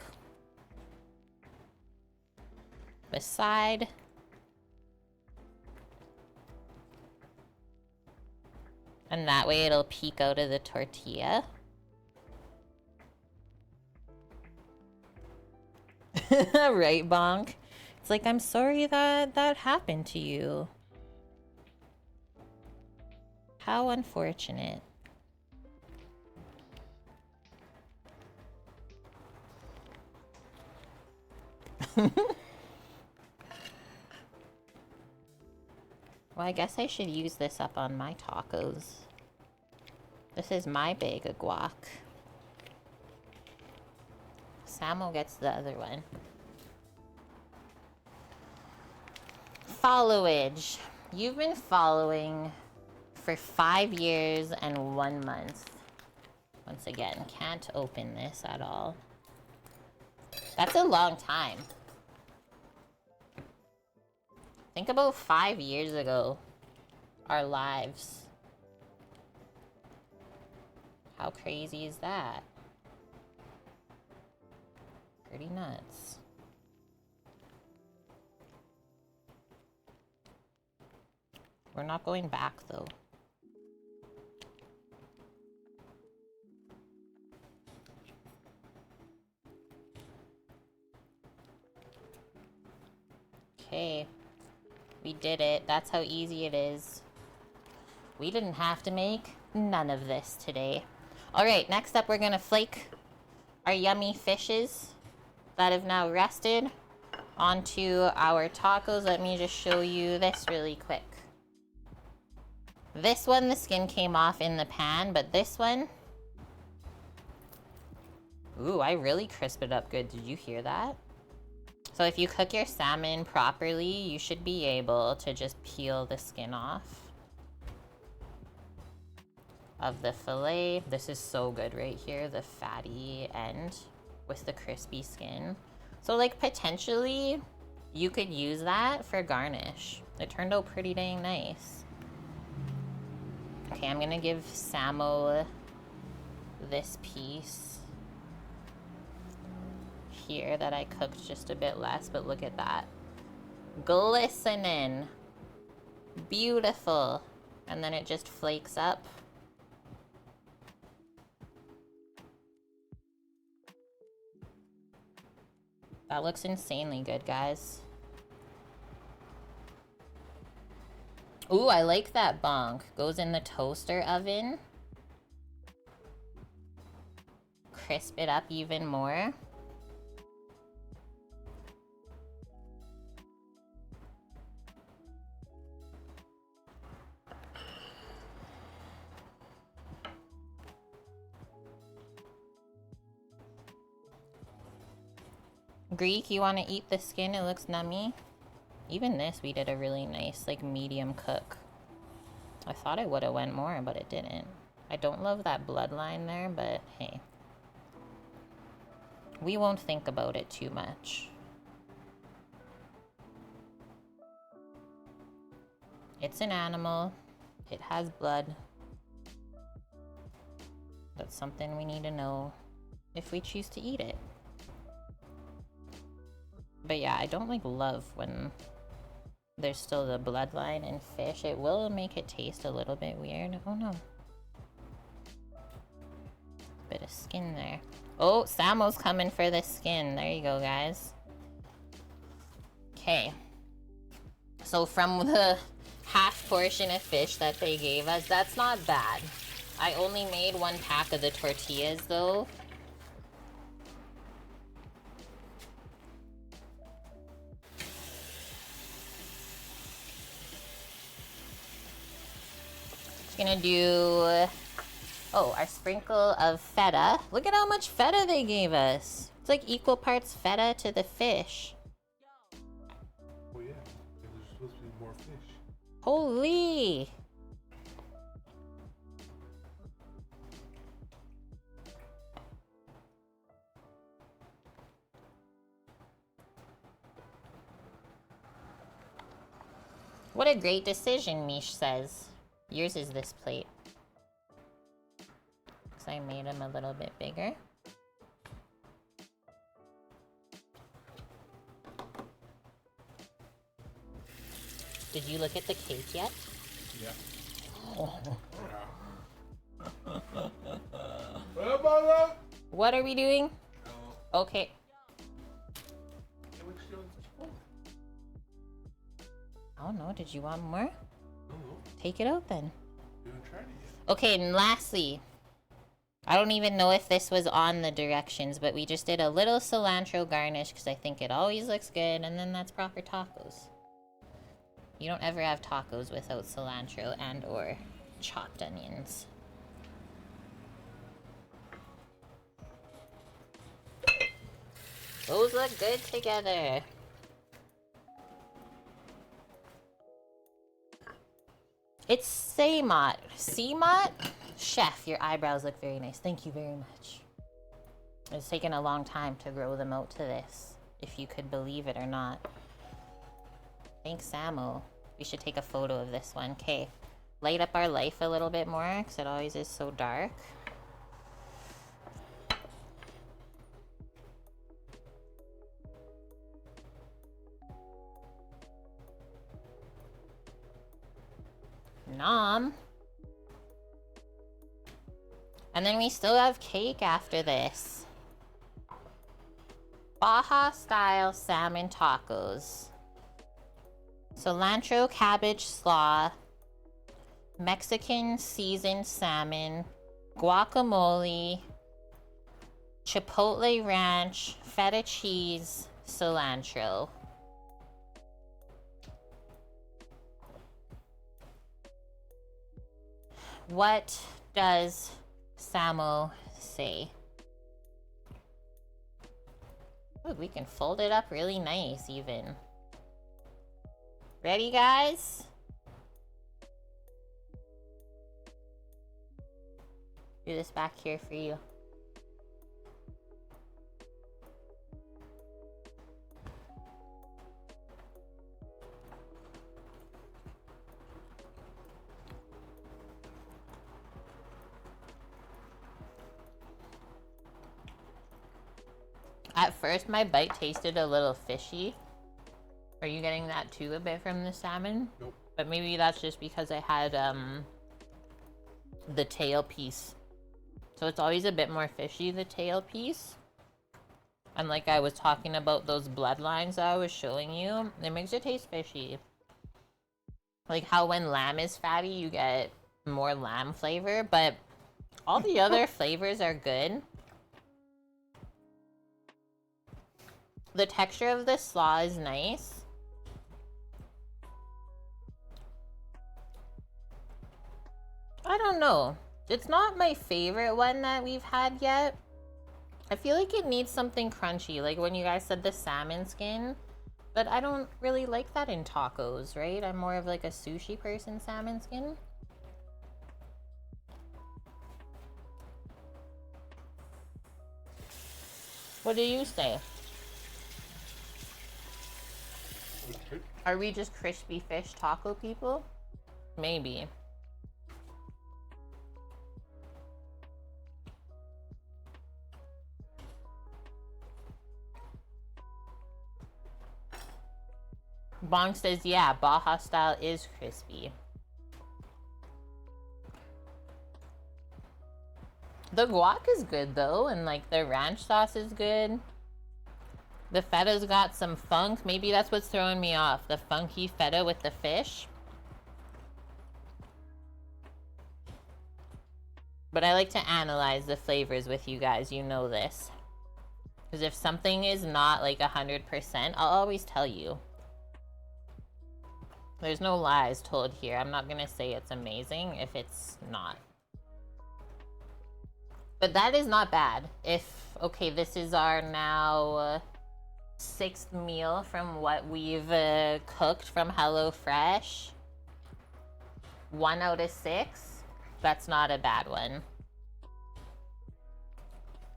Beside. And that way it'll peek out of the tortilla. Right, Bonk? It's like, I'm sorry that that happened to you. How unfortunate. Well, I guess I should use this up on my tacos. This is my bag of guac. Samo gets the other one. Followage. You've been following for 5 years and 1 month. Once again, can't open this at all. That's a long time. Think about 5 years ago. Our lives. How crazy is that? Pretty nuts. We're not going back though. Okay. We did it. That's how easy it is. We didn't have to make none of this today. Alright, next up we're gonna flake our yummy fishes that have now rested onto our tacos. Let me just show you this really quick. This one, the skin came off in the pan, but this one... Ooh, I really crisped it up good. Did you hear that? So if you cook your salmon properly, you should be able to just peel the skin off of the fillet. This is so good right here, the fatty end with the crispy skin. So like potentially you could use that for garnish. It turned out pretty dang nice. Okay, I'm gonna give Samo this piece here that I cooked just a bit less, but look at that. Glistening. Beautiful. And then it just flakes up. That looks insanely good, guys. Ooh, I like that bonk. Goes in the toaster oven. Crisp it up even more. Greek, you want to eat the skin? It looks nummy. Even this, we did a really nice, like, medium cook. I thought it would have went more, but it didn't. I don't love that bloodline there, but hey. We won't think about it too much. It's an animal. It has blood. That's something we need to know if we choose to eat it. But yeah, I don't like love when there's still the bloodline in fish. It will make it taste a little bit weird. Oh no. Bit of skin there. Oh, Samo's coming for the skin. There you go, guys. Okay. So from the half portion of fish that they gave us, that's not bad. I only made 1 pack of the tortillas though. Gonna do, oh, our sprinkle of feta. Look at how much feta they gave us. It's like equal parts feta to the fish. Oh yeah, there's supposed to be more fish. Holy! What a great decision, Mish says. Yours is this plate. Because I made them a little bit bigger. Did you look at the cake yet? Yeah. What are we doing? Okay. I don't know. Did you want more? Take it out then. You haven't tried it yet. Okay, and lastly, I don't even know if this was on the directions, but we just did a little cilantro garnish because I think it always looks good, and then that's proper tacos. You don't ever have tacos without cilantro and or chopped onions. Those look good together. It's Saymot. Seamot? Chef, your eyebrows look very nice. Thank you very much. It's taken a long time to grow them out to this, if you could believe it or not. Thanks, Samo. We should take a photo of this one. Okay. Light up our life a little bit more, because it always is so dark. Nom. And then we still have cake after this. Baja style salmon tacos. Cilantro cabbage slaw. Mexican seasoned salmon. Guacamole. Chipotle ranch. Feta cheese. Cilantro. What does Samo say? Ooh, we can fold it up really nice even. Ready, guys? Do this back here for you. At first, my bite tasted a little fishy. Are you getting that too a bit from the salmon? Nope. But maybe that's just because I had the tail piece. So it's always a bit more fishy, the tail piece. And like I was talking about those bloodlines I was showing you, it makes it taste fishy. Like how when lamb is fatty, you get more lamb flavor, but all the other flavors are good. The texture of the slaw is nice. I don't know. It's not my favorite one that we've had yet. I feel like it needs something crunchy, like when you guys said the salmon skin. But I don't really like that in tacos, right? I'm more of like a sushi person, salmon skin. What do you say? Okay. Are we just crispy fish taco people? Maybe. Bong says, yeah, Baja style is crispy. The guac is good though, and like the ranch sauce is good. The feta's got some funk. Maybe that's what's throwing me off. The funky feta with the fish. But I like to analyze the flavors with you guys. You know this. Because if something is not like 100%, I'll always tell you. There's no lies told here. I'm not gonna say it's amazing if it's not. But that is not bad. If, okay, this is our now 6th meal from what we've cooked from HelloFresh. 1 out of 6. That's not a bad one.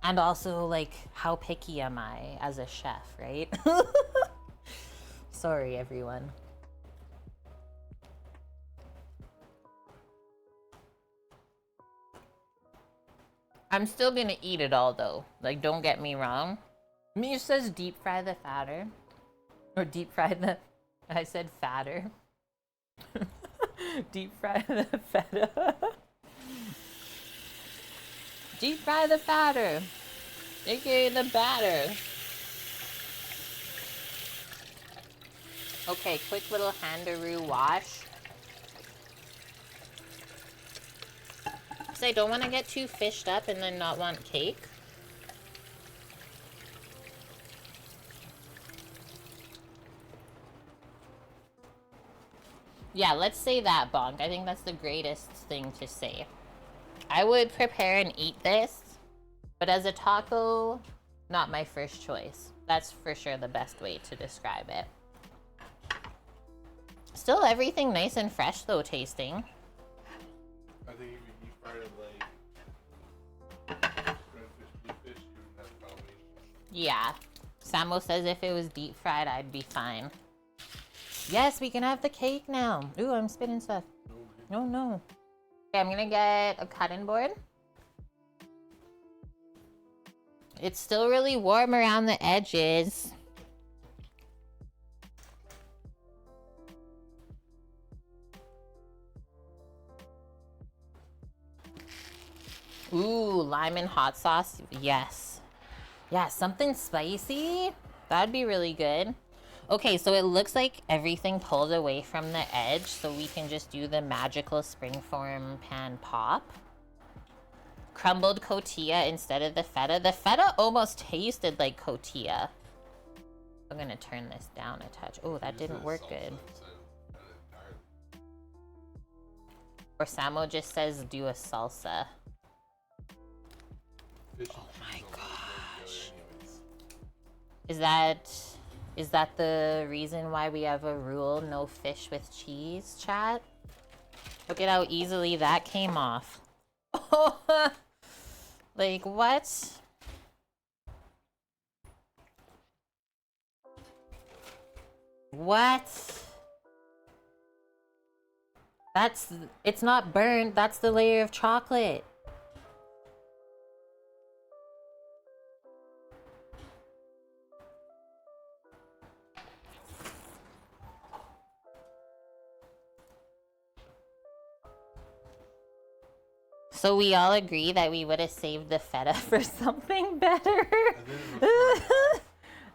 And also, like, how picky am I as a chef, right? Sorry, everyone. I'm still gonna eat it all though. Like, don't get me wrong. Mir says deep fry the fatter. Or deep fry the... I said fatter. Deep fry the feta. Deep fry the fatter. AKA the batter. Okay, quick little handaroo wash. Because I don't want to get too fished up and then not want cake. Yeah, let's say that, Bonk. I think that's the greatest thing to say. I would prepare and eat this, but as a taco, not my first choice. That's for sure the best way to describe it. Still everything nice and fresh though tasting. I think if you deep fried it like red fish, blue fish, you would have probably. Yeah. Samo says if it was deep fried, I'd be fine. Yes, we can have the cake now. Ooh, I'm spitting stuff. No. Okay, I'm gonna get a cutting board. It's still really warm around the edges. Ooh, lime and hot sauce. Yes. Yeah, something spicy. That'd be really good. Okay, so it looks like everything pulled away from the edge, so we can just do the magical springform pan pop. Crumbled cotija instead of the feta. The feta almost tasted like cotija. I'm gonna turn this down a touch. Oh, that didn't work good. Or Samo just says do a salsa. Oh my gosh. Is that the reason why we have a rule, no fish with cheese, chat? Look at how easily that came off. Like, what? What? It's not burnt, that's the layer of chocolate. So we all agree that we would have saved the feta for something better.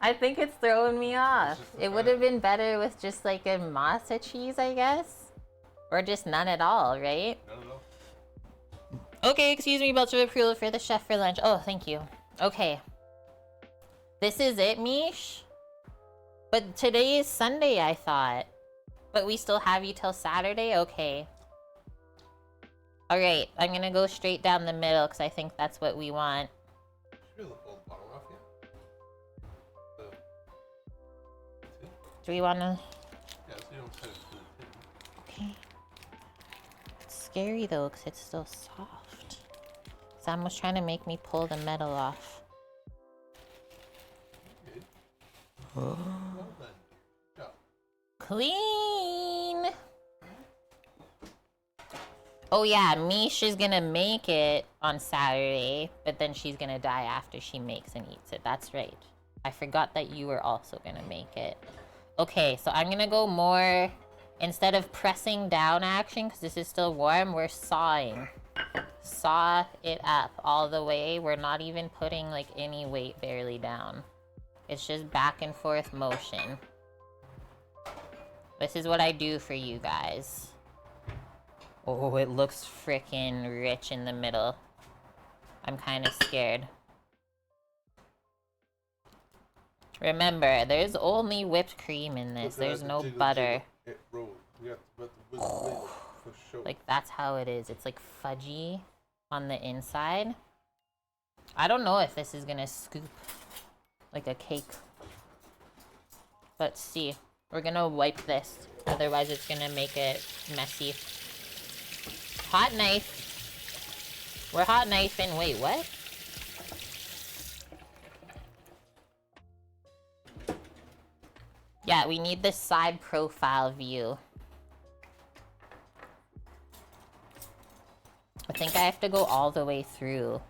I think it's throwing me off. It would have been better with just like a masa cheese, I guess. Or just none at all, right? I don't know. Okay, excuse me, belch of approval for the chef for lunch. Oh, thank you. Okay. This is it, Mish? But today is Sunday, I thought. But we still have you till Saturday? Okay. Alright, I'm gonna go straight down the middle because I think that's what we want. Should be able to pull the bottle off, yeah. Do we wanna... Yeah, so you don't set it to the tin. Okay. It's scary though because it's still soft. Sam was trying to make me pull the metal off. Okay. Well then. Yeah. Clean! Oh yeah, Mish is gonna make it on Saturday, but then she's gonna die after she makes and eats it. That's right. I forgot that you were also gonna make it. Okay, so I'm gonna go more, instead of pressing down action, because this is still warm, we're sawing. Saw it up all the way. We're not even putting like any weight barely down. It's just back and forth motion. This is what I do for you guys. Oh, it looks freaking rich in the middle. I'm kind of scared. Remember, there's only whipped cream in this. There's no butter. It rolls. We have to put the wiggle for sure. Like, that's how it is. It's like fudgy on the inside. I don't know if this is gonna scoop like a cake. But see, we're gonna wipe this. Otherwise, it's gonna make it messy. Hot knife. We're hot knifing. Wait, what? Yeah, we need the side profile view. I think I have to go all the way through.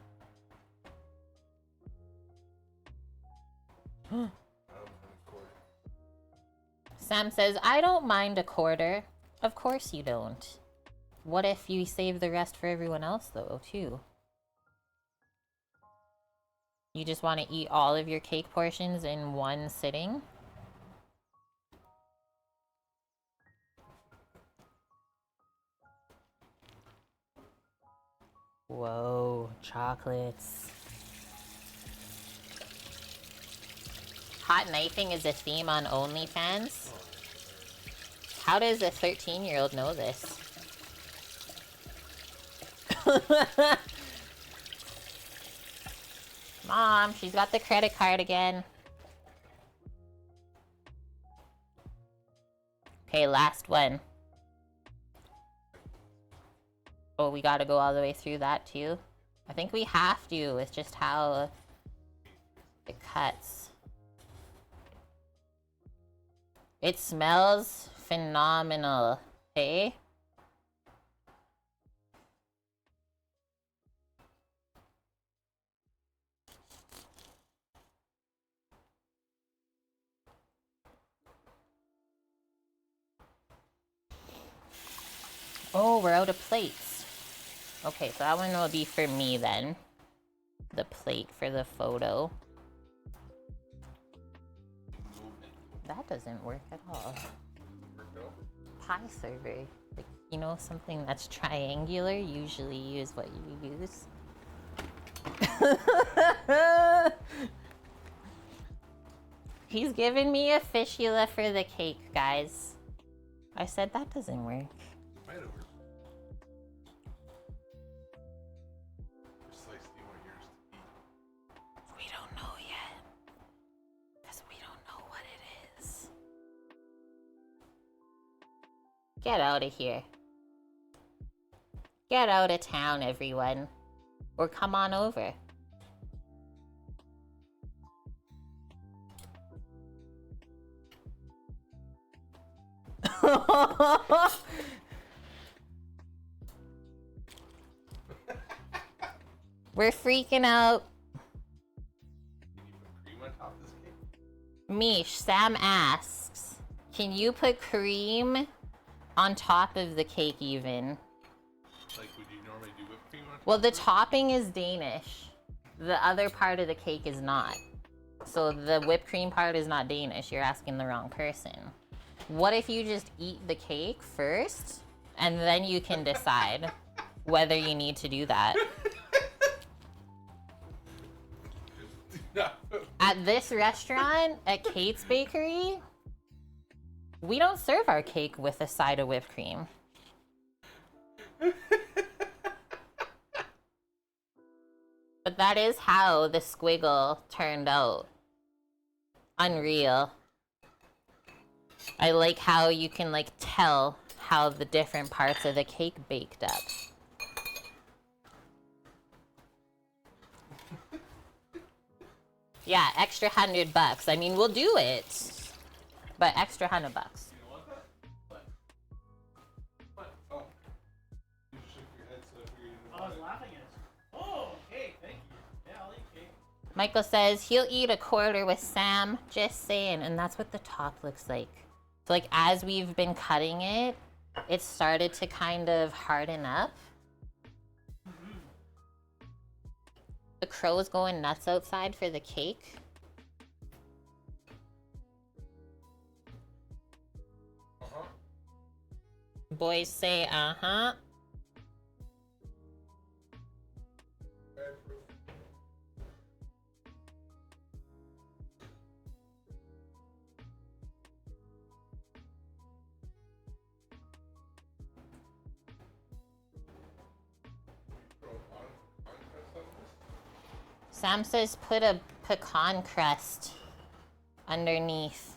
Sam says, I don't mind a quarter. Of course you don't. What if you save the rest for everyone else, though, too? You just want to eat all of your cake portions in one sitting? Whoa, chocolates. Hot knifing is a theme on OnlyFans. How does a 13-year-old know this? Mom, she's got the credit card again. Okay, last one. Oh, we gotta go all the way through that too? I think we have to. It's just how it cuts. It smells phenomenal, hey? Oh, we're out of plates. Okay, so that one will be for me then. The plate for the photo. That doesn't work at all. Pie server. Like, you know, something that's triangular, usually use what you use. He's giving me a fistula for the cake, guys. I said that doesn't work. Might have worked. Precisely what yours to eat. We don't know yet. Because we don't know what it is. Get out of here. Get out of town, everyone. Or come on over. We're freaking out. Can you put cream on top of this cake? Mish, Sam asks, can you put cream on top of the cake even? Like, would you normally do whipped cream on top? Well, the of it? topping is Danish. The other part of the cake is not. So the whipped cream part is not Danish. You're asking the wrong person. What if you just eat the cake first, and then you can decide whether you need to do that? At this restaurant, at Kate's Bakery, we don't serve our cake with a side of whipped cream. But that is how the squiggle turned out. Unreal. I like how you can like tell how the different parts of the cake baked up. Yeah, extra $100. I mean, we'll do it, but extra $100. You don't want that? What? What? Oh. You shook your head, so I figured you didn't I want was it. laughing at it. Oh, cake, thank you. Yeah, I'll eat cake. Michael says he'll eat a quarter with Sam. Just saying, and that's what the top looks like. So like as we've been cutting it, it started to kind of harden up. The crow's going nuts outside for the cake. Uh-huh. Boys say, uh-huh. Bad fruit. Throw on crust on this? Sam says put a pecan crust underneath.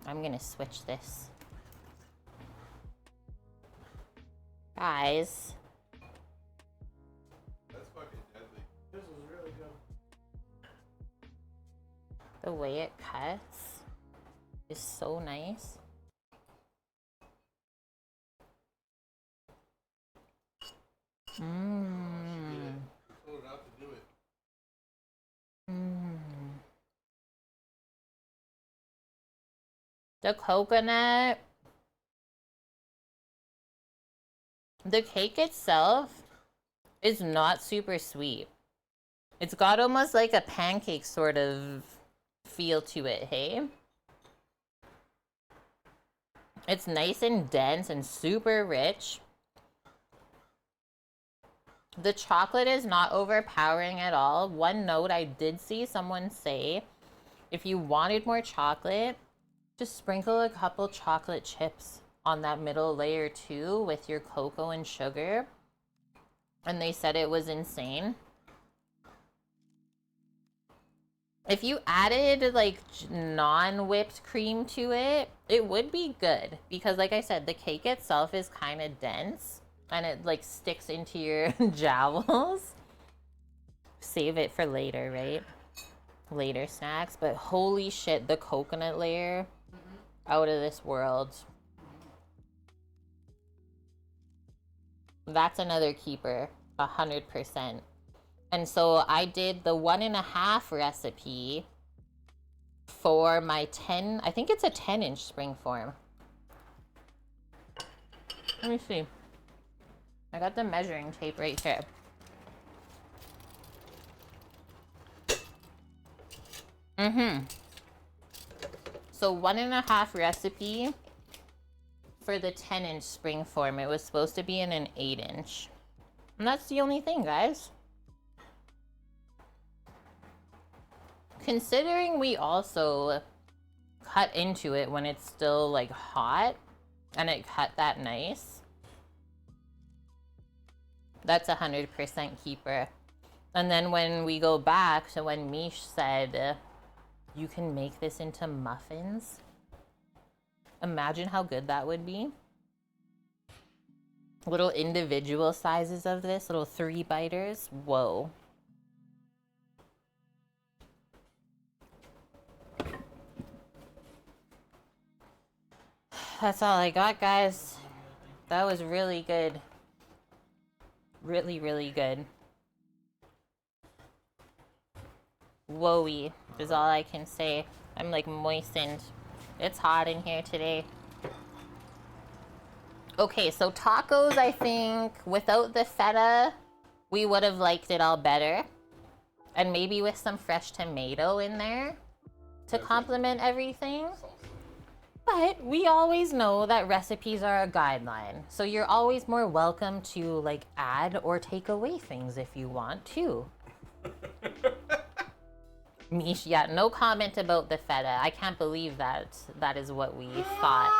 I'm gonna switch this. Guys, That's fucking deadly. This was really good. the way it cuts is so nice. Mmm. You told her not to do it. Mmm. The coconut. The cake itself is not super sweet. It's got almost like a pancake sort of feel to it, hey? It's nice and dense and super rich. The chocolate is not overpowering at all. One note I did see someone say if you wanted more chocolate, just sprinkle a couple chocolate chips on that middle layer too with your cocoa and sugar. And they said it was insane. If you added like non-whipped cream to it, it would be good because like I said, the cake itself is kind of dense and it like sticks into your jowls. Save it for later, right? Later snacks, but holy shit, the coconut layer, out of this world. That's another keeper, 100%. And so I did the 1.5 recipe for my 10, I think it's a 10-inch spring form. Let me see. I got the measuring tape right here. So 1.5 recipe for the 10-inch spring form. It was supposed to be in an 8-inch. And that's the only thing, guys. Considering we also cut into it when it's still like hot and it cut that nice, that's 100% keeper. And then when we go back to when Mish said, you can make this into muffins. Imagine how good that would be. Little individual sizes of this, little 3-biters. Whoa. That's all I got, guys. That was really good. Really, really good. Whoa-y is all I can say. I'm like moistened. It's hot in here today. Okay, so tacos, I think without the feta, we would have liked it all better. And maybe with some fresh tomato in there to complement everything. But we always know that recipes are a guideline. So you're always more welcome to like add or take away things if you want to. Mish, yeah, no comment about the feta. I can't believe that that is what we thought.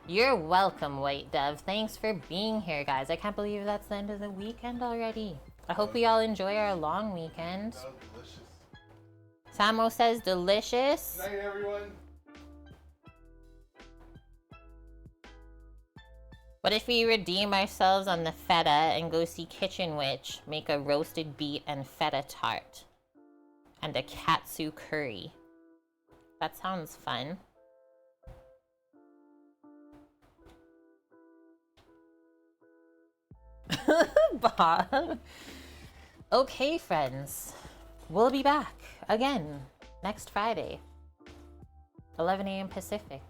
You're welcome, White Dove. Thanks for being here, guys. I can't believe that's the end of the weekend already. I hope we all enjoy our long weekend. That was delicious. Samo says delicious. Good night, everyone. What if we redeem ourselves on the feta and go see Kitchen Witch make a roasted beet and feta tart? And a katsu curry. That sounds fun. Bob. Okay, friends. We'll be back again next Friday. 11 a.m. Pacific.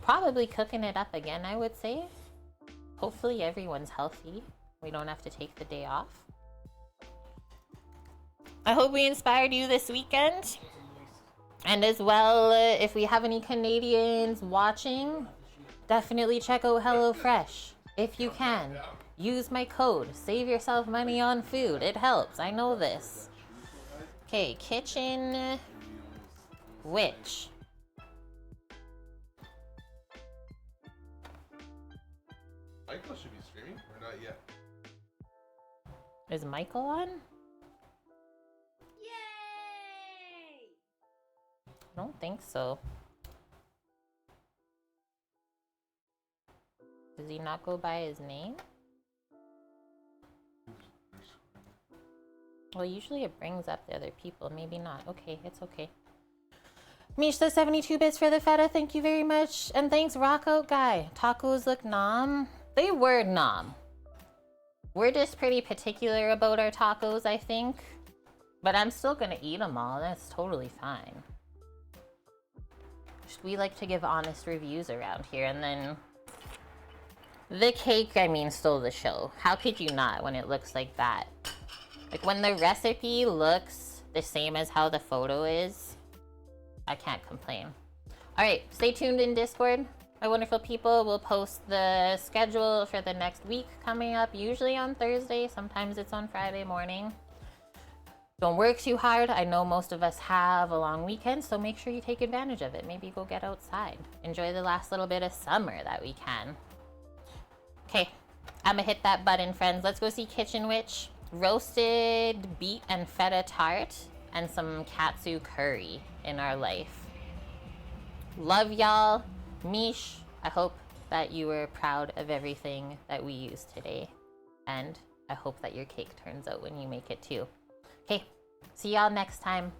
Probably cooking it up again, I would say. Hopefully everyone's healthy. We don't have to take the day off. I hope we inspired you this weekend. And as well, if we have any Canadians watching, definitely check out HelloFresh. If you can, use my code. Save yourself money on food. It helps. I know this. Okay, Kitchen Witch. Michael should be streaming, or not yet? Is Michael on? Yay! I don't think so. Does he not go by his name? Well, usually it brings up the other people. Maybe not. Okay, it's okay. Mish says 72 bits for the feta. Thank you very much. And thanks, Rockout Guy. Tacos look nom. They were nom. We're just pretty particular about our tacos, I think. But I'm still gonna eat them all. That's totally fine. We like to give honest reviews around here. And then the cake, I mean, stole the show. How could you not when it looks like that? Like when the recipe looks the same as how the photo is, I can't complain. All right, stay tuned in Discord. My wonderful people will post the schedule for the next week coming up, usually on Thursday. Sometimes it's on Friday morning. Don't work too hard. I know most of us have a long weekend, so make sure you take advantage of it. Maybe go get outside. Enjoy the last little bit of summer that we can. Okay, I'm gonna hit that button, friends. Let's go see Kitchen Witch. Roasted beet and feta tart and some katsu curry in our life. Love y'all. Mish, I hope that you were proud of everything that we used today. And I hope that your cake turns out when you make it too. Okay, see y'all next time.